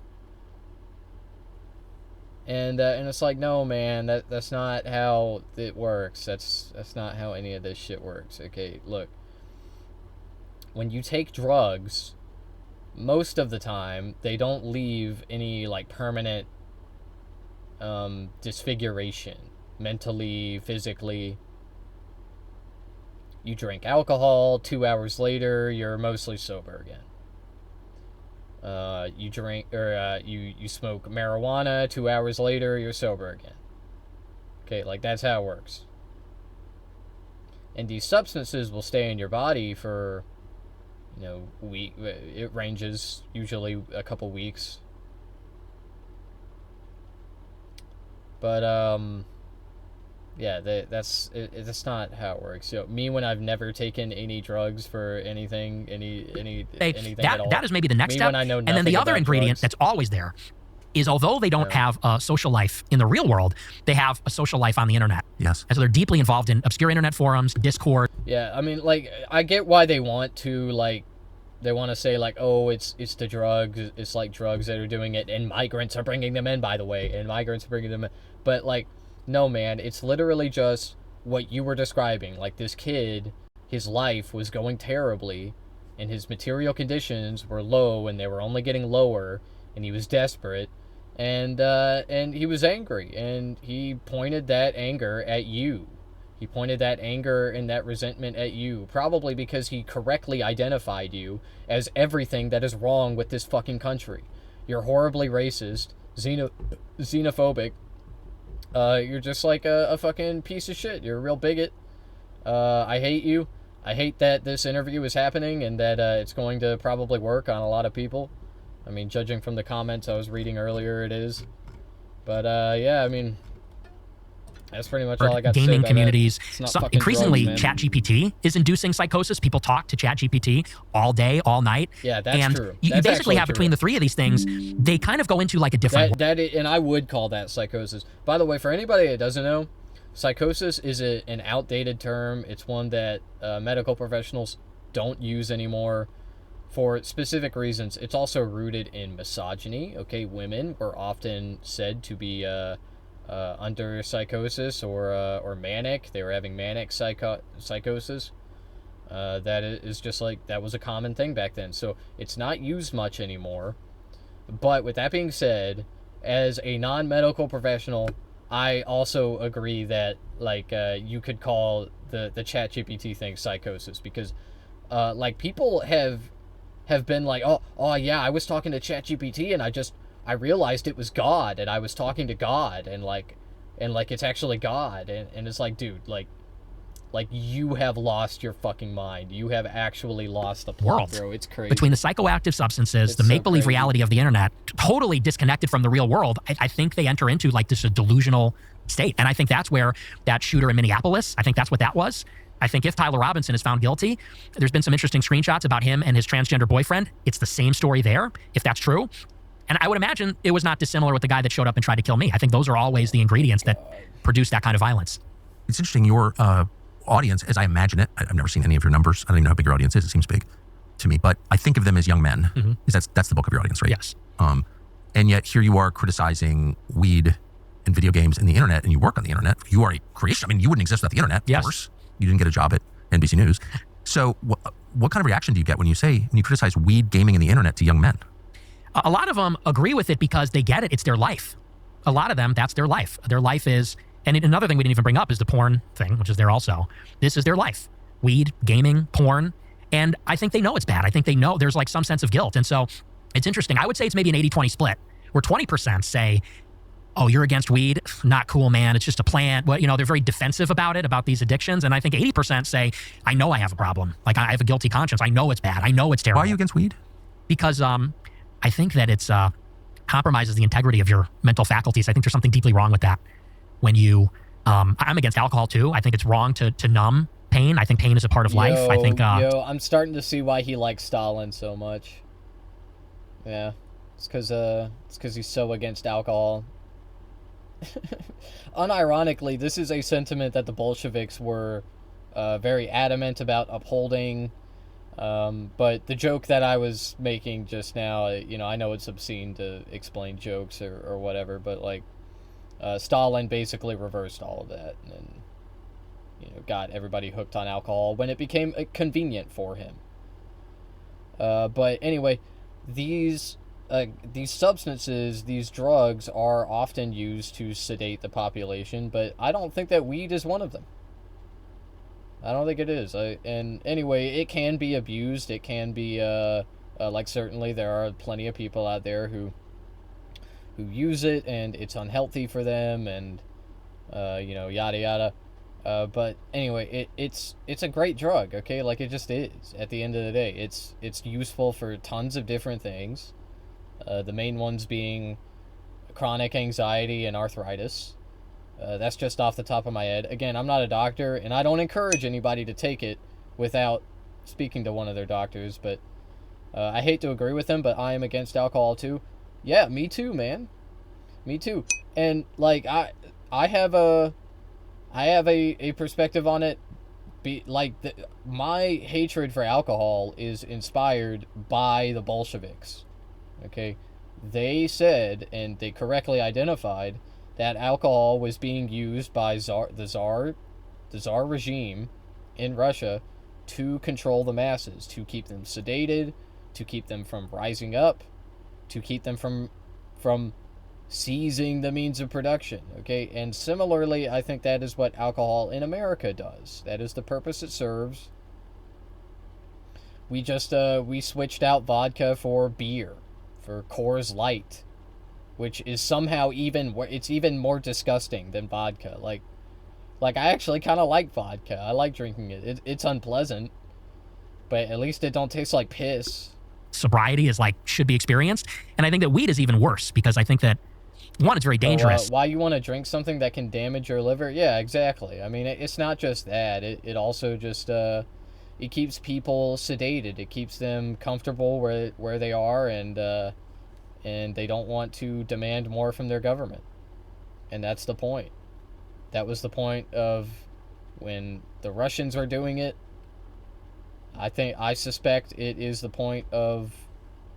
And it's like, no, man, that's not how it works. That's not how any of this shit works. Okay, look. when you take drugs, most of the time they don't leave any like permanent disfiguration, mentally, physically. You drink alcohol, 2 hours later you're mostly sober again. You smoke marijuana, 2 hours later you're sober again. Okay, like that's how it works. And these substances will stay in your body for, it ranges usually a couple weeks. But yeah, that's not how it works. Me, when I've never taken any drugs for anything, anything at all. That is maybe the next Me, step. when I know And then the nothing other about ingredient drugs. that's always there is, although they don't have a social life in the real world, they have a social life on the internet. Yes. And so they're deeply involved in obscure internet forums, Discord. Yeah, I mean, like, I get why they want to, like, they want to say, like, oh, it's the drugs, it's like drugs that are doing it, and migrants are bringing them in, by the way, and migrants are bringing them in. But, like, no, man, it's literally just what you were describing. Like, this kid, his life was going terribly, and his material conditions were low, and they were only getting lower, and he was desperate, and he was angry, and he pointed that anger at you. He pointed that anger and that resentment at you, probably because he correctly identified you as everything that is wrong with this fucking country. You're horribly racist, xenophobic. You're just like a fucking piece of shit. You're a real bigot. I hate you. I hate that this interview is happening and that it's going to probably work on a lot of people. I mean, judging from the comments I was reading earlier, it is. But yeah, I mean, that's pretty much all I got to say Gaming about communities. It's not So fucking increasingly, drugs, man. ChatGPT is inducing psychosis. People talk to ChatGPT all day, all night. Yeah, that's and true. You That's basically actually have true. between the three of these things, they kind of go into like a different. And I would call that psychosis. By the way, for anybody that doesn't know, psychosis is an outdated term. It's one that medical professionals don't use anymore for specific reasons. It's also rooted in misogyny. Okay, women were often said to be under psychosis or manic. They were having manic psychosis. That is just like, that was a common thing back then. So it's not used much anymore. But with that being said, as a non-medical professional, I also agree that like you could call the ChatGPT thing psychosis, because like people have been like, oh yeah, I was talking to ChatGPT and I realized it was God, and I was talking to God, and like it's actually God, and it's like, dude, like you have lost your fucking mind. You have actually lost the plot, World. bro. It's crazy. Between the psychoactive substances, It's the so make-believe crazy. reality of the internet, totally disconnected from the real world, I think they enter into like this delusional state. And I think that's where that shooter in Minneapolis, I think that's what that was. I think if Tyler Robinson is found guilty, there's been some interesting screenshots about him and his transgender boyfriend. It's the same story there, if that's true. And I would imagine it was not dissimilar with the guy that showed up and tried to kill me. I think those are always the ingredients that produce that kind of violence. It's interesting, your audience, as I imagine it, I've never seen any of your numbers. I don't even know how big your audience is. It seems big to me, but I think of them as young men. Mm-hmm. That's the bulk of your audience, right? Yes. And yet here you are criticizing weed and video games and the internet, and you work on the internet. You are a creation. I mean, you wouldn't exist without the internet, of Yes. course. You didn't get a job at NBC News. So what kind of reaction do you get when you criticize weed, gaming, and the internet to young men? A lot of them agree with it because they get it. It's their life. A lot of them, that's their life. Their life is, and another thing we didn't even bring up is the porn thing, which is there also. This is their life. Weed, gaming, porn. And I think they know it's bad. I think they know there's like some sense of guilt. And so it's interesting. I would say it's maybe an 80-20 split, where 20% say, oh, you're against weed? Not cool, man. It's just a plant. Well, they're very defensive about it, about these addictions. And I think 80% say, I know I have a problem. Like, I have a guilty conscience. I know it's bad. I know it's terrible. Why are you against weed? Because I think that it's compromises the integrity of your mental faculties. I think there's something deeply wrong with that. When you, I'm against alcohol too. I think it's wrong to numb pain. I think pain is a part of life. I think. I'm starting to see why he likes Stalin so much. Yeah, it's because he's so against alcohol. Unironically, this is a sentiment that the Bolsheviks were very adamant about upholding. But the joke that I was making just now, I know it's obscene to explain jokes or whatever, but like Stalin basically reversed all of that and got everybody hooked on alcohol when it became convenient for him. But anyway, these substances, these drugs, are often used to sedate the population, but I don't think that weed is one of them. I don't think it is. And anyway, it can be abused. It can be, like, certainly there are plenty of people out there who use it, and it's unhealthy for them, and, you know, yada yada. But anyway, it's a great drug, okay? Like, it just is. At the end of the day, it's useful for tons of different things. The main ones being chronic anxiety and arthritis. That's just off the top of my head. Again, I'm not a doctor, and I don't encourage anybody to take it without speaking to one of their doctors, but I hate to agree with them, but I am against alcohol too. Yeah, me too, man. Me too. And, like, I have a perspective on it. My hatred for alcohol is inspired by the Bolsheviks. Okay? They said, and they correctly identified, that alcohol was being used by the Tsar regime in Russia to control the masses, to keep them sedated, to keep them from rising up, to keep them from seizing the means of production, okay? And similarly, I think that is what alcohol in America does. That is the purpose it serves. We just, we switched out vodka for beer, for Coors Light, which is somehow it's even more disgusting than vodka. Like I actually kind of like vodka. I like drinking it. It's unpleasant, but at least it don't taste like piss. Sobriety is, like, should be experienced. And I think that weed is even worse, because I think that, one, it's very dangerous. Why you want to drink something that can damage your liver? Yeah, exactly. I mean, it's not just that. It also just, it keeps people sedated. It keeps them comfortable where they are, and they don't want to demand more from their government. And that's the point. That was the point of when the Russians were doing it. I suspect it is the point of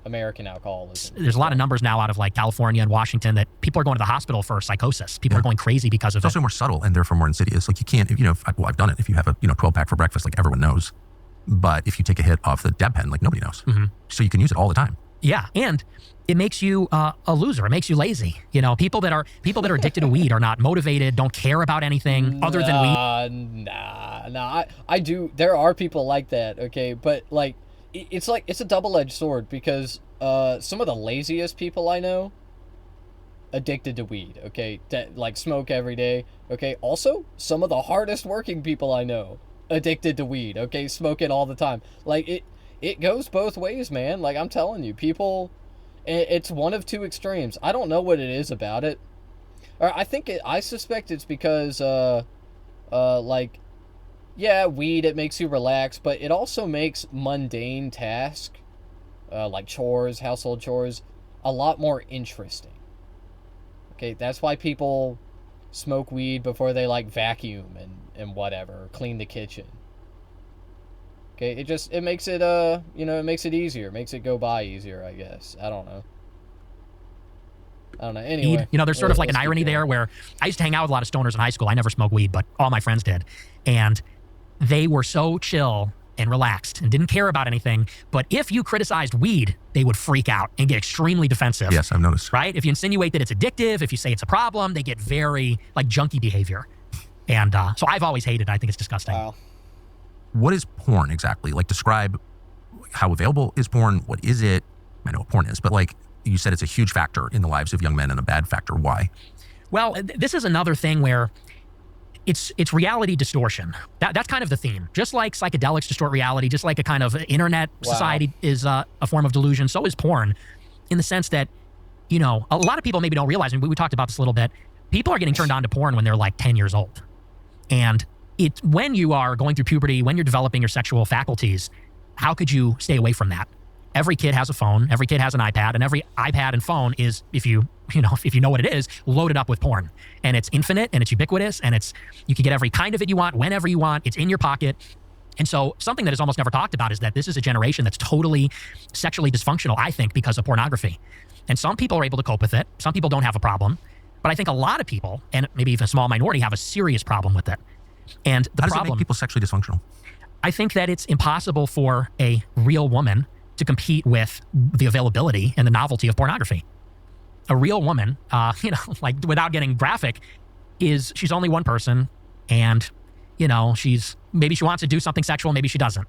American alcoholism. There's a lot of numbers now out of, like, California and Washington that people are going to the hospital for psychosis. People are going crazy because of it. It's also more subtle and therefore more insidious. Like, you can't, I've done it. If you have a 12-pack for breakfast, like, everyone knows. But if you take a hit off the dab pen, like, nobody knows. Mm-hmm. So you can use it all the time. Yeah, and it makes you a loser. It makes you lazy. You know, people that are addicted to weed are not motivated, don't care about anything other than weed. Nah. I do. There are people like that, okay? But, like, it's a double-edged sword, because some of the laziest people I know addicted to weed, okay? That, like, smoke every day, okay? Also, some of the hardest working people I know addicted to weed, okay? Smoke it all the time. Like, it goes both ways, man. Like, I'm telling you, people, it's one of two extremes. I don't know what it is about it. Or I suspect it's because, like, yeah, weed, it makes you relax, but it also makes mundane tasks, like chores, household chores, a lot more interesting. Okay, that's why people smoke weed before they, like, vacuum and whatever, or clean the kitchen. Okay, it makes it, it makes it easier. It makes it go by easier, I guess. I don't know. Anyway. You know, there's sort of like an irony there where I used to hang out with a lot of stoners in high school. I never smoked weed, but all my friends did. And they were so chill and relaxed and didn't care about anything. But if you criticized weed, they would freak out and get extremely defensive. Yes, I've noticed. Right? If you insinuate that it's addictive, if you say it's a problem, they get very, like, junkie behavior. And so I've always hated it. I think it's disgusting. Wow. What is porn exactly? Like, describe how available is porn? What is it? I know what porn is, but, like, you said it's a huge factor in the lives of young men and a bad factor. Why? Well, this is another thing where it's reality distortion. That's kind of the theme. Just like psychedelics distort reality, just like a kind of internet society is a form of delusion, so is porn, in the sense that, you know, a lot of people maybe don't realize, and we talked about this a little bit, people are getting turned on to porn when they're like 10 years old. And it's when you are going through puberty, when you're developing your sexual faculties, how could you stay away from that? Every kid has a phone, every kid has an iPad, and every iPad and phone is, if you know what it is, loaded up with porn. And it's infinite, and it's ubiquitous, and you can get every kind of it you want, whenever you want, it's in your pocket. And so something that is almost never talked about is that this is a generation that's totally sexually dysfunctional, I think, because of pornography. And some people are able to cope with it. Some people don't have a problem. But I think a lot of people, and maybe even a small minority, have a serious problem with it. And the How problem, does it make people sexually dysfunctional? I think that it's impossible for a real woman to compete with the availability and the novelty of pornography. A real woman, like without getting graphic, she's only one person, and maybe she wants to do something sexual, maybe she doesn't.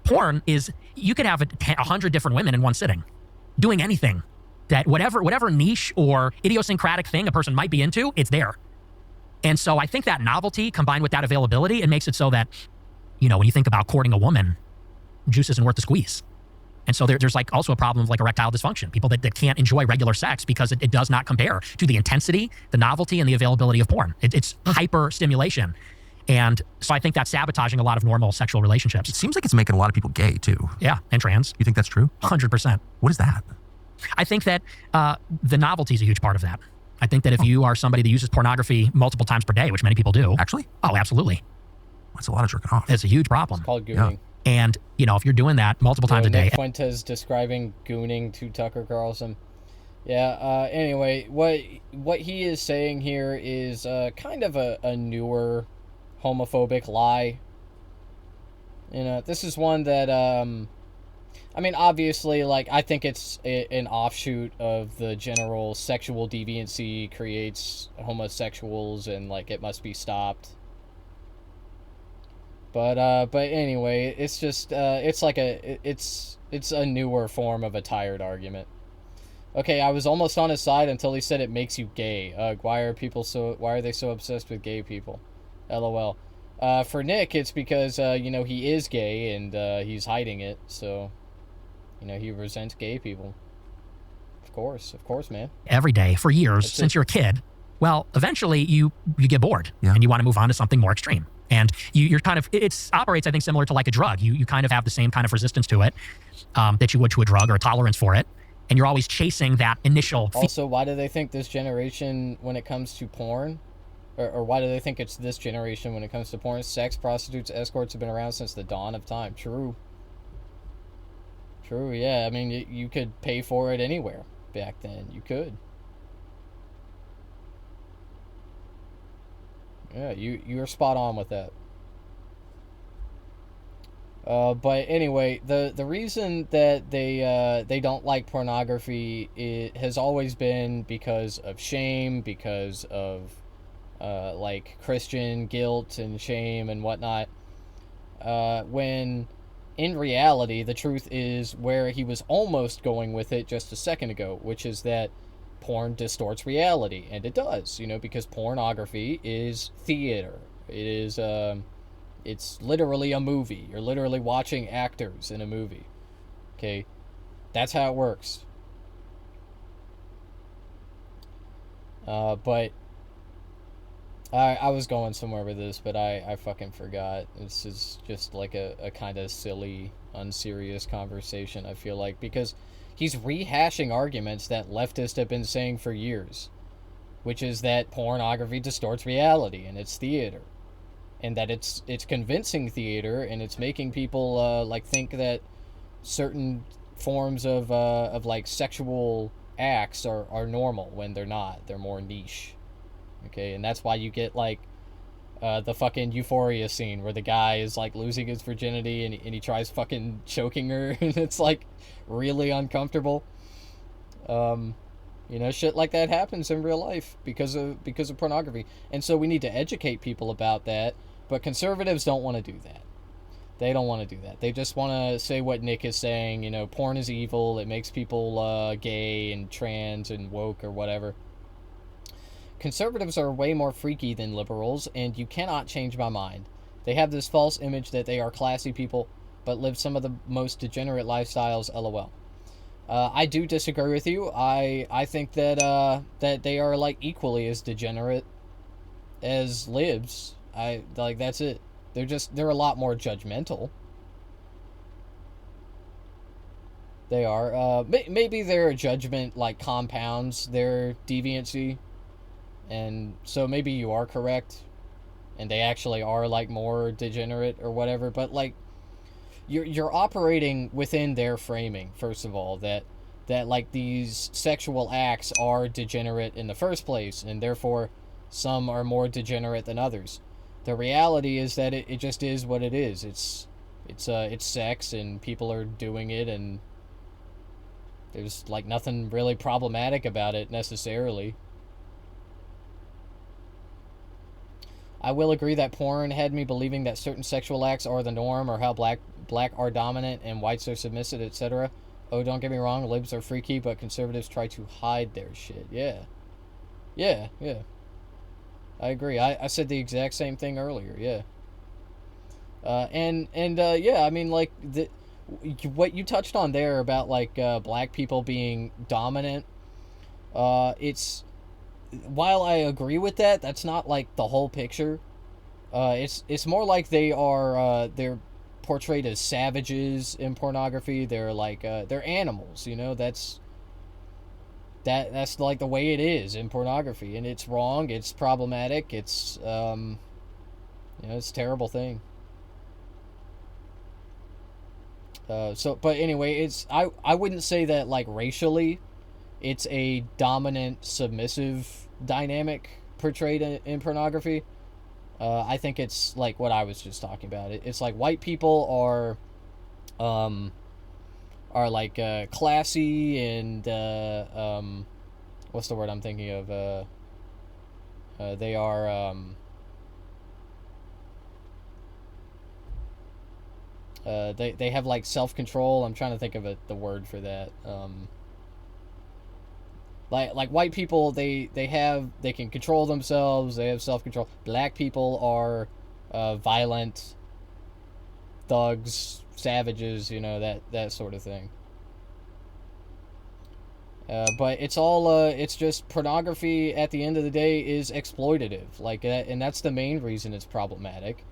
Porn is, you could have 100 different women in one sitting doing anything that whatever niche or idiosyncratic thing a person might be into, it's there. And so I think that novelty combined with that availability, it makes it so that, when you think about courting a woman, juice isn't worth the squeeze. And so there's like also a problem of like erectile dysfunction, people that can't enjoy regular sex because it does not compare to the intensity, the novelty, and the availability of porn. It's hyper stimulation. And so I think that's sabotaging a lot of normal sexual relationships. It seems like it's making a lot of people gay too. Yeah, and trans. You think that's true? 100%. What is that? I think that the novelty is a huge part of that. I think that if you are somebody that uses pornography multiple times per day, which many people do. Actually? Oh, absolutely. That's a lot of jerking off. It's a huge problem. It's called gooning. Yeah. And, if you're doing that multiple times a day. Nick Fuentes describing gooning to Tucker Carlson. Yeah, anyway, what he is saying here is kind of a newer homophobic lie. This is one that, obviously, like, I think it's an offshoot of the general sexual deviancy creates homosexuals and, like, it must be stopped. But anyway, it's just, it's like it's a newer form of a tired argument. Okay, I was almost on his side until he said it makes you gay. Why are they so obsessed with gay people? LOL. For Nick, it's because, he is gay and, he's hiding it, so, he resents gay people. Of course, man. Every day, for years, since you're a kid, well, eventually you get bored, and you want to move on to something more extreme. And you're kind of, it operates, I think, similar to like a drug. You kind of have the same kind of resistance to it that you would to a drug, or a tolerance for it. And you're always chasing that initial... Also, why do they think this generation, when it comes to porn, or why do they think it's this generation when it comes to porn? Sex, prostitutes, escorts have been around since the dawn of time. True, yeah. You could pay for it anywhere back then. You could. Yeah, you're spot on with that. But anyway, the reason that they don't like pornography has always been because of shame, because of like Christian guilt and shame and whatnot. When in reality, the truth is where he was almost going with it just a second ago, which is that porn distorts reality, and it does, because pornography is theater. It is, it's literally a movie. You're literally watching actors in a movie. Okay? That's how it works. But I was going somewhere with this, but I fucking forgot. This is just like a kind of silly, unserious conversation, I feel like, because he's rehashing arguments that leftists have been saying for years, which is that pornography distorts reality and it's theater, and that it's convincing theater, and it's making people like think that certain forms of like sexual acts are normal when they're not. They're more niche. Okay, and that's why you get like the fucking Euphoria scene where the guy is like losing his virginity and he tries fucking choking her and it's like really uncomfortable. Shit like that happens in real life because of pornography. And so we need to educate people about that, but conservatives don't want to do that. They don't want to do that. They just want to say what Nick is saying, porn is evil, it makes people gay and trans and woke or whatever. Conservatives are way more freaky than liberals, and you cannot change my mind. They have this false image that they are classy people, but live some of the most degenerate lifestyles, LOL. I do disagree with you. I think that they are like equally as degenerate as libs. That's it. They're a lot more judgmental. They are. Maybe their judgment like compounds their deviancy. And so maybe you are correct, and they actually are like more degenerate or whatever, but like you're operating within their framing, first of all, that like these sexual acts are degenerate in the first place, and therefore some are more degenerate than others. The reality is that it just is what it is. It's sex, and people are doing it, and There's like nothing really problematic about it necessarily. I will agree that porn had me believing that certain sexual acts are the norm, or how black are dominant and whites are submissive, etc. Oh, don't get me wrong, libs are freaky, but conservatives try to hide their shit. Yeah. Yeah. I agree. I said the exact same thing earlier. Yeah. Yeah, I mean, like, what you touched on there about, like, black people being dominant, it's, while I agree with that, that's not, like, the whole picture. It's more like they're portrayed as savages in pornography. They're, like, they're animals, you know, that's like the way it is in pornography, and it's wrong, it's problematic, it's, it's a terrible thing. But anyway, I wouldn't say that, like, racially it's a dominant submissive dynamic portrayed in pornography. I think it's like what I was just talking about. It's like white people are like classy and what's the word I'm thinking of? They are they have like self-control. I'm trying to think of the word for that. Like white people, they can control themselves. They have self-control. Black people are violent thugs, savages, you know, that sort of thing. But it's all it's just pornography at the end of the day is exploitative, like that, and that's the main reason it's problematic.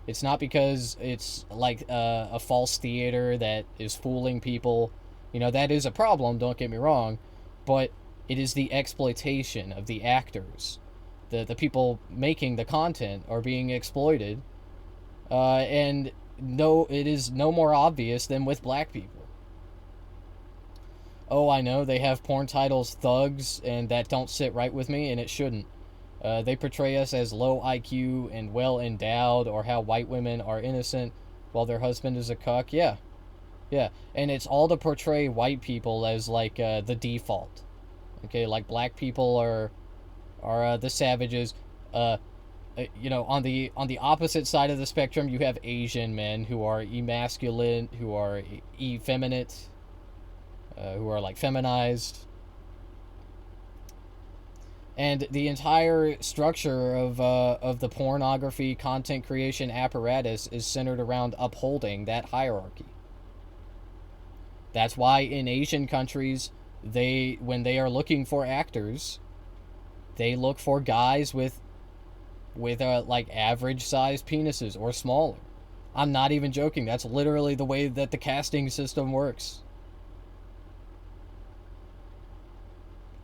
It's not because it's like a false theater that is fooling people. You know, that is a problem, don't get me wrong, but it is the exploitation of the actors. The people making the content are being exploited. And no, it is no more obvious than with black people. Oh, I know, they have porn titles thugs, and that don't sit right with me, and it shouldn't. They portray us as low IQ and well endowed, or how white women are innocent while their husband is a cuck. Yeah. And it's all to portray white people as like the default. Okay, like black people are the savages. You know, on the opposite side of the spectrum, you have Asian men who are emasculate, who are effeminate, who are like feminized. And the entire structure of the pornography content creation apparatus is centered around upholding that hierarchy. That's why in Asian countries, when they are looking for actors, they look for guys with like average sized penises or smaller. I'm not even joking. That's literally the way that the casting system works.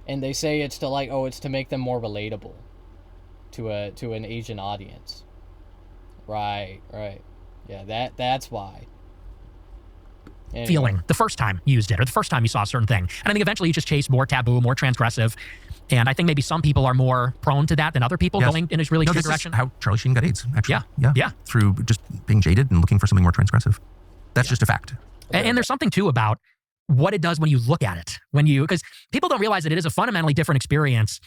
And they say it's to like, it's to make them more relatable to an Asian audience. Right. Yeah, that's why. Anyway. Feeling the first time you used it, or the first time you saw a certain thing. And I think eventually you just chase more taboo, more transgressive. And I think maybe some people are more prone to that than other people, going in a really extreme direction. Is how Charlie Sheen got AIDS, actually. Yeah. Through just being jaded and looking for something more transgressive. That's just a fact. And there's something too about what it does when you look at it. Because people don't realize that it is a fundamentally different experience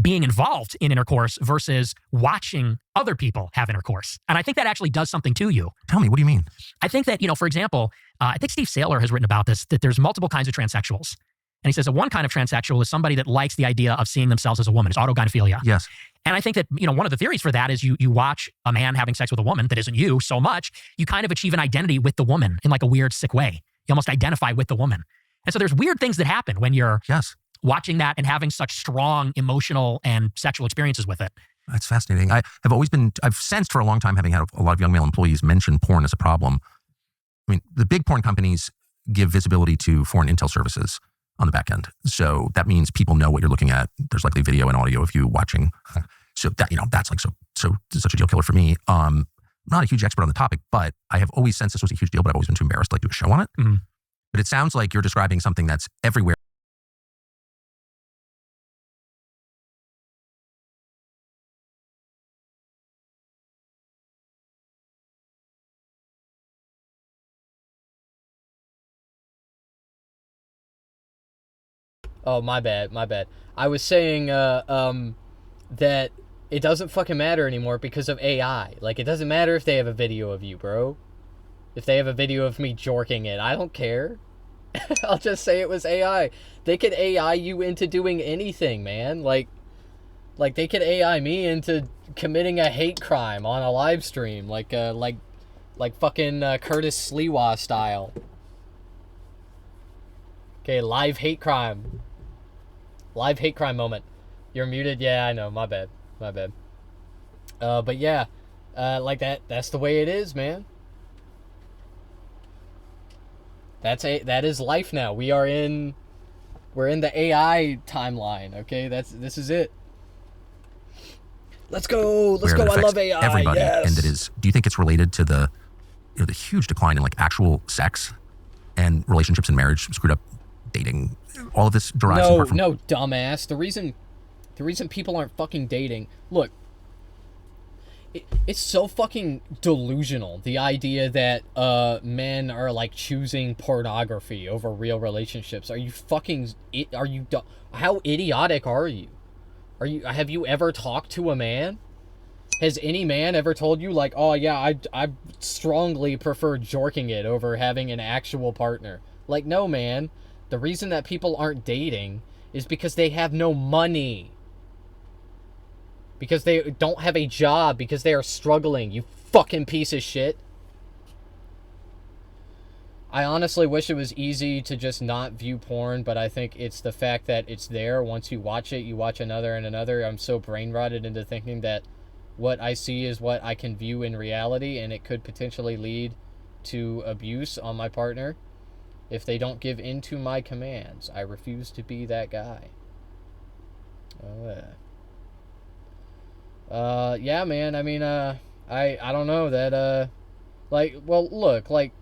being involved in intercourse versus watching other people have intercourse. And I think that actually does something to you. Tell me, what do you mean? I think that, for example, I think Steve Saylor has written about this, that there's multiple kinds of transsexuals. And he says that one kind of transsexual is somebody that likes the idea of seeing themselves as a woman. It's autogynephilia. Yes. And I think that, one of the theories for that is you watch a man having sex with a woman that isn't you so much, you kind of achieve an identity with the woman in like a weird, sick way. You almost identify with the woman. And so there's weird things that happen when you're watching that and having such strong emotional and sexual experiences with it. That's fascinating. I've sensed for a long time, having had a lot of young male employees mention porn as a problem. I mean, the big porn companies give visibility to foreign intel services on the back end. So that means people know what you're looking at. There's likely video and audio of you watching. So that, that's like such a deal killer for me. I'm not a huge expert on the topic, but I have always sensed this was a huge deal, but I've always been too embarrassed to like do a show on it. Mm-hmm. But it sounds like you're describing something that's everywhere. Oh, my bad. I was saying that it doesn't fucking matter anymore because of AI. Like, it doesn't matter if they have a video of you, bro. If they have a video of me jorking it, I don't care. I'll just say it was AI. They could AI you into doing anything, man. Like they could AI me into committing a hate crime on a live stream, like fucking Curtis Sliwa style. Okay, live hate crime moment. You're muted. Yeah, I know. My bad. But yeah, like that's the way it is, man. That is life now. We're in the AI timeline, okay? This is it. Let's go. I love AI. Everybody. Yes. And do you think it's related to the huge decline in like actual sex and relationships and marriage, screwed up dating? All of this derives in part from... No, dumbass. The reason people aren't fucking dating, look, it's so fucking delusional, the idea that men are like choosing pornography over real relationships. Are you how idiotic are you? Have you ever talked to a man? Has any man ever told you, like, oh yeah, I strongly prefer jorking it over having an actual partner? Like, no, man. The reason that people aren't dating is because they have no money. Because they don't have a job, because they are struggling, you fucking piece of shit. I honestly wish it was easy to just not view porn, but I think it's the fact that it's there. Once you watch it, you watch another and another. I'm so brain-rotted into thinking that what I see is what I can view in reality, and it could potentially lead to abuse on my partner if they don't give in to my commands. I refuse to be that guy. Oh, yeah. Yeah, man, I mean, I don't know that, like, well, look, like,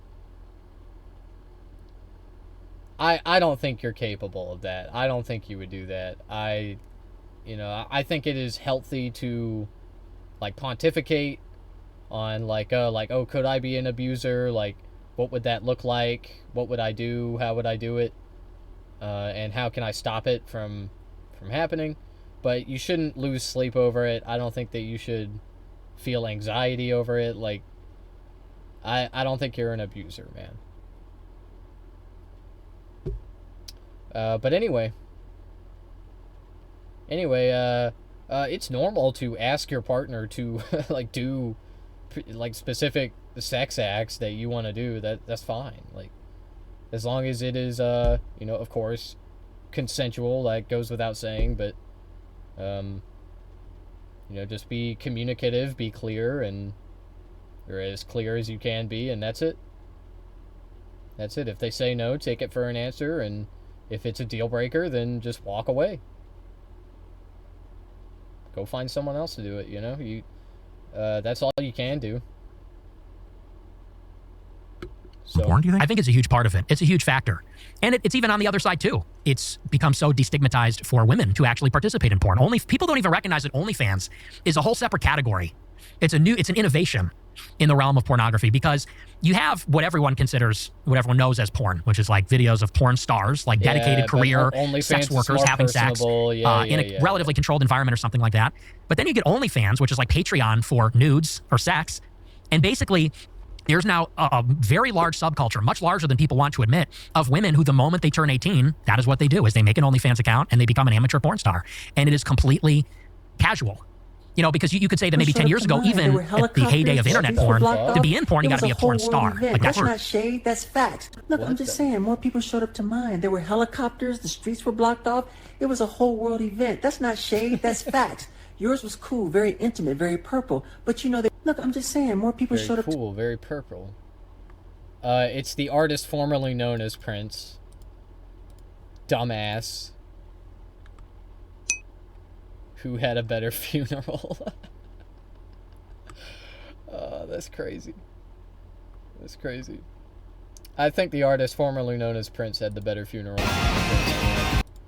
I don't think you're capable of that. I don't think you would do that. I think it is healthy to, like, pontificate on, like, oh, could I be an abuser? Like, what would that look like? What would I do? How would I do it? And how can I stop it from happening? But you shouldn't lose sleep over it. I don't think that you should feel anxiety over it. Like, I don't think you're an abuser, man. But anyway, it's normal to ask your partner to like do like specific sex acts that you want to do. That's fine. Like, as long as it is of course consensual, that goes without saying, but just be communicative, be clear, and you're as clear as you can be, and that's it. If they say no, take it for an answer, and if it's a deal breaker, then just walk away. Go find someone else to do it, that's all you can do. So, porn, do you think? I think it's a huge part of it. It's a huge factor. And it's even on the other side, too. It's become so destigmatized for women to actually participate in porn. People don't even recognize that OnlyFans is a whole separate category. It's an innovation in the realm of pornography, because you have what everyone knows as porn, which is like videos of porn stars, like dedicated career sex workers having sex in a relatively controlled environment or something like that. But then you get OnlyFans, which is like Patreon for nudes or sex. And basically, there's now a very large subculture, much larger than people want to admit, of women who the moment they turn 18, that is what they do, is they make an OnlyFans account and they become an amateur porn star. And it is completely casual. Because you could say that maybe 10 years ago, even at the heyday of internet porn, to be in porn, you got to be a porn star. Like, that's not shade, that's facts. Look, I'm just saying, more people showed up to mine. There were helicopters, the streets were blocked off. It was a whole world event. That's not shade, that's facts. Yours was cool, very intimate, very purple. But look, I'm just saying, more people showed up. Very cool, very purple. It's the artist formerly known as Prince. Dumbass. Who had a better funeral. That's crazy. I think the artist formerly known as Prince had the better funeral.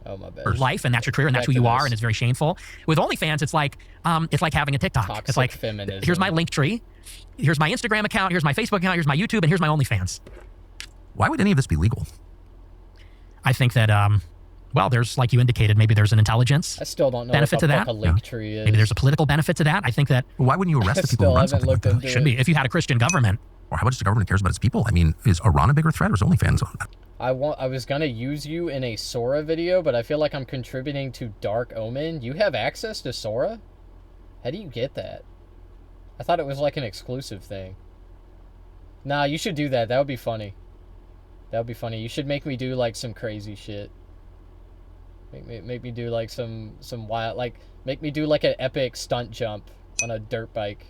Oh, my bad. Life, and that's your career, and that's who you are, and it's very shameful. With OnlyFans, it's like having a TikTok. Toxic it's like, feminism. Here's my Linktree, here's my Instagram account, here's my Facebook account, here's my YouTube, and here's my OnlyFans. Why would any of this be legal? I think that Well, there's, like you indicated, maybe there's an intelligence I still don't know benefit what to the that. fuck a link tree is. Maybe there's a political benefit to that. I think that Why wouldn't you arrest the people Still who run haven't something like looked that? into should be. If you had a Christian government, Or how much the government cares about its people? I mean, is Iran a bigger threat or is OnlyFans on that? I was gonna use you in a Sora video, but I feel like I'm contributing to Dark Omen. You have access to Sora? How do you get that? I thought it was like an exclusive thing. Nah, you should do that. That would be funny. That would be funny. You should make me do like some crazy shit. Make me do like some wild, like make me do like an epic stunt jump on a dirt bike.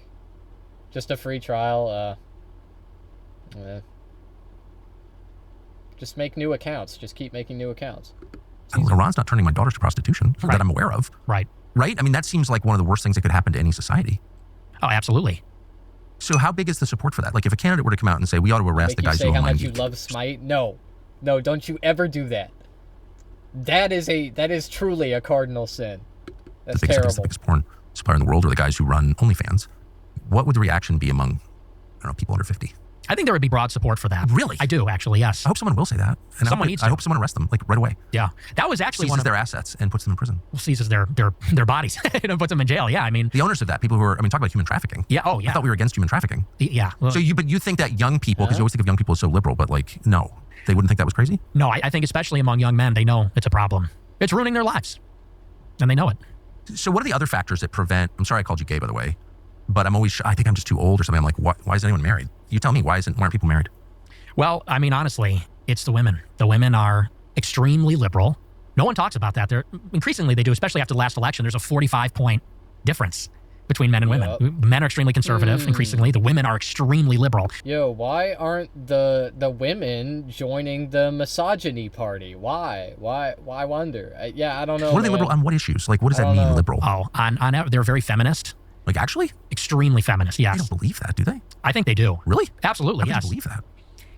Just a free trial. Yeah. Just make new accounts. Just keep making new accounts. Iran's not turning my daughters to prostitution that I'm aware of. right? Right? I mean, that seems like one of the worst things that could happen to any society. Oh, absolutely. So how big is the support for that? Like if a candidate were to come out and say, we ought to arrest Make the you guys say who how online much you geek. love Smite? No, don't you ever do that. That is truly a cardinal sin. That's the biggest, terrible. the biggest porn supplier in the world are the guys who run OnlyFans. What would the reaction be among, I don't know, people under 50? I think there would be broad support for that. Really? I do, actually, yes. I hope someone will say that. And Someone needs I to. hope someone arrests them, like right away. Yeah. That was actually Seizes one of their assets and puts them in prison. seizes their bodies and puts them in jail. Yeah, I mean, The owners of that, people who are, I mean, talk about human trafficking. yeah, oh, yeah. I thought we were against human trafficking. Yeah. Well, So you think that young people, because you always think of young people as so liberal, but like, no, they wouldn't think that was crazy? no, I think especially among young men, they know it's a problem. It's ruining their lives. And they know it. So what are the other factors that prevent, I'm sorry I called you gay, by the way, but I think I'm just too old or something. I'm like, why is anyone married? You tell me, why aren't people married? Well, I mean, honestly, it's the women. The women are extremely liberal. No one talks about that. They're increasingly, they do, especially after the last election. There's a 45-point difference between men and women. Men are extremely conservative, increasingly. The women are extremely liberal. Yo, why aren't the women joining the misogyny party? Why wonder? I don't know. What are they man. liberal on what issues? Like, what does that don't mean, know. liberal? Oh, they're very feminist. Like, actually? Extremely feminist, I yes. don't believe that, do they? I think they do. Really? Absolutely, I yes. don't believe that.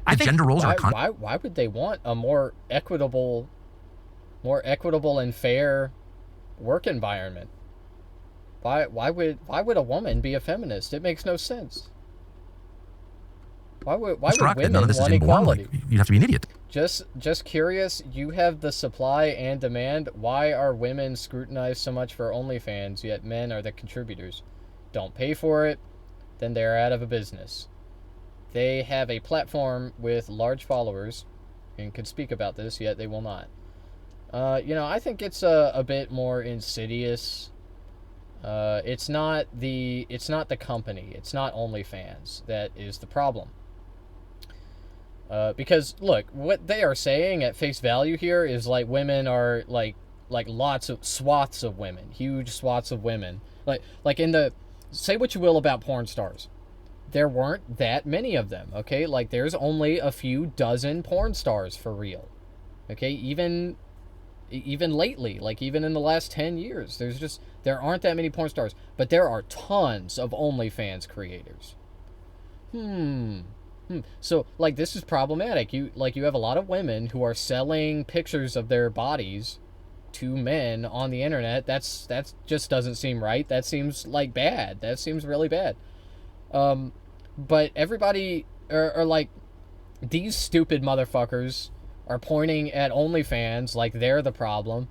I The think- gender roles are a Why would they want a more equitable and fair work environment? Why would a woman be a feminist? It makes no sense. Why would women None of this is want inborn. equality? Like, you'd have to be an idiot. Just curious, you have the supply and demand. Why are women scrutinized so much for OnlyFans, yet men are the contributors? Don't pay for it, then they're out of a business. They have a platform with large followers and could speak about this, yet they will not. I think it's a bit more insidious. It's not the company. It's not OnlyFans that is the problem. Because look, what they are saying at face value here is like women are like lots of swaths of women, huge swaths of women. Like in the, say what you will about porn stars, there weren't that many of them. Okay, like there's only a few dozen porn stars for real. Okay, even lately, like even in the last 10 years, there aren't that many porn stars, but there are tons of OnlyFans creators. So like this is problematic. You have a lot of women who are selling pictures of their bodies to men on the internet. That's just doesn't seem right. That seems like bad. That seems really bad. But everybody are like, these stupid motherfuckers are pointing at OnlyFans like they're the problem.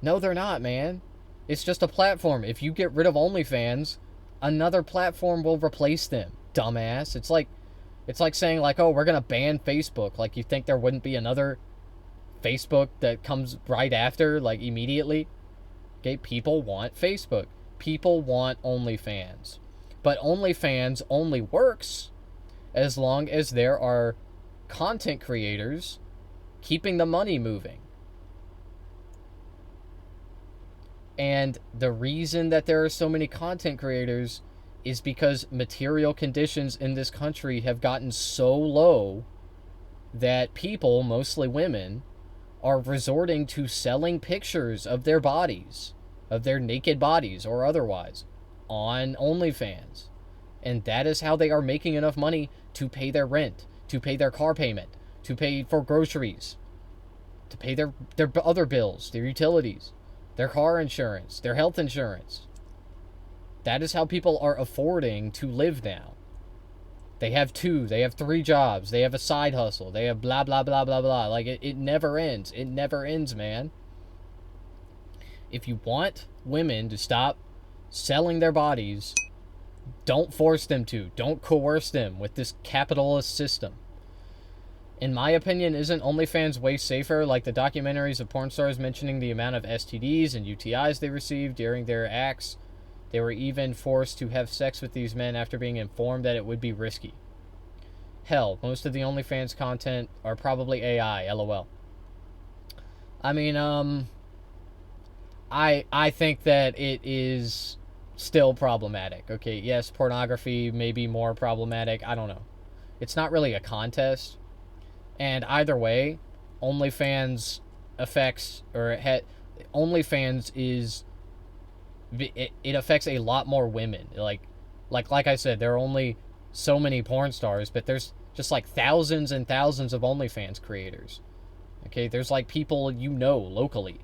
No, they're not, man. It's just a platform. If you get rid of OnlyFans, another platform will replace them, dumbass. It's like saying like, oh, we're gonna ban Facebook. Like, you think there wouldn't be another Facebook that comes right after, like immediately? Okay, people want Facebook. People want OnlyFans. But OnlyFans only works as long as there are content creators keeping the money moving. And the reason that there are so many content creators is because material conditions in this country have gotten so low that people, mostly women, are resorting to selling pictures of their bodies, of their naked bodies or otherwise, on OnlyFans. And that is how they are making enough money to pay their rent, to pay their car payment, to pay for groceries, to pay their other bills, their utilities, their car insurance, their health insurance. That is how people are affording to live now. They have 3 jobs, they have a side hustle, they have blah, blah, blah, blah, blah. Like, it never ends. It never ends, man. If you want women to stop selling their bodies, don't force them to. Don't coerce them with this capitalist system. In my opinion, isn't OnlyFans way safer? Like the documentaries of porn stars mentioning the amount of STDs and UTIs they received during their acts. They were even forced to have sex with these men after being informed that it would be risky. Hell, most of the OnlyFans content are probably AI, lol. I mean, I think that it is still problematic. Okay, yes, pornography may be more problematic. I don't know. It's not really a contest. And either way, OnlyFans affects, or OnlyFans is, it affects a lot more women. Like I said, there are only so many porn stars, but there's just like thousands and thousands of OnlyFans creators. Okay, there's like people you know locally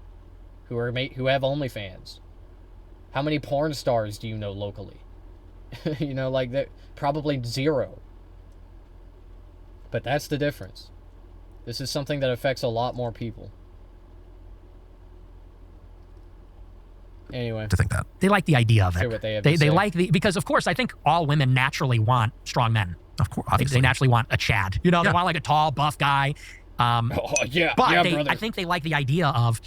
who have OnlyFans. How many porn stars do you know locally? You know, like that, probably zero. But that's the difference. This is something that affects a lot more people. Anyway, to think that they like the idea of it. Hear what they have to say. They like because of course I think all women naturally want strong men. Of course, obviously. They naturally want a Chad. You know, they want like a tall, buff guy. Yeah, but yeah, I think they like the idea of.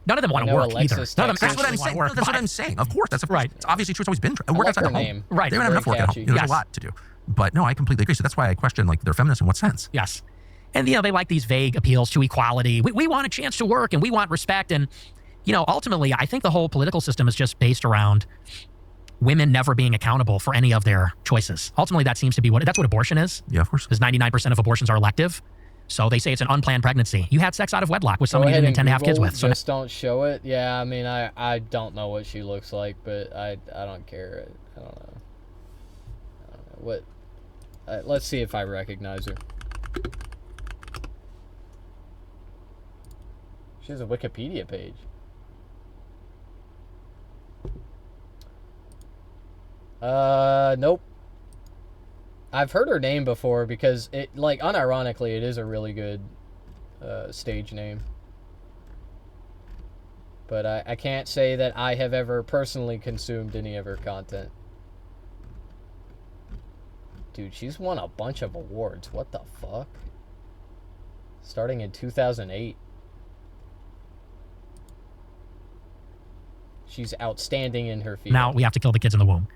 None of them want to work either. None of them that's what I'm saying. That's what I'm saying. Of course, that's right. It's obviously true. It's always been true. Work like outside her the home. name. Right. They don't have enough work at home. There's a lot to do. But no, I completely agree. So that's why I question like they're feminists in what sense? Yes. And you know, they like these vague appeals to equality. We want a chance to work and we want respect. And you know, ultimately, I think the whole political system is just based around women never being accountable for any of their choices. Ultimately, that seems to be that's what abortion is. Yeah, of course. Because 99% of abortions are elective. So they say it's an unplanned pregnancy. You had sex out of wedlock with someone you didn't intend to have kids with. So just don't show it. Yeah, I mean, I don't know what she looks like, but I don't care. I don't know. What? Let's see if I recognize her. She has a Wikipedia page. Nope. I've heard her name before because it, like, unironically, it is a really good stage name. But I can't say that I have ever personally consumed any of her content. Dude, she's won a bunch of awards. What the fuck? Starting in 2008. She's outstanding in her field. now we have to kill the kids in the womb.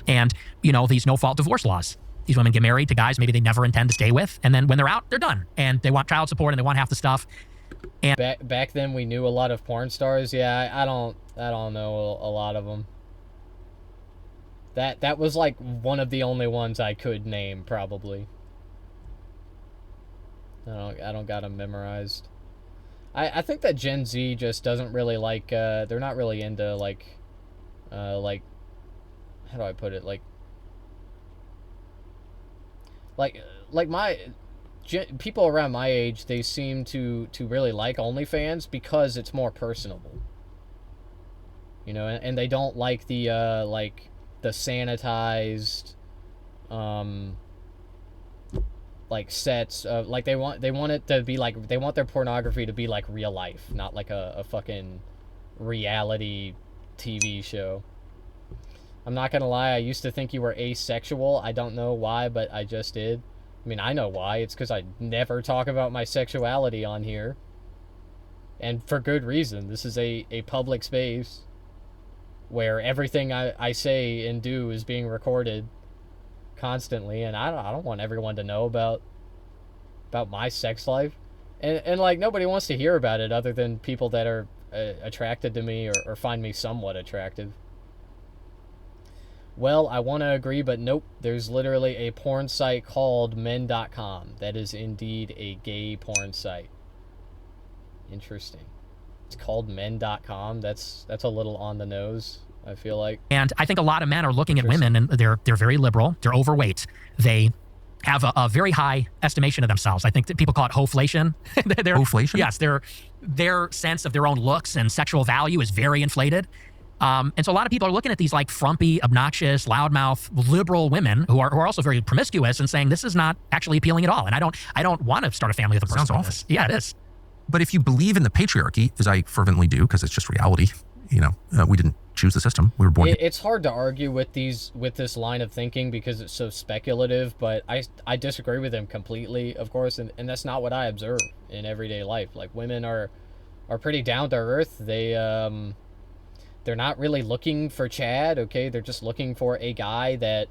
And, you know, these no-fault divorce laws. These women get married to guys maybe they never intend to stay with, and then when they're out, they're done. And they want child support and they want half the stuff. And back then we knew a lot of porn stars. Yeah, I don't know a lot of them. That was like one of the only ones I could name, probably. I don't got them memorized. I think that Gen Z just doesn't really like they're not really into like how do I put it, like my people around my age, they seem to really like OnlyFans because it's more personable, you know, and they don't like the sanitized like sets of, like, they want it to be like, they want their pornography to be like real life, not like a fucking reality TV show. I'm not gonna lie, I used to think you were asexual. I don't know why, but I just did. I mean, I know why. It's because I never talk about my sexuality on here. And for good reason. This is a public space where everything I say and do is being recorded constantly, and I don't want everyone to know about my sex life. And like, nobody wants to hear about it other than people that are attracted to me or find me somewhat attractive. Well, I want to agree, but nope. There's literally a porn site called men.com. That is indeed a gay porn site. Interesting. It's called men.com. That's a little on the nose, I feel like. And I think a lot of men are looking at women and they're very liberal. They're overweight. They have a very high estimation of themselves. I think that people call it hoflation. Hoflation? Yes, their sense of their own looks and sexual value is very inflated. And so a lot of people are looking at these like frumpy, obnoxious, loudmouth, liberal women who are also very promiscuous and saying this is not actually appealing at all. And I don't want to start a family with a person. Sounds like awful. this. Yeah, it is. But if you believe in the patriarchy, as I fervently do, because it's just reality, We didn't choose the system. We were born. It's hard to argue with this line of thinking because it's so speculative, but I disagree with him completely, of course, and that's not what I observe in everyday life. Like, women are pretty down to earth. They're not really looking for Chad, okay? They're just looking for a guy that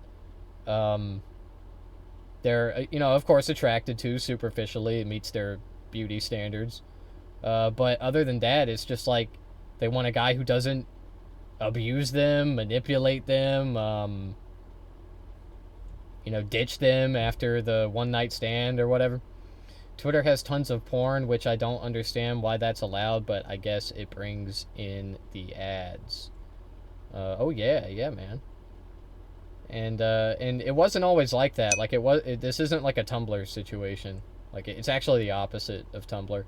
they're, of course, attracted to superficially. It meets their beauty standards. But other than that, it's just like they want a guy who doesn't abuse them, manipulate them, ditch them after the one-night stand or whatever. Twitter has tons of porn, which I don't understand why that's allowed, but I guess it brings in the ads. Oh yeah, man. And it wasn't always like that. Like, this isn't like a Tumblr situation. Like, it's actually the opposite of Tumblr.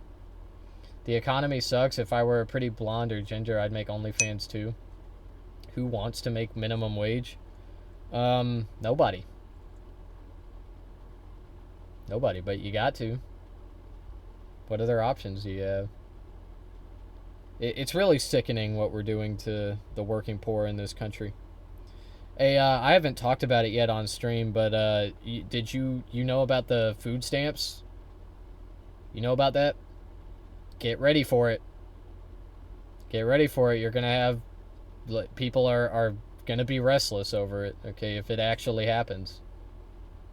The economy sucks. If I were a pretty blonde or ginger, I'd make OnlyFans too. Who wants to make minimum wage? Nobody. Nobody, but you got to. What other options do you have? It's really sickening what we're doing to the working poor in this country. Hey, I haven't talked about it yet on stream, but did you know about the food stamps? You know about that? Get ready for it. Get ready for it. You're gonna have... People are gonna be restless over it, okay, if it actually happens.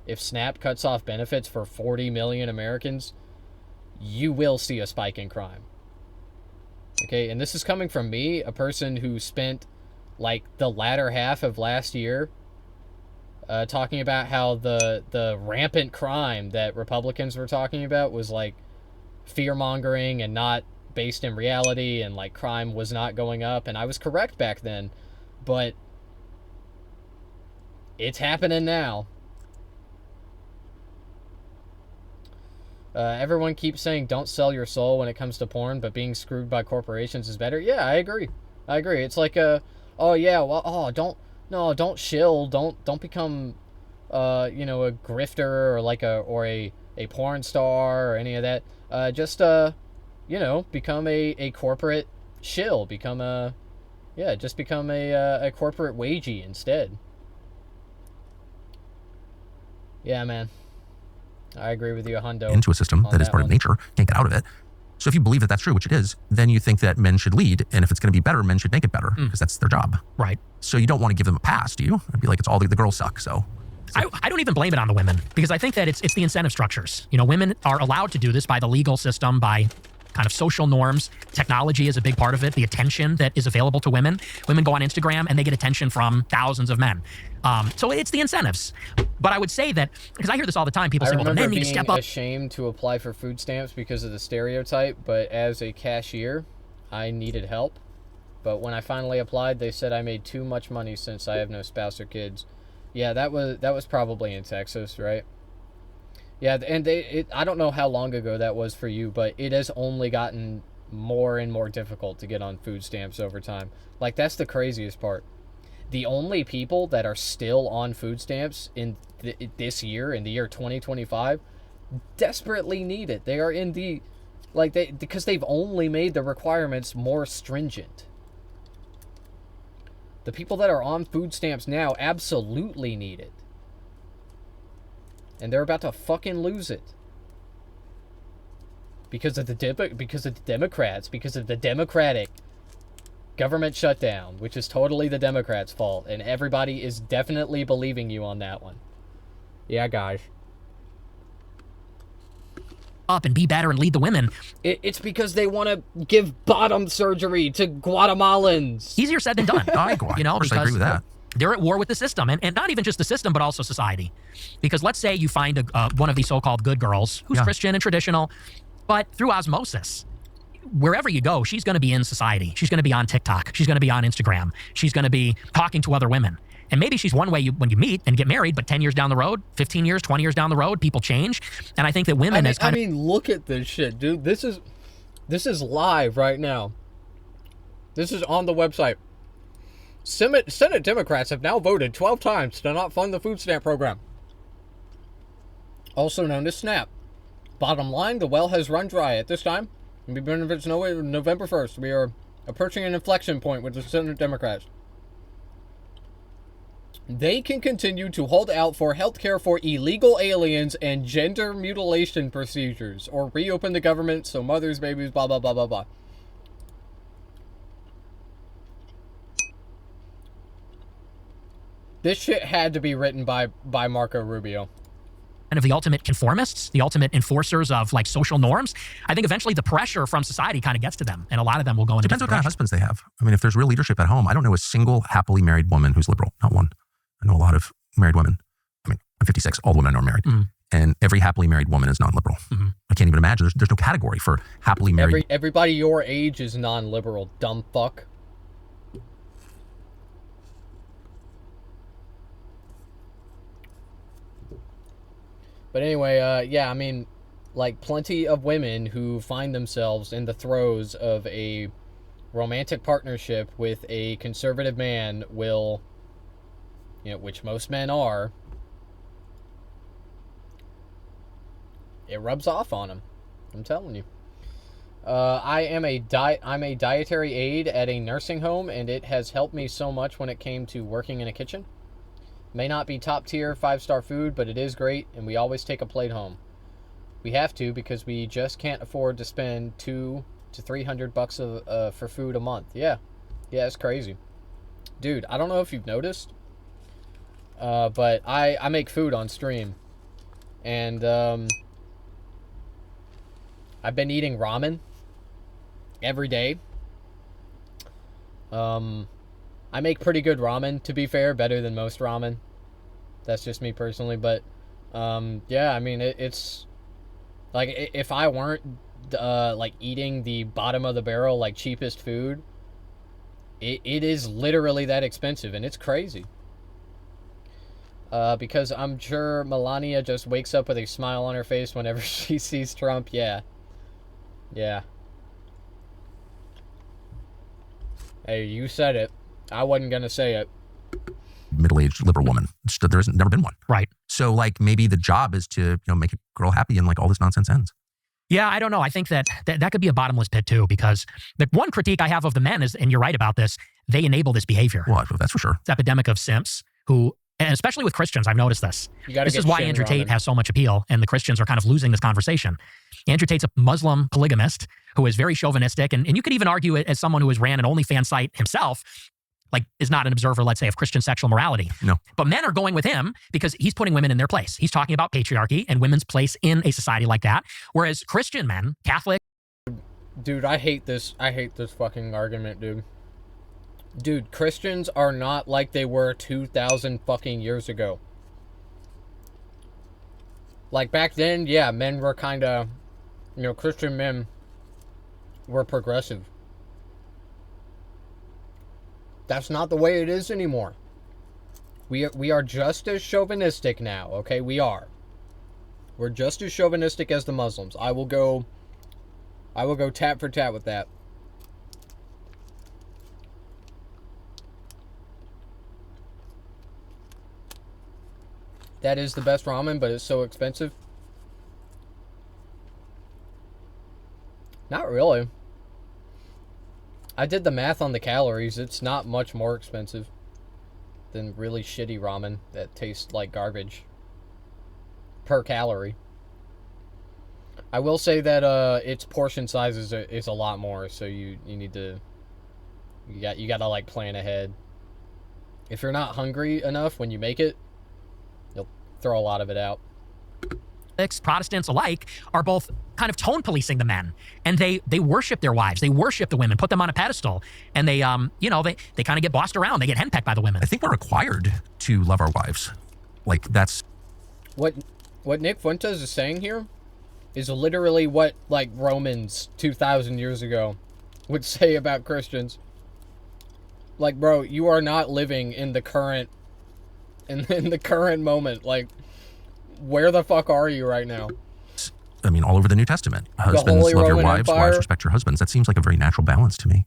If SNAP cuts off benefits for 40 million Americans, you will see a spike in crime. Okay, and this is coming from me, a person who spent, like, the latter half of last year talking about how the rampant crime that Republicans were talking about was, like, fear-mongering and not based in reality, and, like, crime was not going up, and I was correct back then, but it's happening now. Everyone keeps saying don't sell your soul when it comes to porn, but being screwed by corporations is better. Yeah, I agree. It's like don't shill, don't become a grifter or like a porn star or any of that. Just become a corporate shill, become a corporate wagey instead. Yeah, man. I agree with you, Hundo. Into a system that is part of nature, can't get out of it. So if you believe that that's true, which it is, then you think that men should lead, and if it's going to be better, men should make it better, because that's their job. Right. So you don't want to give them a pass, do you? It'd be like, it's all the girls suck, so... I don't even blame it on the women, because I think that it's the incentive structures. Women are allowed to do this by the legal system, by kind of social norms. Technology is a big part of it. The attention that is available to women. Women go on Instagram and they get attention from thousands of men. So it's the incentives. But I would say that, because I hear this all the time, people say, well, the men need to step up. I remember being ashamed to apply for food stamps because of the stereotype, but as a cashier, I needed help. But when I finally applied, they said I made too much money since I have no spouse or kids. Yeah, that was probably in Texas, right? Yeah, and I don't know how long ago that was for you, but it has only gotten more and more difficult to get on food stamps over time. Like, that's the craziest part. The only people that are still on food stamps in this year, in the year 2025, desperately need it. They are in the, because they've only made the requirements more stringent. The people that are on food stamps now absolutely need it. And they're about to fucking lose it. Because of the Democrats, because of the Democratic government shutdown, which is totally the Democrats' fault, and everybody is definitely believing you on that one. Yeah, guys. Up and be better and lead the women. It's because they want to give bottom surgery to Guatemalans. Easier said than done. I agree with that. They're at war with the system, and not even just the system, but also society. Because let's say you find one of these so-called good girls who's Christian and traditional, but through osmosis, wherever you go, she's going to be in society. She's going to be on TikTok. She's going to be on Instagram. She's going to be talking to other women. And maybe she's one way when you meet and get married, but 10 years down the road, 15 years, 20 years down the road, people change. And I think that women look at this shit, dude. This is live right now. This is on the website. Senate Democrats have now voted 12 times to not fund the food stamp program, also known as SNAP. Bottom line, the well has run dry at this time. Benefits November 1st. We are approaching an inflection point with the Senate Democrats. They can continue to hold out for health care for illegal aliens and gender mutilation procedures, or reopen the government so mothers, babies, blah, blah, blah, blah, blah. This shit had to be written by Marco Rubio. And of the ultimate conformists, the ultimate enforcers of like social norms, I think eventually the pressure from society kind of gets to them, and a lot of them will go into Depends what kind of husbands they have. I mean, if there's real leadership at home, I don't know a single happily married woman who's liberal. Not one. I know a lot of married women. I mean, I'm 56. All the women I know are married. Mm-hmm. And every happily married woman is non-liberal. Mm-hmm. I can't even imagine. There's no category for happily married. Everybody your age is non-liberal, dumb fuck. But anyway, yeah, I mean, like, plenty of women who find themselves in the throes of a romantic partnership with a conservative man will, you know, which most men are, it rubs off on them. I'm telling you. I'm a dietary aide at a nursing home, and it has helped me so much when it came to working in a kitchen. May not be top tier 5-star food, but it is great, and we always take a plate home. We have to because we just can't afford to spend $200 to $300 for food a month. Yeah, it's crazy, dude. I don't know if you've noticed, but I make food on stream, and I've been eating ramen every day. I make pretty good ramen, to be fair, better than most ramen. That's just me personally, but yeah, I mean, it's like, if I weren't like eating the bottom of the barrel, like, cheapest food, it is literally that expensive, and it's crazy. Because I'm sure Melania just wakes up with a smile on her face whenever she sees Trump. Yeah. Hey, you said it. I wasn't going to say it. Middle-aged liberal woman. There's never been one. Right. So, like, maybe the job is to, you know, make a girl happy and, like, all this nonsense ends. Yeah, I don't know. I think that could be a bottomless pit too, because the one critique I have of the men is, and you're right about this, they enable this behavior. Well, that's for sure. This epidemic of simps who, and especially with Christians, I've noticed this. This is why Andrew Tate has so much appeal, and the Christians are kind of losing this conversation. Andrew Tate's a Muslim polygamist who is very chauvinistic, and you could even argue it as someone who has ran an OnlyFans site himself, like, is not an observer, let's say, of Christian sexual morality. No. But men are going with him because he's putting women in their place. He's talking about patriarchy and women's place in a society like that. Whereas Christian men, Catholic. Dude, I hate this fucking argument, dude. Dude, Christians are not like they were 2,000 fucking years ago. Like, back then, yeah, men were kind of, you know, Christian men were progressive. That's not the way it is anymore. We are just as chauvinistic now, okay? We are. We're just as chauvinistic as the Muslims. I will go tat for tat with that. That is the best ramen, but it's so expensive. Not really. I did the math on the calories. It's not much more expensive than really shitty ramen that tastes like garbage per calorie. I will say that its portion size is a lot more, so you need to you gotta like plan ahead. If you're not hungry enough when you make it, you'll throw a lot of it out. Protestants alike are both kind of tone policing the men, and they worship their wives, they worship the women, put them on a pedestal, and they they kind of get bossed around, they get henpecked by the women. I think we're required to love our wives. Like, that's what Nick Fuentes is saying here is literally what, like, Romans 2,000 years ago would say about Christians. Like, bro, you are not living in the current in the current moment. Like, where the fuck are you right now? I mean, all over the New Testament. Husbands, love your wives. Empire. Wives, respect your husbands. That seems like a very natural balance to me.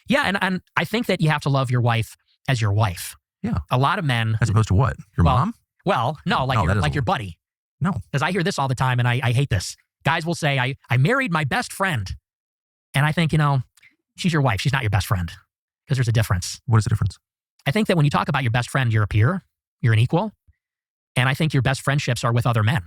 Yeah, and I think that you have to love your wife as your wife. Yeah. A lot of men... As opposed to what? Your mom? Well, no, like your buddy. No. Because I hear this all the time, and I hate this. Guys will say, I married my best friend. And I think, she's your wife. She's not your best friend. Because there's a difference. What is the difference? I think that when you talk about your best friend, you're a peer, you're an equal. And I think your best friendships are with other men.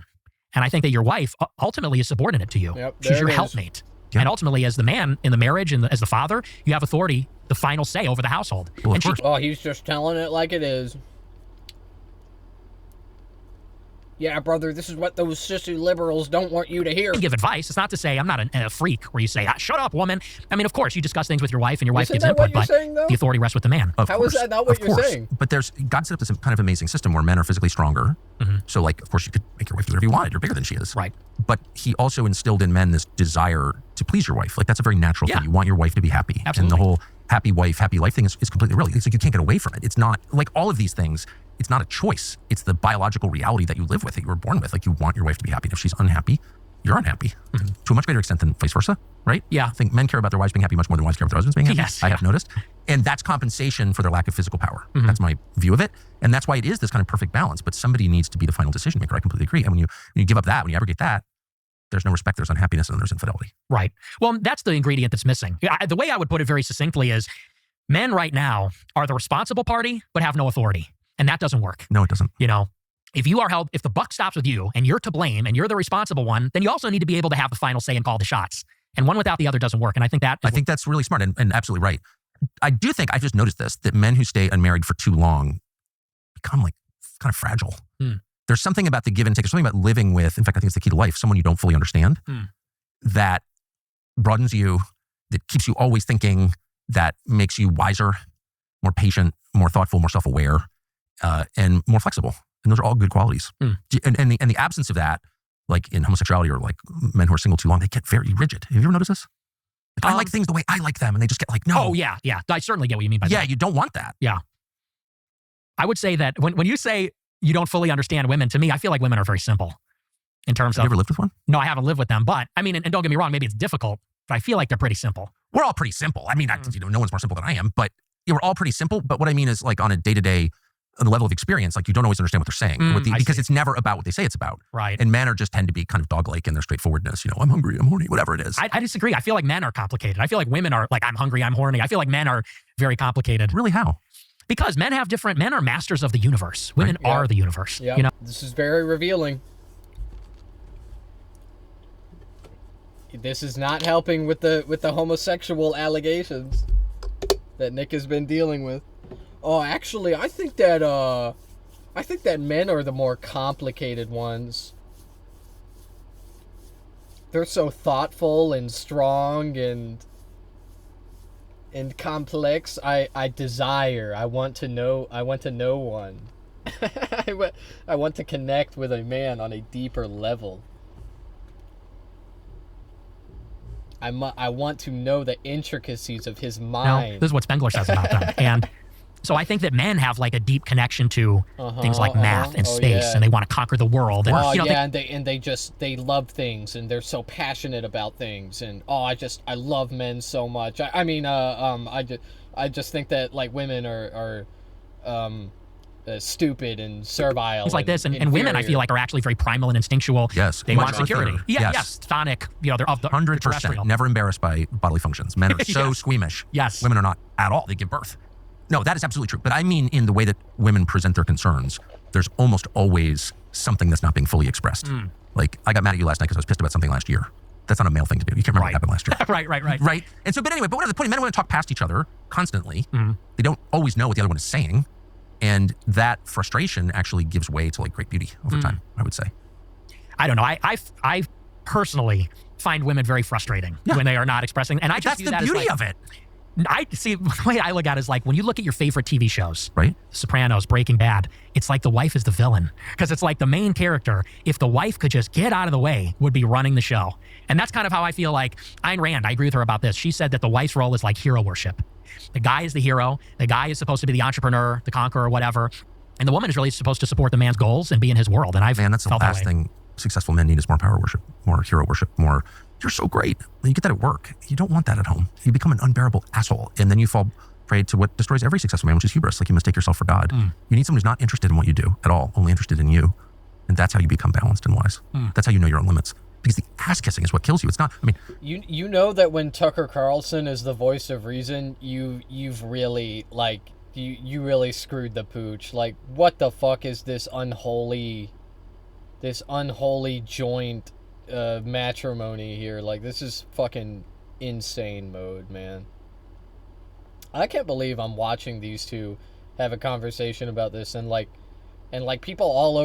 And I think that your wife ultimately is subordinate to you. Yep, she's your it is. helpmate. Yeah. And ultimately, as the man in the marriage and as the father, you have authority, the final say over the household. Well, and oh, he's just telling it like it is. Yeah, brother, this is what those sissy liberals don't want you to hear. You give advice. It's not to say I'm not a freak where you say, shut up, woman. I mean, of course, you discuss things with your wife and your wife gives input, but the authority rests with the man. Of How course, is that not what of you're course. saying? But God set up this kind of amazing system where men are physically stronger. So, like, of course, you could make your wife do whatever you wanted. You're bigger than she is. Right. But he also instilled in men this desire to please your wife. Like, that's a very natural thing. You want your wife to be happy. Absolutely. And the whole happy wife, happy life thing is completely real. It's like you can't get away from it. It's not, like all of these things, it's not a choice. It's the biological reality that you live with, that you were born with. Like, you want your wife to be happy. And if she's unhappy, you're unhappy. To a much greater extent than vice versa, right? Yeah. I think men care about their wives being happy much more than wives care about their husbands being happy. Yes. I have noticed. And that's compensation for their lack of physical power. That's my view of it. And that's why it is this kind of perfect balance. But somebody needs to be the final decision maker. I completely agree. And when you give up that, when you abrogate that, there's no respect, there's unhappiness, and there's infidelity. Right. Well, that's the ingredient that's missing. The way I would put it very succinctly is men right now are the responsible party, but have no authority. And that doesn't work. No, it doesn't. You know, if you are held, if the buck stops with you and you're to blame and you're the responsible one, then you also need to be able to have the final say and call the shots. And one without the other doesn't work. And I think that's really smart and absolutely right. I do think, I've just noticed this, that men who stay unmarried for too long become like kind of fragile. There's something about the give and take. There's something about living with, in fact, I think it's the key to life, someone you don't fully understand, that broadens you, that keeps you always thinking, that makes you wiser, more patient, more thoughtful, more self-aware, and more flexible. And those are all good qualities. And the absence of that, like in homosexuality or like men who are single too long, they get very rigid. Have you ever noticed this? Like, I like things the way I like them, and they just get like, no. Oh, yeah. I certainly get what you mean by that. Yeah, you don't want that. Yeah. I would say that when you say you don't fully understand women, to me, I feel like women are very simple in terms of... Have you ever lived with one? No, I haven't lived with them, but I mean, and don't get me wrong, maybe it's difficult, but I feel like they're pretty simple. We're all pretty simple. I mean, no one's more simple than I am, but we're all pretty simple. But what I mean is, like, on a day-to-day level of experience, like, you don't always understand what they're saying because it's never about what they say it's about. Right. And men tend to be kind of dog-like in their straightforwardness. You know, I'm hungry, I'm horny, whatever it is. I disagree. I feel like men are complicated. I feel like women are like, I'm hungry, I'm horny. I feel like men are very complicated. Really, how? Because men are masters of the universe. Women are the universe. Yeah. You know? This is very revealing. This is not helping with the homosexual allegations that Nick has been dealing with. Oh, actually, I think that men are the more complicated ones. They're so thoughtful and strong and complex. I want to know one. I want to connect with a man on a deeper level. I want to know the intricacies of his mind. No, this is what Spengler says about them. And so I think that men have like a deep connection to things like math and space, and they want to conquer the world. And, they love things, and they're so passionate about things. And I love men so much. I just think that like women are stupid and servile. Things like this, and women I feel like are actually very primal and instinctual. Yes, they want much security. earthier. Yes, sonic. You know, they're of the 100%. Never embarrassed by bodily functions. Men are so squeamish. Yes, women are not at all. They give birth. No, that is absolutely true. But I mean, in the way that women present their concerns, there's almost always something that's not being fully expressed. Like, I got mad at you last night because I was pissed about something last year. That's not a male thing to do. You can't remember what happened last year. Right. And so, but anyway, whatever the point, men want to talk past each other constantly. They don't always know what the other one is saying. And that frustration actually gives way to like great beauty over time, I would say. I don't know. I personally find women very frustrating when they are not expressing. And I just that's the beauty of it. I see, the way I look at it is like when you look at your favorite TV shows, right? Sopranos, Breaking Bad, it's like the wife is the villain because it's like the main character, if the wife could just get out of the way, would be running the show. And that's kind of how I feel like Ayn Rand, I agree with her about this. She said that the wife's role is like hero worship. The guy is the hero. The guy is supposed to be the entrepreneur, the conqueror, whatever. And the woman is really supposed to support the man's goals and be in his world. And that's the last thing successful men need is more power worship, more hero worship, more, you're so great. You get that at work. You don't want that at home. You become an unbearable asshole. And then you fall prey to what destroys every successful man, which is hubris. Like, you mistake yourself for God. You need someone who's not interested in what you do at all, only interested in you. And that's how you become balanced and wise. That's how you know your own limits. because the ass kissing is what kills you. It's not. I mean, you know that when Tucker Carlson is the voice of reason, you've really like you really screwed the pooch. Like, what the fuck is this unholy joint matrimony here? Like, this is fucking insane mode, man. I can't believe I'm watching these two have a conversation about this, and people all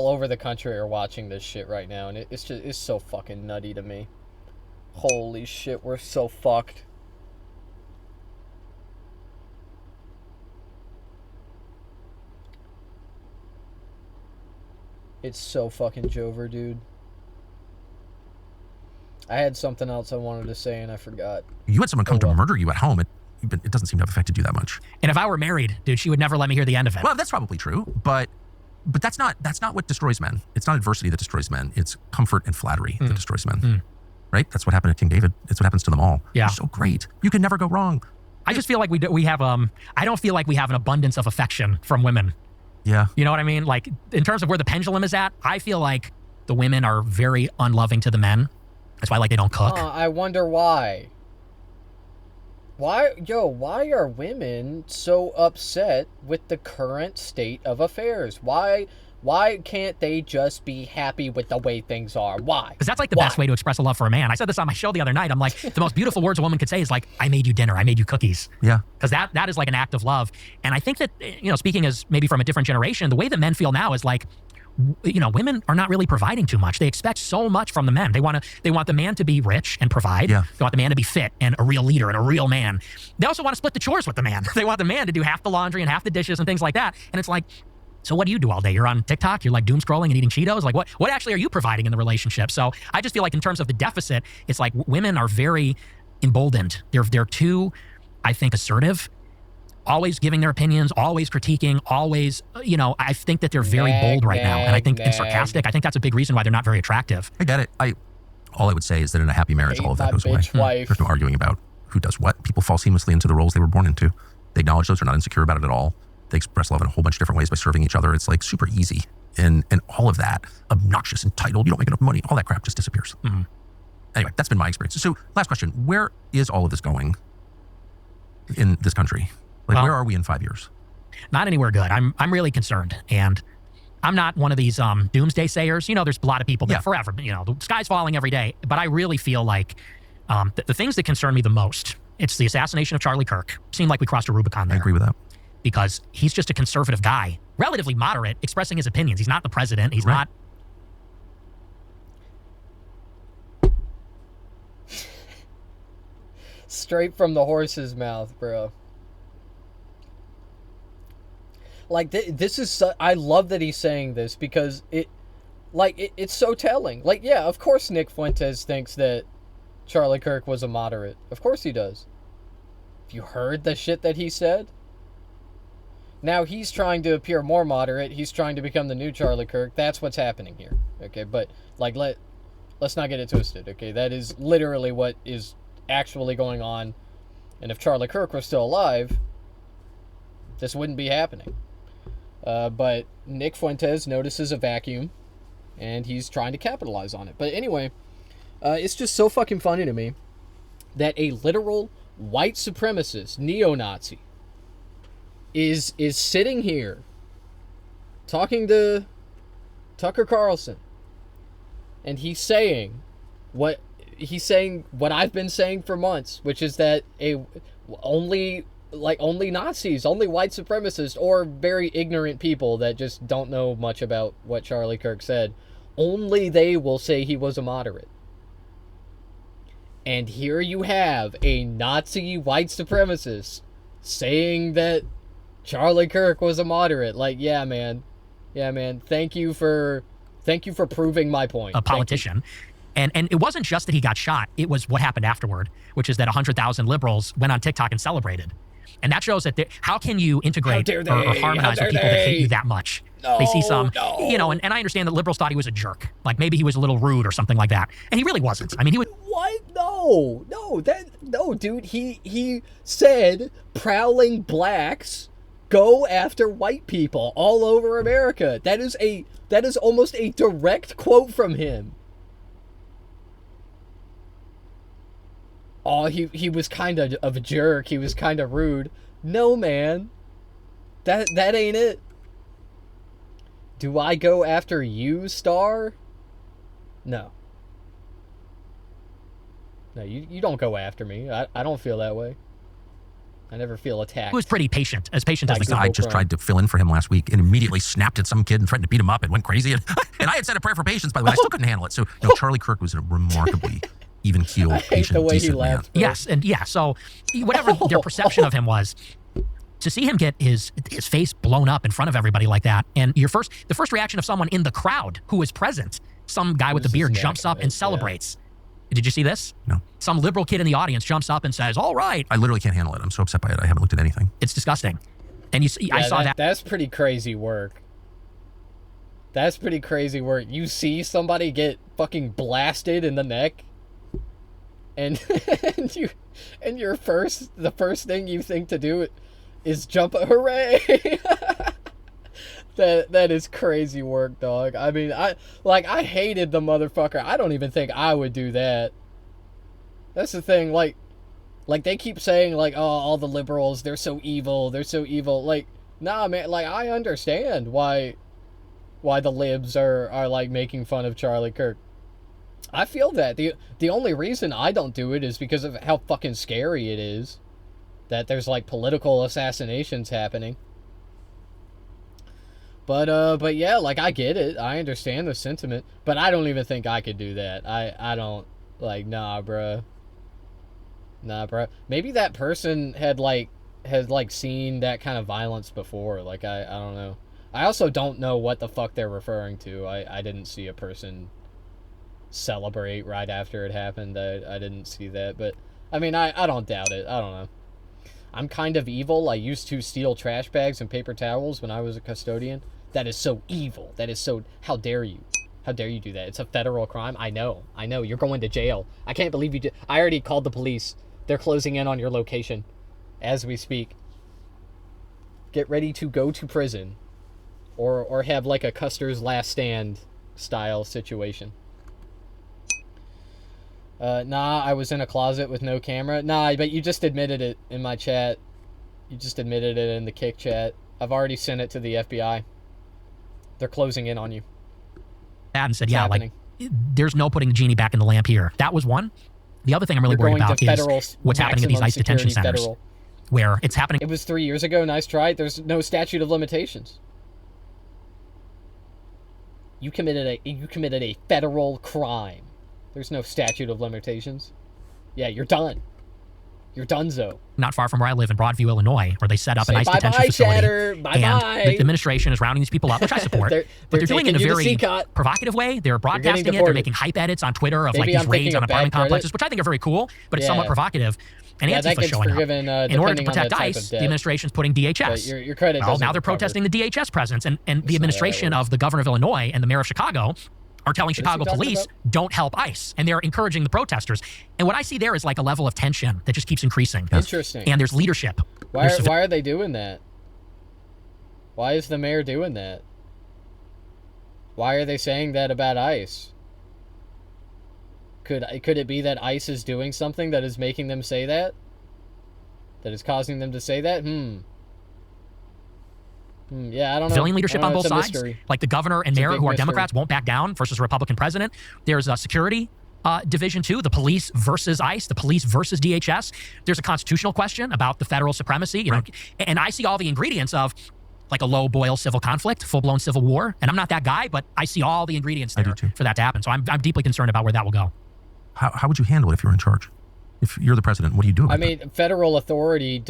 over the country are watching this shit right now, and it's so fucking nutty to me. Holy shit, we're so fucked. It's so fucking Jover, dude. I had something else I wanted to say and I forgot. You had someone come to murder you at home. It doesn't seem to have affected you that much. And if I were married, dude, she would never let me hear the end of it. Well, that's probably true, but that's not what destroys men. It's not adversity that destroys men. It's comfort and flattery that destroys men. Right? That's what happened to King David. It's what happens to them all. Yeah. They're so great. You can never go wrong. I just feel like we have I don't feel like we have an abundance of affection from women. Yeah. You know what I mean? Like, in terms of where the pendulum is at, I feel like the women are very unloving to the men. That's why, like, they don't cook. I wonder why. Why are women so upset with the current state of affairs? Why can't they just be happy with the way things are? Why? Because that's like the best way to express a love for a man. I said this on my show the other night. I'm like, the most beautiful words a woman could say is like, I made you dinner, I made you cookies. Yeah. Because that is like an act of love. And I think that, speaking as maybe from a different generation, the way that men feel now is like, women are not really providing too much. They expect so much from the men. They want the man to be rich and provide. Yeah. They want the man to be fit and a real leader and a real man. They also want to split the chores with the man. They want the man to do half the laundry and half the dishes and things like that. And it's like, so what do you do all day? You're on TikTok, you're like doom scrolling and eating Cheetos? Like what actually are you providing in the relationship? So I just feel like in terms of the deficit, it's like women are very emboldened. They're too, I think, assertive, always giving their opinions, always critiquing, always, I think that they're very bold right now. And I think, and sarcastic, I think that's a big reason why they're not very attractive. I get it. All I would say is that in a happy marriage, all of that goes away. There's no arguing about who does what. People fall seamlessly into the roles they were born into. They acknowledge those, they're not insecure about it at all. They express love in a whole bunch of different ways by serving each other. It's like super easy. And all of that, obnoxious, entitled, you don't make enough money, all that crap just disappears. Mm-hmm. Anyway, that's been my experience. So last question, where is all of this going in this country? Like, where are we in 5 years? Not anywhere good. I'm really concerned. And I'm not one of these doomsday sayers. There's a lot of people that forever, the sky's falling every day. But I really feel like the things that concern me the most, it's the assassination of Charlie Kirk. Seemed like we crossed a Rubicon there. I agree with that. Because he's just a conservative guy, relatively moderate, expressing his opinions. He's not the president. He's not. Straight from the horse's mouth, bro. Like, this is... I love that he's saying this because it's so telling. Like, yeah, of course Nick Fuentes thinks that Charlie Kirk was a moderate. Of course he does. Have you heard the shit that he said? Now he's trying to appear more moderate. He's trying to become the new Charlie Kirk. That's what's happening here. Okay, but like let's not get it twisted. Okay, that is literally what is actually going on. And if Charlie Kirk were still alive, this wouldn't be happening. But Nick Fuentes notices a vacuum, and he's trying to capitalize on it. But anyway, it's just so fucking funny to me that a literal white supremacist neo-Nazi is sitting here talking to Tucker Carlson, and he's saying what I've been saying for months, which is that only Nazis, only white supremacists, or very ignorant people that just don't know much about what Charlie Kirk said, only they will say he was a moderate. And here you have a Nazi white supremacist saying that Charlie Kirk was a moderate. Like, yeah, man. Thank you for proving my point. A politician. And it wasn't just that he got shot. It was what happened afterward, which is that 100,000 liberals went on TikTok and celebrated. And that shows that how can you integrate or harmonize with people that hate you that much? They see some, and I understand that liberals thought he was a jerk. Like, maybe he was a little rude or something like that. And he really wasn't. I mean, he was... What? No, dude. He said prowling blacks go after white people all over America. That is almost a direct quote from him. oh, he was kind of a jerk. He was kind of rude. No, man. That ain't it. Do I go after you, Star? No. No, you don't go after me. I don't feel that way. I never feel attacked. He was pretty patient as the guy. I just tried to fill in for him last week and immediately snapped at some kid and threatened to beat him up and went crazy. And I had said a prayer for patience, by the way. I still couldn't handle it. So, no, Charlie Kirk was a remarkably even-keeled, patient, decent man. Yes, and yeah, so whatever their perception of him was, to see him get his face blown up in front of everybody like that, and the first reaction of someone in the crowd who was present, some guy with a beard jumps up and celebrates. Yeah. Did you see this? No. Some liberal kid in the audience jumps up and says, all right. I literally can't handle it. I'm so upset by it. I haven't looked at anything. It's disgusting. And I saw that. That's pretty crazy work. That's pretty crazy work. You see somebody get fucking blasted in the neck, and the first thing you think to do is jump. Hooray! That is crazy work, dog. I mean, I hated the motherfucker. I don't even think I would do that. That's the thing, like they keep saying, like, oh, all the liberals, they're so evil. Like, nah, man, like, I understand why the libs are like making fun of Charlie Kirk. I feel that. The only reason I don't do it is because of how fucking scary it is that there's like political assassinations happening. But yeah, like, I get it. I understand the sentiment, but I don't even think I could do that. I don't, like, nah, bruh. Maybe that person has seen that kind of violence before. Like, I don't know. I also don't know what the fuck they're referring to. I didn't see a person celebrate right after it happened. I didn't see that, but I mean, I don't doubt it. I don't know. I'm kind of evil. I used to steal trash bags and paper towels when I was a custodian. That is so evil. That is so... How dare you? How dare you do that? It's a federal crime. I know. You're going to jail. I can't believe you did... I already called the police. They're closing in on your location as we speak. Get ready to go to prison. Or have like a Custer's Last Stand style situation. Nah, I was in a closet with no camera. Nah, but you just admitted it in my chat. You just admitted it in the Kick chat. I've already sent it to the FBI. They're closing in on you. And said, yeah, like, there's no putting the genie back in the lamp here. That was one. The other thing I'm really worried about is what's happening at these ICE detention centers. Where it's happening. It was 3 years ago. Nice try. There's no statute of limitations. You committed a federal crime. There's no statute of limitations. Yeah, you're done. You're donezo. Not far from where I live in Broadview, Illinois, where they set up an ICE detention facility. And the administration is rounding these people up, which I support. But they're doing it in a very provocative way. They're broadcasting it. They're making hype edits on Twitter of like these raids on apartment complexes, which I think are very cool, but it's somewhat provocative. And Antifa showing up. In order to protect ICE, the administration's putting DHS. Your credit well, now they're protesting the DHS presence, and the administration of the governor of Illinois and the mayor of Chicago are telling Chicago police, don't help ICE. And they're encouraging the protesters. And what I see there is like a level of tension that just keeps increasing. Interesting. And there's leadership. Why are they doing that? Why is the mayor doing that? Why are they saying that about ICE? Could it be that ICE is doing something that is making them say that? That is causing them to say that? Yeah, I don't know. Civilian leadership on both sides. Mystery. Like the governor and mayor who are Democrats won't back down versus a Republican president. There's a security division too, the police versus ICE, the police versus DHS. There's a constitutional question about the federal supremacy, you know, and I see all the ingredients of like a low-boil civil conflict, full-blown civil war. And I'm not that guy, but I see all the ingredients there for that to happen. So I'm deeply concerned about where that will go. How would you handle it if you're in charge? If you're the president, what do you do about it? Federal authority,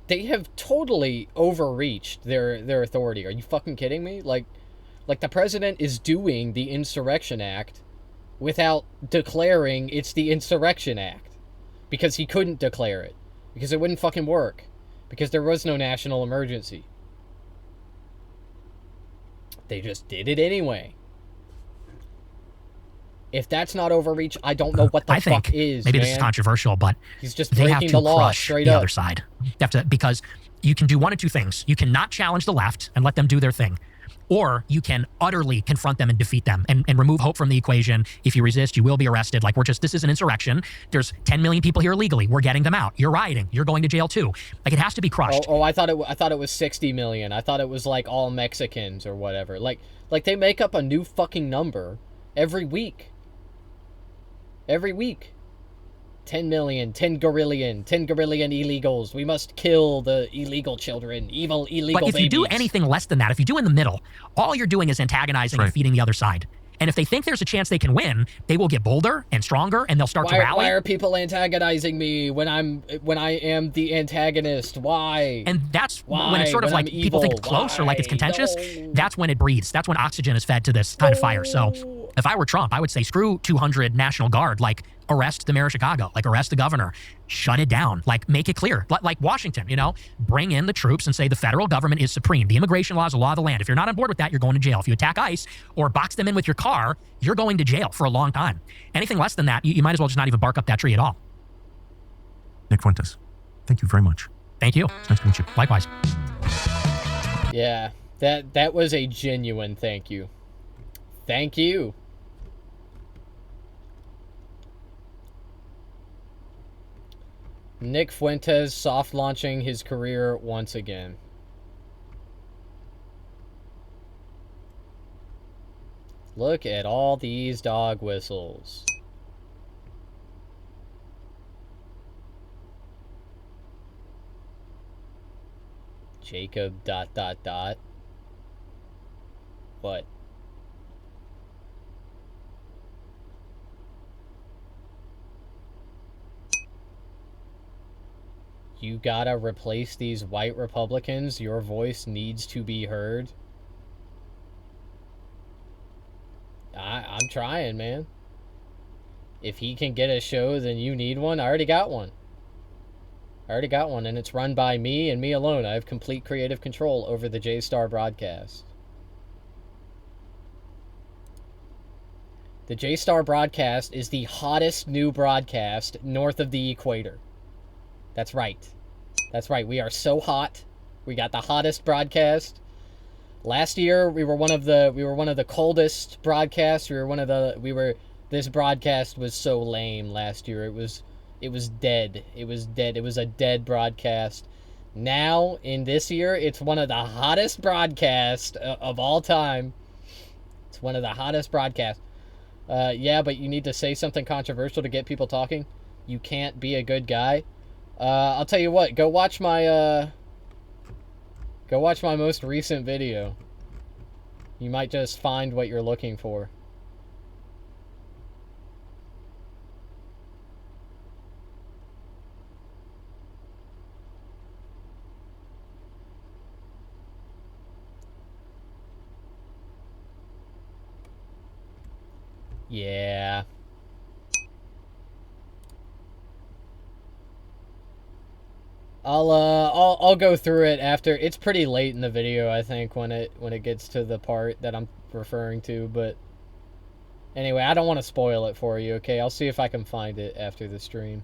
they have totally overreached their authority. Are you fucking kidding me? Like the president is doing the Insurrection Act without declaring it's the Insurrection Act. Because he couldn't declare it. Because it wouldn't fucking work. Because there was no national emergency. They just did it anyway. If that's not overreach, I don't know what the fuck is, maybe this is controversial, but he's just breaking the law straight up. The other side. You have to, because you can do one of two things. You cannot challenge the left and let them do their thing. or you can utterly confront them and defeat them and remove hope from the equation. If you resist, you will be arrested. Like, this is an insurrection. There's 10 million people here illegally. We're getting them out. You're rioting. You're going to jail too. Like, it has to be crushed. I thought it was 60 million. I thought it was like all Mexicans or whatever. Like they make up a new fucking number every week. Every week. 10 million, 10 gorillion illegals. We must kill the illegal children, evil illegal But if babies. you do anything less than that, if you do in the middle, all you're doing is antagonizing and feeding the other side. And if they think there's a chance they can win, they will get bolder and stronger, and they'll start to rally. Why are people antagonizing me when I am the antagonist? Why? And that's when it's sort of like people think it's close or like it's contentious. No. That's when it breathes. That's when oxygen is fed to this kind of fire. So if I were Trump, I would say screw 200 National Guard. Like, arrest the mayor of Chicago. Like, arrest the governor. Shut it down. Like, make it clear. Like Washington, you know, bring in the troops and say the federal government is supreme. The immigration law is the law of the land. If you're not on board with that, you're going to jail. If you attack ICE or box them in with your car, you're going to jail for a long time. Anything less than that, you might as well just not even bark up that tree at all. Nick Fuentes, thank you very much. Thank you. It's nice to meet you. Likewise. Yeah, that was a genuine thank you. Thank you. Nick Fuentes soft launching his career once again. Look at all these dog whistles. Jacob ... What? You gotta replace these white Republicans. Your voice needs to be heard. I'm trying, man. If he can get a show, then you need one. I already got one. And it's run by me and me alone. I have complete creative control over the J-Star broadcast. The J-Star broadcast is the hottest new broadcast north of the equator. That's right. That's right. We are so hot. We got the hottest broadcast. Last year we were one of the coldest broadcasts. This broadcast was so lame last year. It was dead. It was dead. It was a dead broadcast. Now in this year it's one of the hottest broadcasts of all time. It's one of the hottest broadcasts. Yeah, but you need to say something controversial to get people talking. You can't be a good guy. I'll tell you what, go watch my most recent video. You might just find what you're looking for. Yeah. I'll go through it after. It's pretty late in the video, I think, when it gets to the part that I'm referring to, but anyway, I don't want to spoil it for you, okay? I'll see if I can find it after the stream.